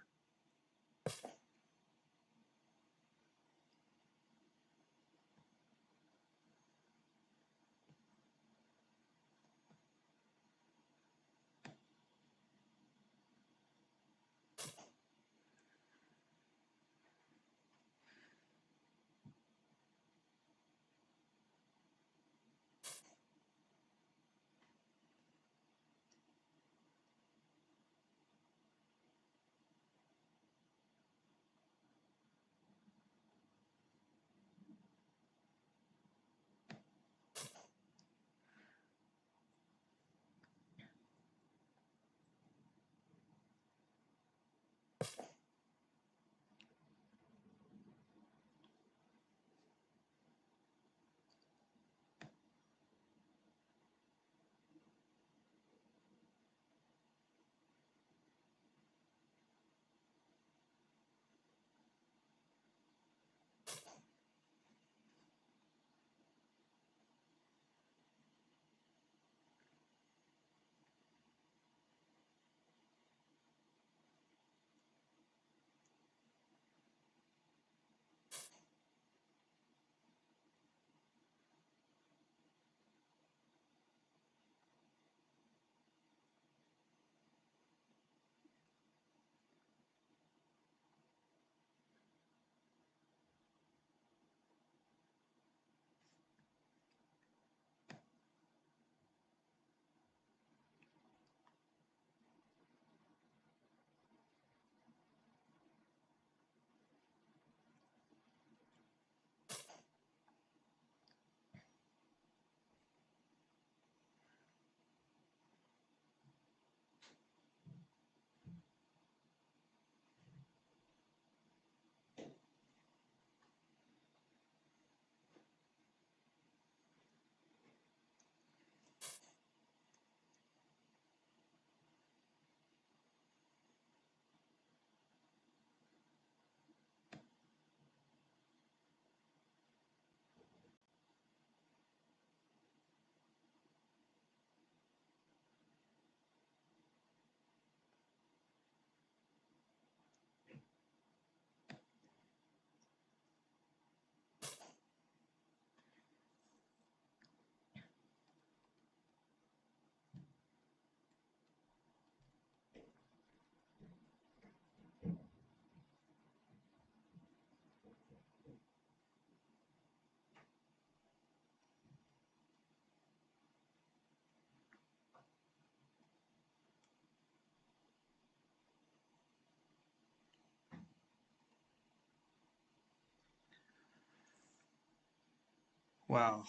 Wow.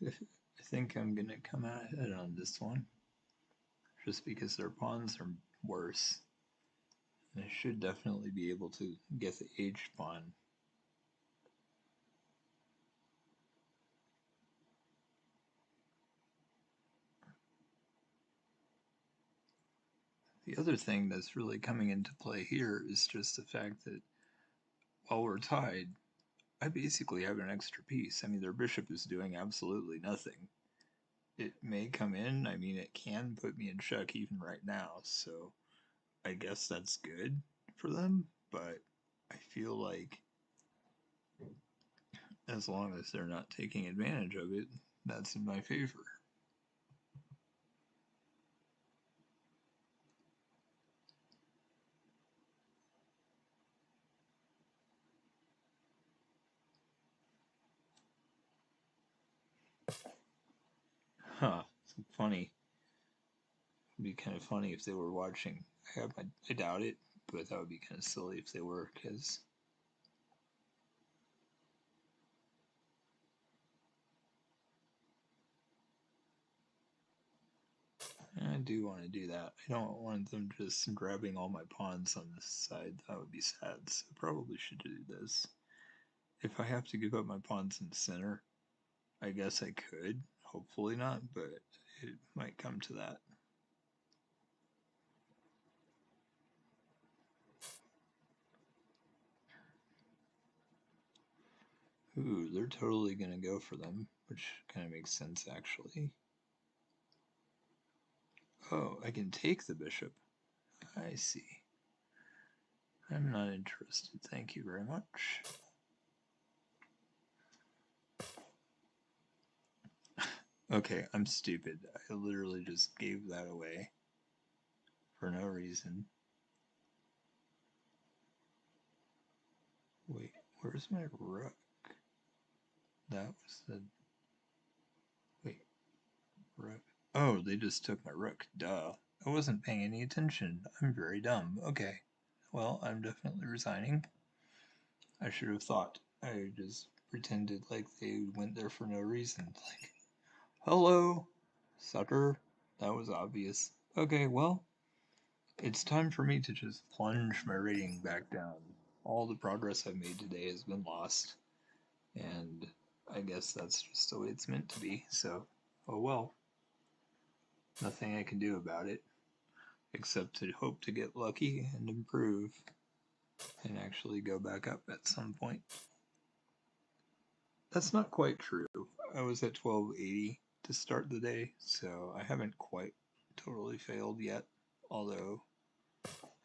I think I'm gonna come out ahead on this one, just because their pawns are worse. And I should definitely be able to get the H pawn. The other thing that's really coming into play here is just the fact that while we're tied, I basically have an extra piece. I mean, their bishop is doing absolutely nothing. It may come in, I mean, it can put me in check even right now, so I guess that's good for them, but I feel like as long as they're not taking advantage of it, that's in my favor. Huh, it's funny. It'd be kind of funny if they were watching. I doubt it, but that would be kind of silly if they were, because I do want to do that. I don't want them just grabbing all my pawns on this side. That would be sad, so I probably should do this. If I have to give up my pawns in the center, I guess I could. Hopefully not, but it might come to that. Ooh, they're totally gonna go for them, which kind of makes sense actually. Oh, I can take the bishop. I see. I'm not interested, thank you very much. Okay, I'm stupid. I literally just gave that away for no reason. Wait, where's my rook? That was the... Wait, rook. Oh, they just took my rook. Duh. I wasn't paying any attention. I'm very dumb. Okay. Well, I'm definitely resigning. I should have thought. I just pretended like they went there for no reason. Like, hello, sucker. That was obvious. Okay, well, it's time for me to just plunge my rating back down. All the progress I've made today has been lost, and I guess that's just the way it's meant to be, so, oh well. Nothing I can do about it, except to hope to get lucky and improve, and actually go back up at some point. That's not quite true. I was at 1280 to start the day, so I haven't quite totally failed yet, although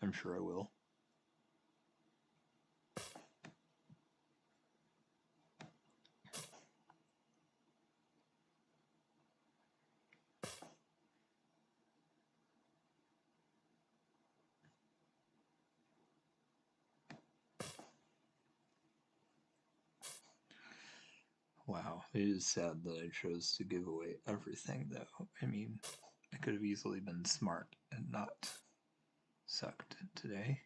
I'm sure I will. Wow, it is sad that I chose to give away everything, though. I mean, I could have easily been smart and not sucked today.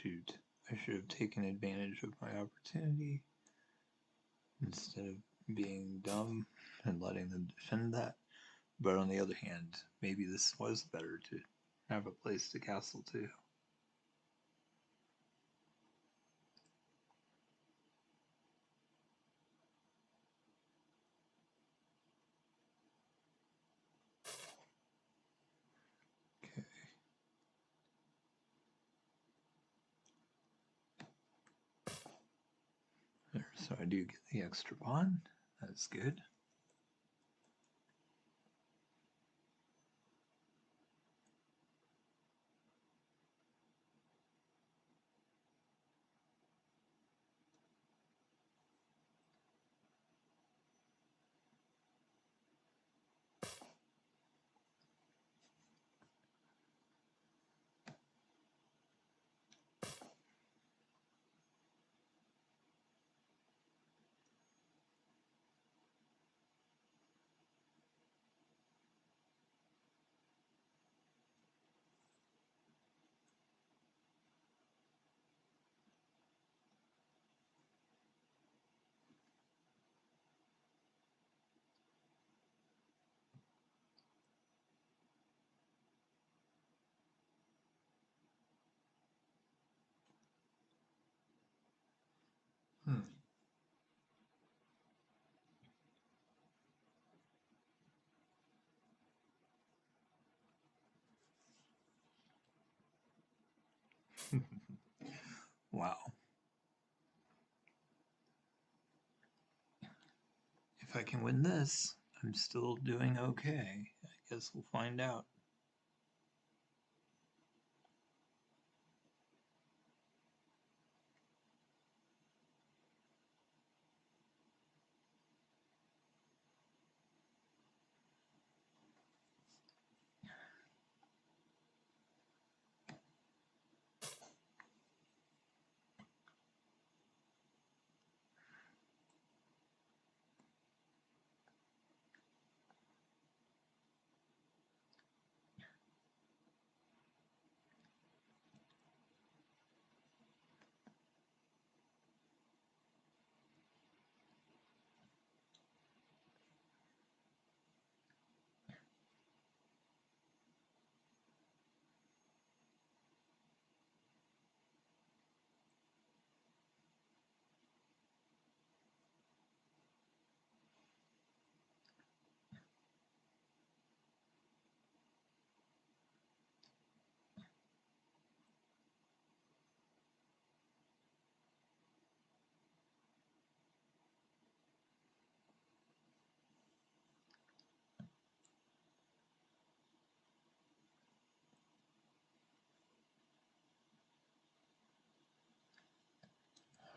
Shoot, I should have taken advantage of my opportunity instead of being dumb and letting them defend that. But on the other hand, maybe this was better to have a place to castle to. Okay. There, so I do get the extra pawn. That's good. Wow. If I can win this, I'm still doing okay. I guess we'll find out.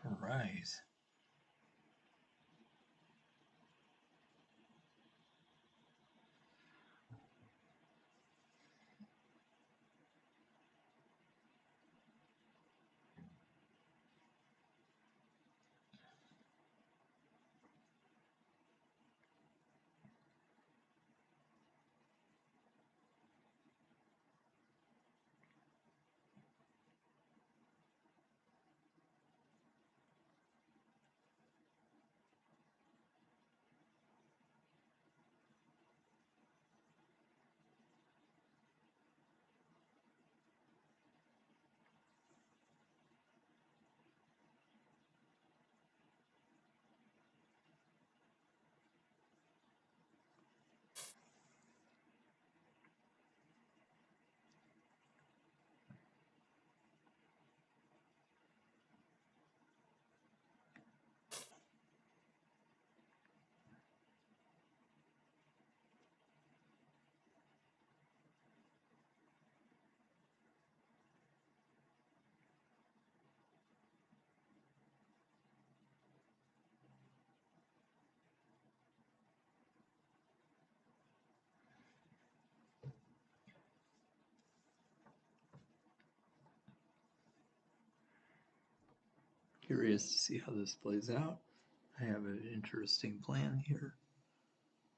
All right. Curious to see how this plays out. I have an interesting plan here.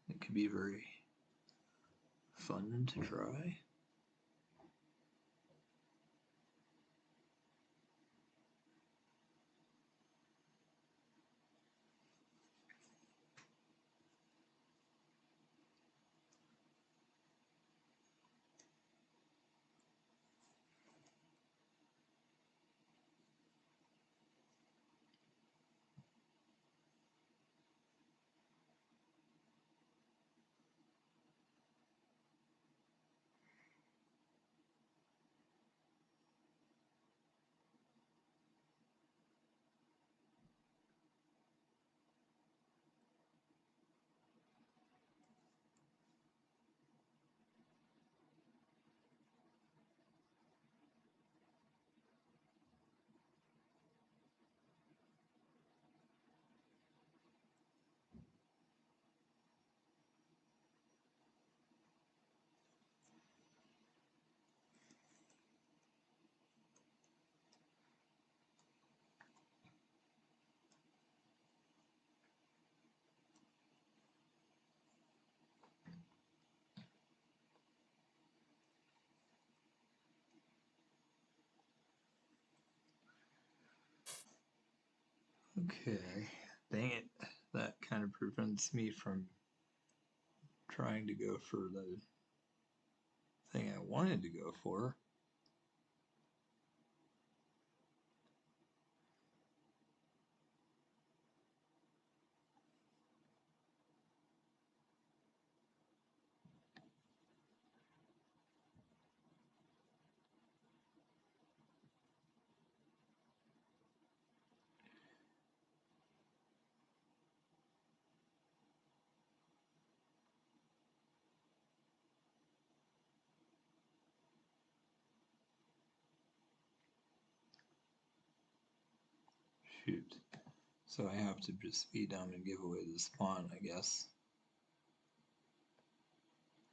It could be very fun to try. Okay. Dang it. That kind of prevents me from trying to go for the thing I wanted to go for. Shoot. So I have to just be dumb and give away the pawn, I guess.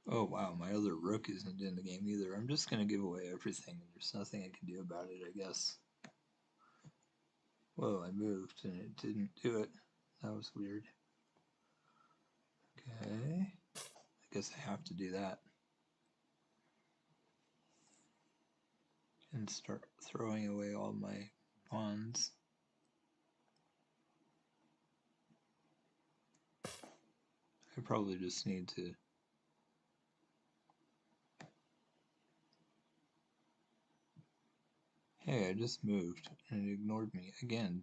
Oh wow, my other rook isn't in the game either. I'm just gonna give away everything and there's nothing I can do about it, I guess. Whoa, I moved and it didn't do it. That was weird. Okay, I guess I have to do that. And start throwing away all my pawns. I probably just need to Hey, I just moved and it ignored me again.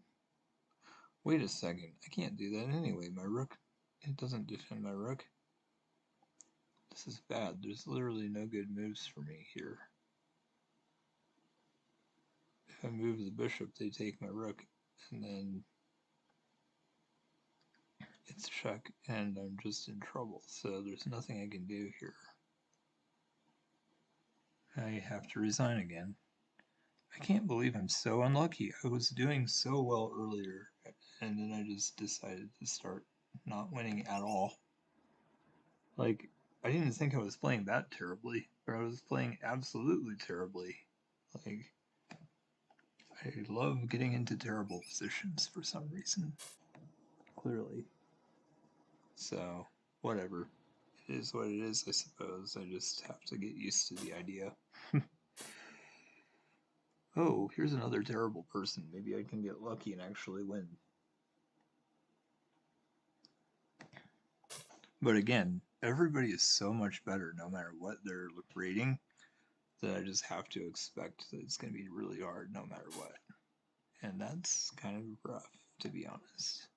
Wait a second, I can't do that anyway. My rook, it doesn't defend my rook. This is bad. There's literally no good moves for me here. If I move the bishop, they take my rook, and then it's check, and I'm just in trouble. So there's nothing I can do here. I have to resign again. I can't believe I'm so unlucky. I was doing so well earlier, and then I just decided to start not winning at all. Like, I didn't think I was playing that terribly, but I was playing absolutely terribly. Like, I love getting into terrible positions for some reason. Clearly. So, whatever. It is what it is, I suppose. I just have to get used to the idea. Oh, here's another terrible person. Maybe I can get lucky and actually win. But again, everybody is so much better no matter what their rating that I just have to expect that it's going to be really hard no matter what. And that's kind of rough, to be honest.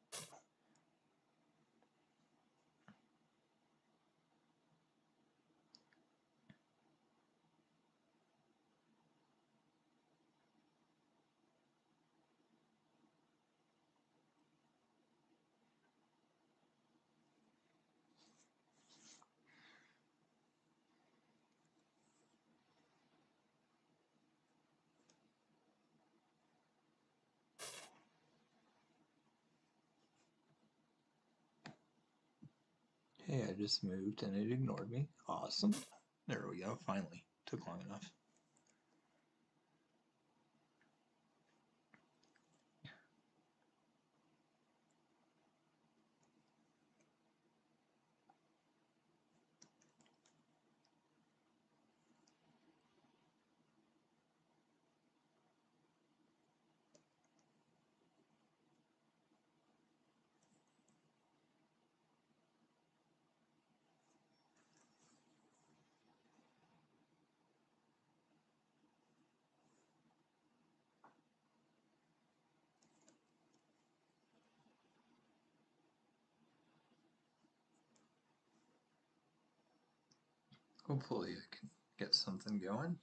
Hey, I just moved and it ignored me. Awesome. There we go, finally. Took long enough. Hopefully I can get something going.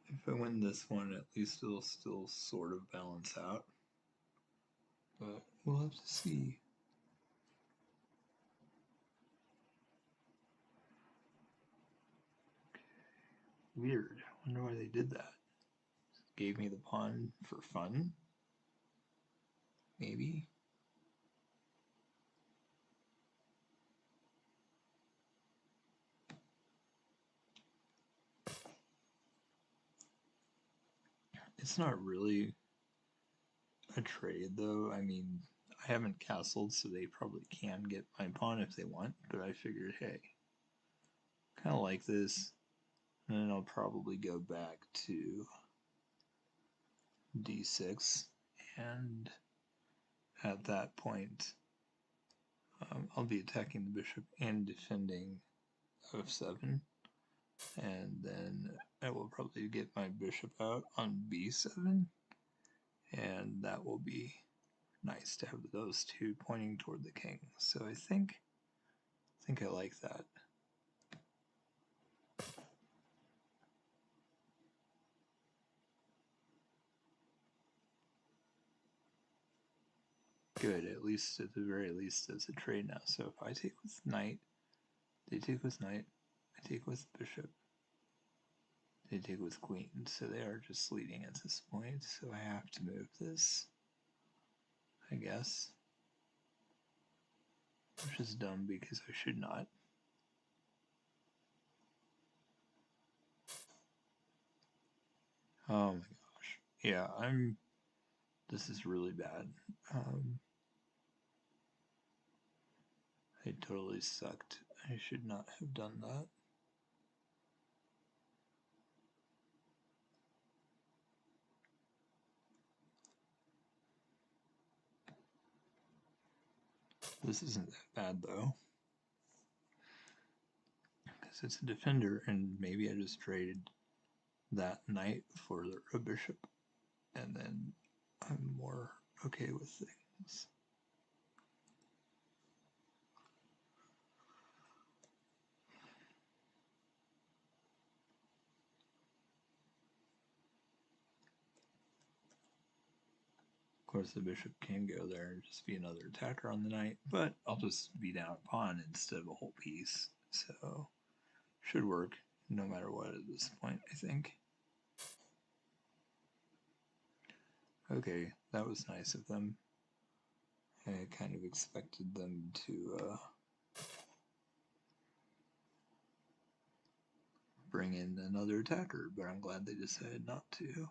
If I win this one, at least it'll still sort of balance out. But we'll have to see. Weird. I wonder why they did that. Gave me the pawn for fun? Maybe? It's not really a trade, though. I mean, I haven't castled, so they probably can get my pawn if they want, but I figured, hey, kind of like this, and then I'll probably go back to d6, and at that point, I'll be attacking the bishop and defending f7, and then I will probably get my bishop out on b7, and that will be nice to have those two pointing toward the king. So I think I like that. Good, at least at the very least it's a trade now. So if I take with knight, They take with knight. I take with bishop. They take with queen, so they are just leading at this point, so I have to move this, I guess. Which is dumb because I should not. Oh my gosh. Yeah, this is really bad. I totally sucked. I should not have done that. This isn't that bad though. Because it's a defender, and maybe I just traded that knight for a bishop, and then I'm more okay with things. Of course, the bishop can go there and just be another attacker on the knight, but I'll just be down a pawn instead of a whole piece, so should work no matter what at this point, I think. Okay, that was nice of them. I kind of expected them to bring in another attacker, but I'm glad they decided not to.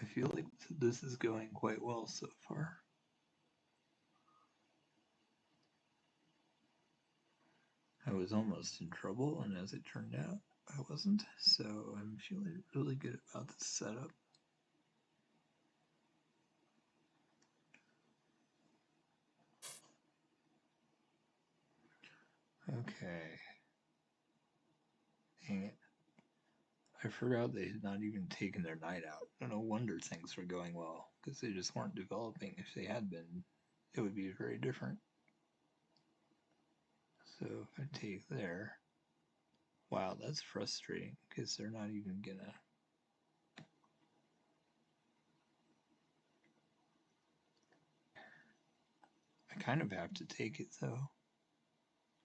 I feel like this is going quite well so far. I was almost in trouble, and as it turned out, I wasn't, so I'm feeling really good about this setup. Okay. Dang it. I forgot they had not even taken their knight out. No wonder things were going well, because they just weren't developing. If they had been, it would be very different. So if I take there, wow, that's frustrating, because they're not even gonna. I kind of have to take it though,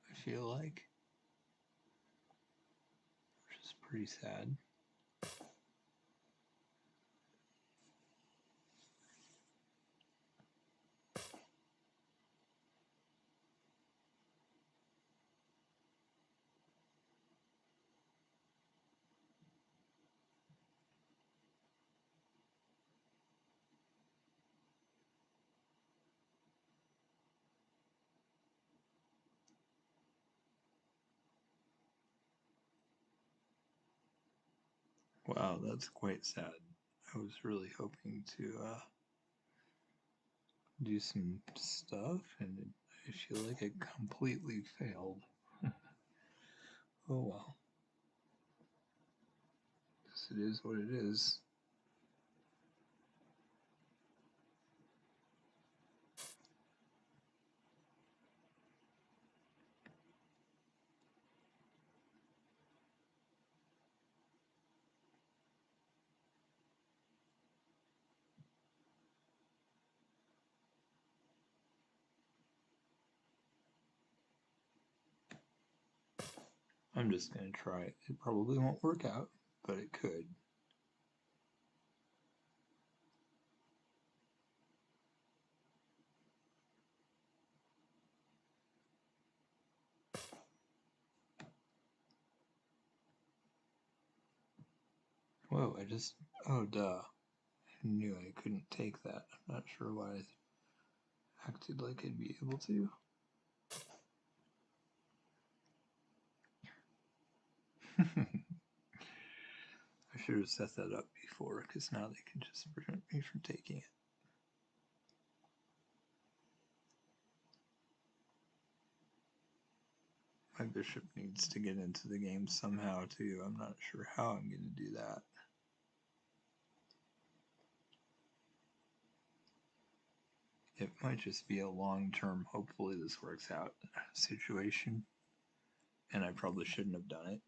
I feel like, which is pretty sad. Wow, that's quite sad. I was really hoping to do some stuff, and I feel like it completely failed. Oh well. Guess it is what it is. I'm just gonna try it. It probably won't work out, but it could. Whoa, oh duh. I knew I couldn't take that. I'm not sure why I acted like I'd be able to. I should have set that up before, because now they can just prevent me from taking it. My bishop needs to get into the game somehow too. I'm not sure how I'm going to do that. It might just be a long-term, hopefully this works out situation, and I probably shouldn't have done it.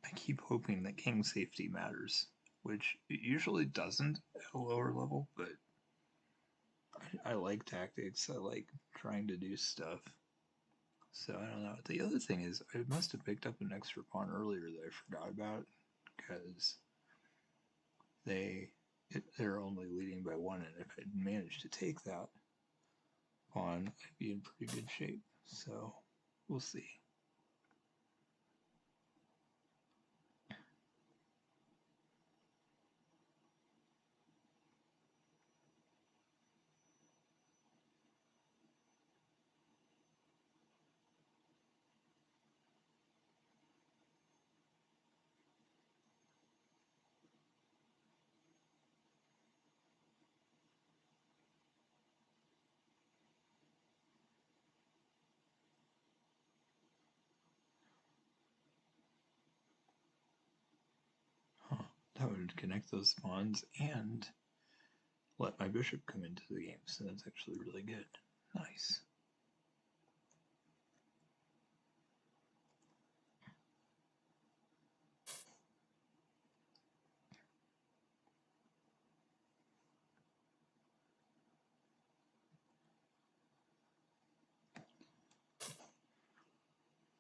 I keep hoping that king safety matters, which it usually doesn't at a lower level, but I like tactics. I like trying to do stuff. So I don't know. The other thing is, I must have picked up an extra pawn earlier that I forgot about, because they're only leading by one, and if I'd managed to take that pawn, I'd be in pretty good shape. So we'll see. Huh. That would connect those pawns and let my bishop come into the game, so that's actually really good. Nice.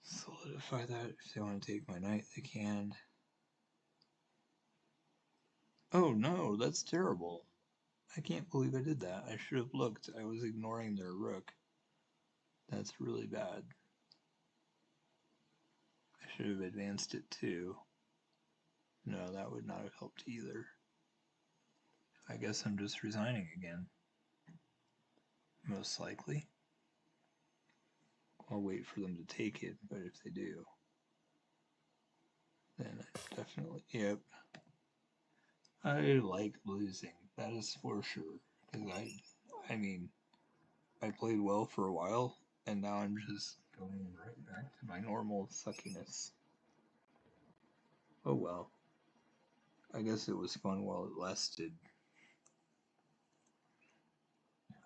Solidify that. If they want to take my knight, they can. Oh no, that's terrible. I can't believe I did that. I should have looked. I was ignoring their rook. That's really bad. I should have advanced it too. No, that would not have helped either. I guess I'm just resigning again. Most likely. I'll wait for them to take it, but if they do, then I definitely, yep. I like losing, that is for sure. Because I mean, I played well for a while, and now I'm just going right back to my normal suckiness. Oh well. I guess it was fun while it lasted.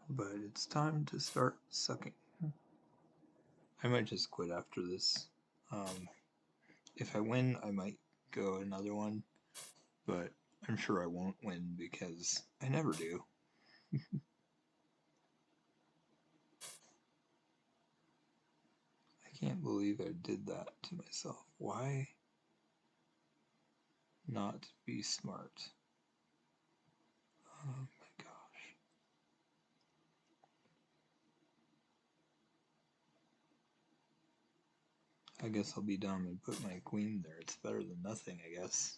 But it's time to start sucking. I might just quit after this. If I win, I might go another one, but I'm sure I won't win because I never do. I can't believe I did that to myself. Why not be smart? Oh my gosh. I guess I'll be dumb and put my queen there. It's better than nothing, I guess.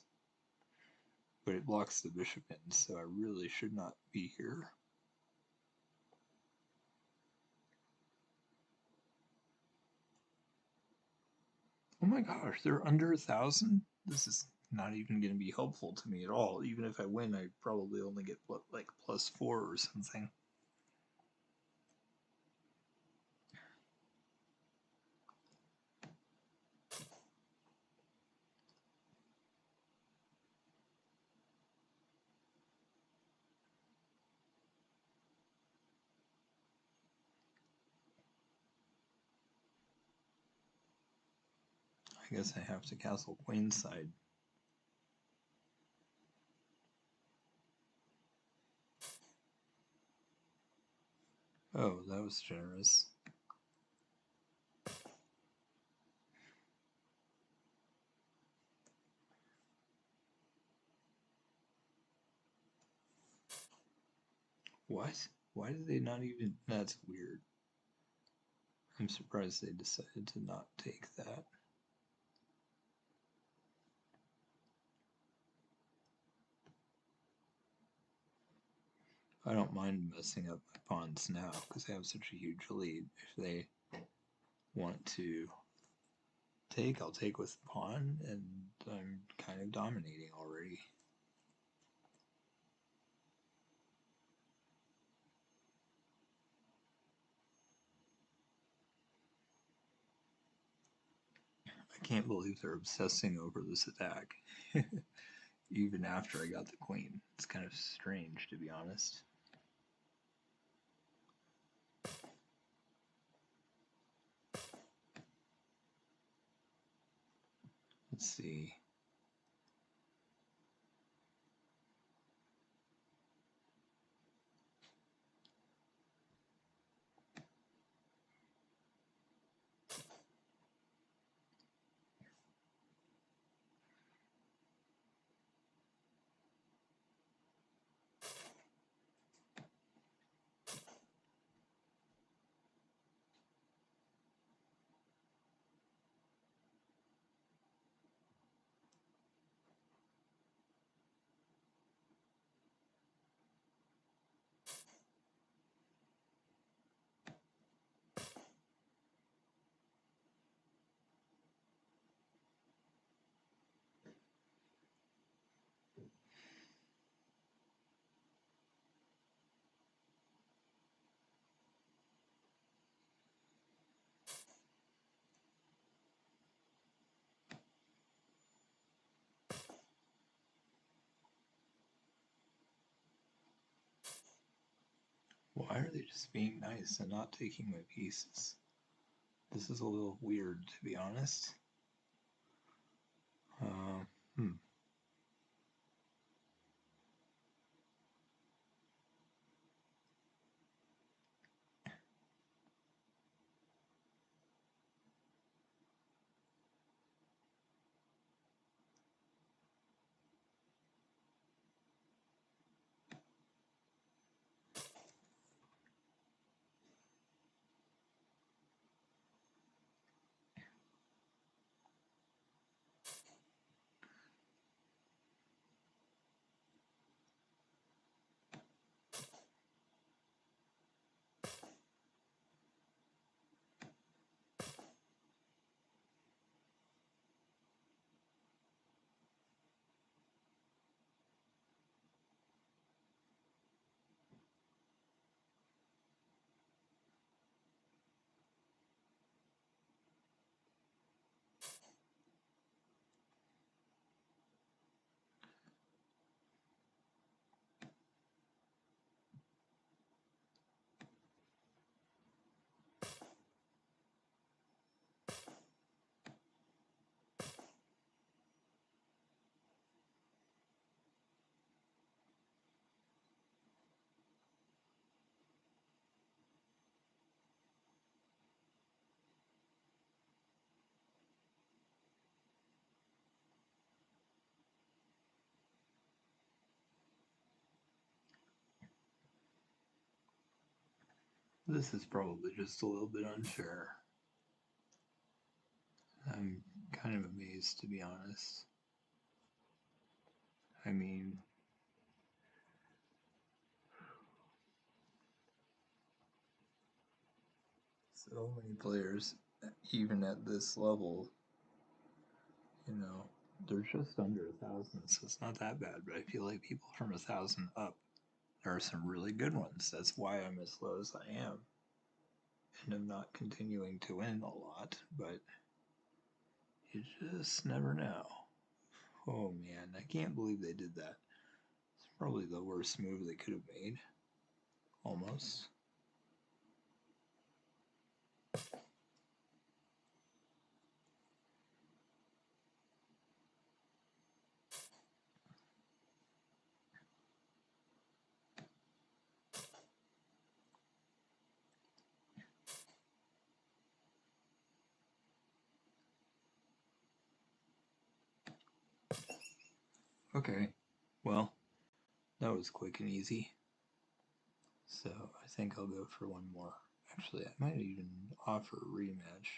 But it blocks the bishop in, so I really should not be here. Oh my gosh, they're under 1,000? This is not even going to be helpful to me at all. Even if I win, I probably only get like +4 or something. I guess I have to castle queenside. Oh, that was generous. What? Why did they not even... That's weird. I'm surprised they decided to not take that. I don't mind messing up my pawns now because I have such a huge lead. If they want to take, I'll take with the pawn, and I'm kind of dominating already. I can't believe they're obsessing over this attack. Even after I got the queen. It's kind of strange, to be honest. Let's see. Why are they just being nice and not taking my pieces? This is a little weird, to be honest. Uh, hmm. This is probably just a little bit unfair. I'm kind of amazed, to be honest. I mean, so many players, even at this level, they're just under 1,000, so it's not that bad. But I feel like people from 1,000 up, there are some really good ones. That's why I'm as low as I am, and I'm not continuing to win a lot. But you just never know. Oh man, I can't believe they did that. It's probably the worst move they could have made. Almost. Okay, well, that was quick and easy. So I think I'll go for one more. Actually, I might even offer a rematch.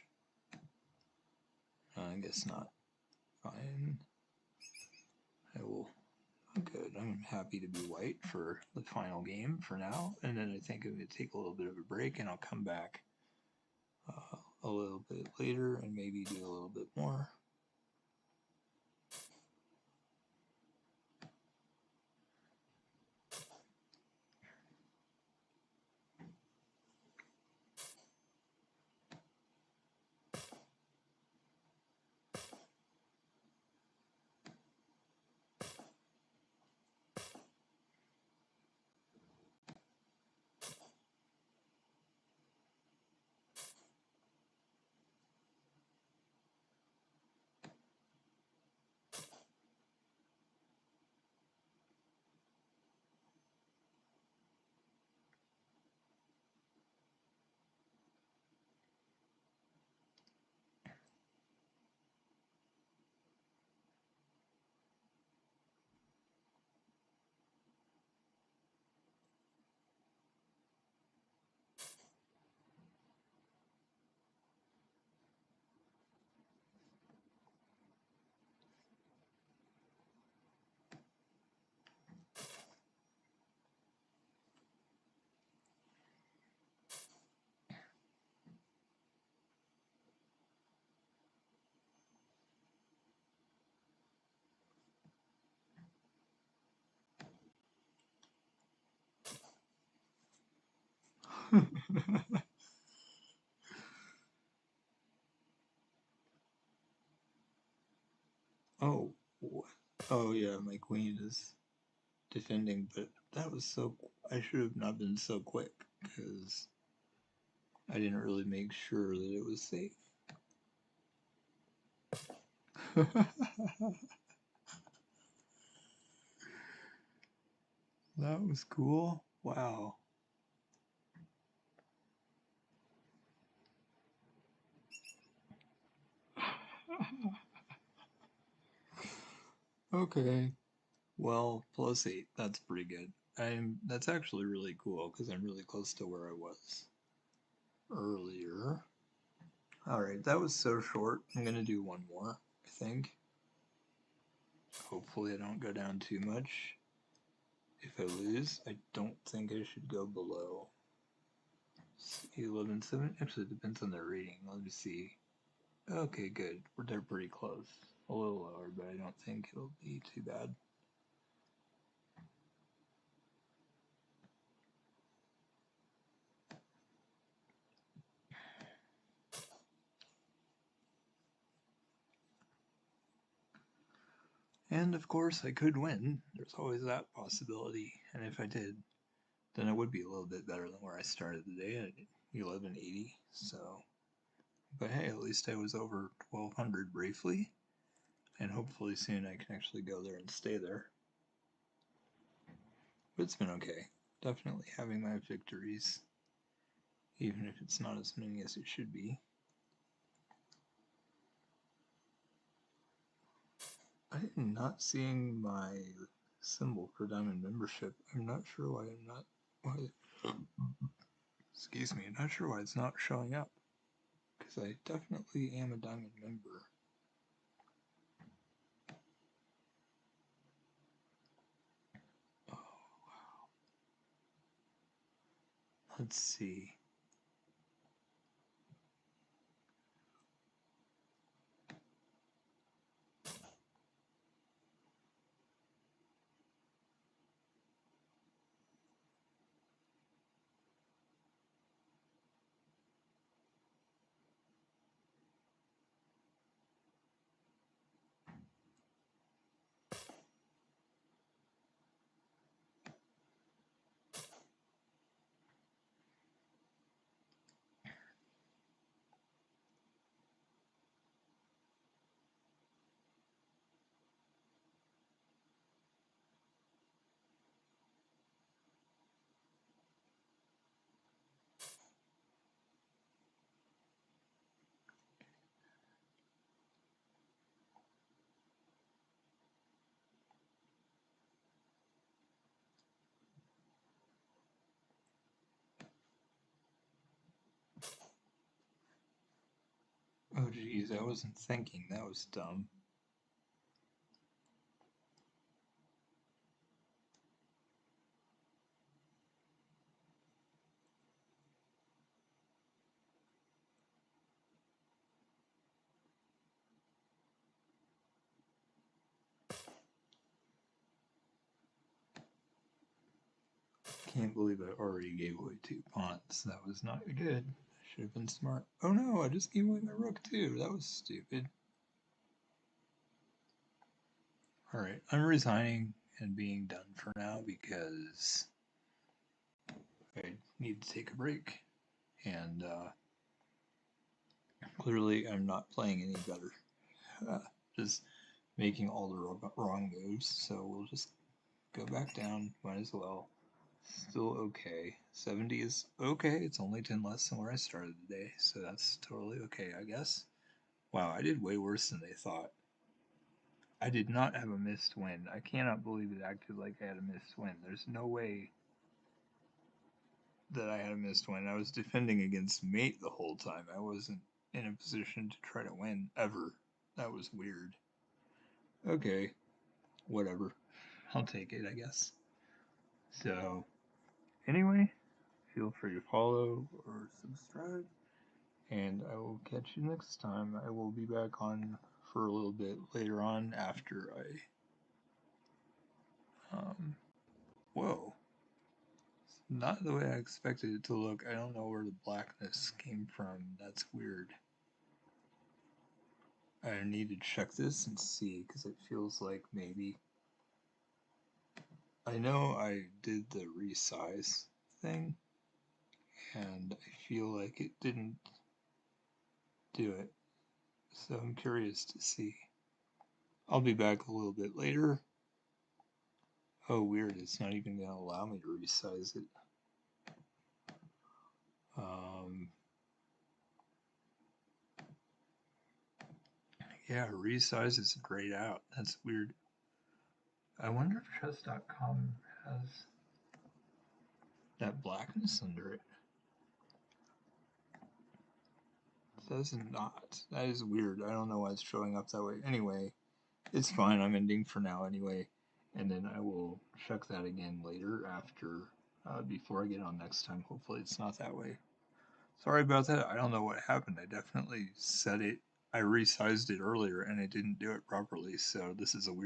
I guess not. Fine. I will. Good. I'm happy to be white for the final game for now, and then I think I'm going to take a little bit of a break, and I'll come back a little bit later and maybe do a little bit more. Oh, oh yeah, my queen is defending, but that was so. I should have not been so quick because I didn't really make sure that it was safe. That was cool. Wow. Okay. Well, +8. That's pretty good. That's actually really cool because I'm really close to where I was earlier. Alright, that was so short. I'm gonna do one more, I think. Hopefully I don't go down too much. If I lose, I don't think I should go below 11.7. Actually, it depends on their rating. Let me see. Okay, good. They're pretty close. A little lower, but I don't think it'll be too bad. And of course, I could win. There's always that possibility. And if I did, then it would be a little bit better than where I started the day at 1180. So, but hey, at least I was over 1200 briefly. And hopefully soon I can actually go there and stay there. But it's been okay. Definitely having my victories, even if it's not as many as it should be. I am not seeing my symbol for Diamond membership. I'm not sure why I'm not. Why, excuse me, I'm not sure why it's not showing up. Because I definitely am a Diamond member. Oh, wow. Let's see. Oh geez, I wasn't thinking. That was dumb. Can't believe I already gave away 2 pawns. That was not good. I should have been smart. Oh no, I just gave away my rook too. That was stupid. Alright, I'm resigning and being done for now because I need to take a break. And clearly I'm not playing any better. Just making all the wrong moves, so we'll just go back down. Might as well. Still okay. 70 is okay. It's only 10 less than where I started the day, so that's totally okay, I guess. Wow, I did way worse than they thought. I did not have a missed win. I cannot believe it acted like I had a missed win. There's no way that I had a missed win. I was defending against mate the whole time. I wasn't in a position to try to win ever. That was weird. Okay, whatever. I'll take it, I guess. So, anyway, feel free to follow or subscribe, and I will catch you next time. I will be back on for a little bit later on after I. Whoa. not the way I expected it to look. I don't know where the blackness came from. That's weird. I need to check this and see, because it feels like maybe... I know I did the resize thing, and I feel like it didn't do it. So I'm curious to see. I'll be back a little bit later. Oh, weird, it's not even going to allow me to resize it. Yeah, resize is grayed out. That's weird. I wonder if chess.com has that blackness under it. It does not. That is weird. I don't know why it's showing up that way. Anyway, it's fine. I'm ending for now anyway. And then I will check that again later after, before I get on next time. Hopefully it's not that way. Sorry about that. I don't know what happened. I definitely set it. I resized it earlier and it didn't do it properly. So this is a weird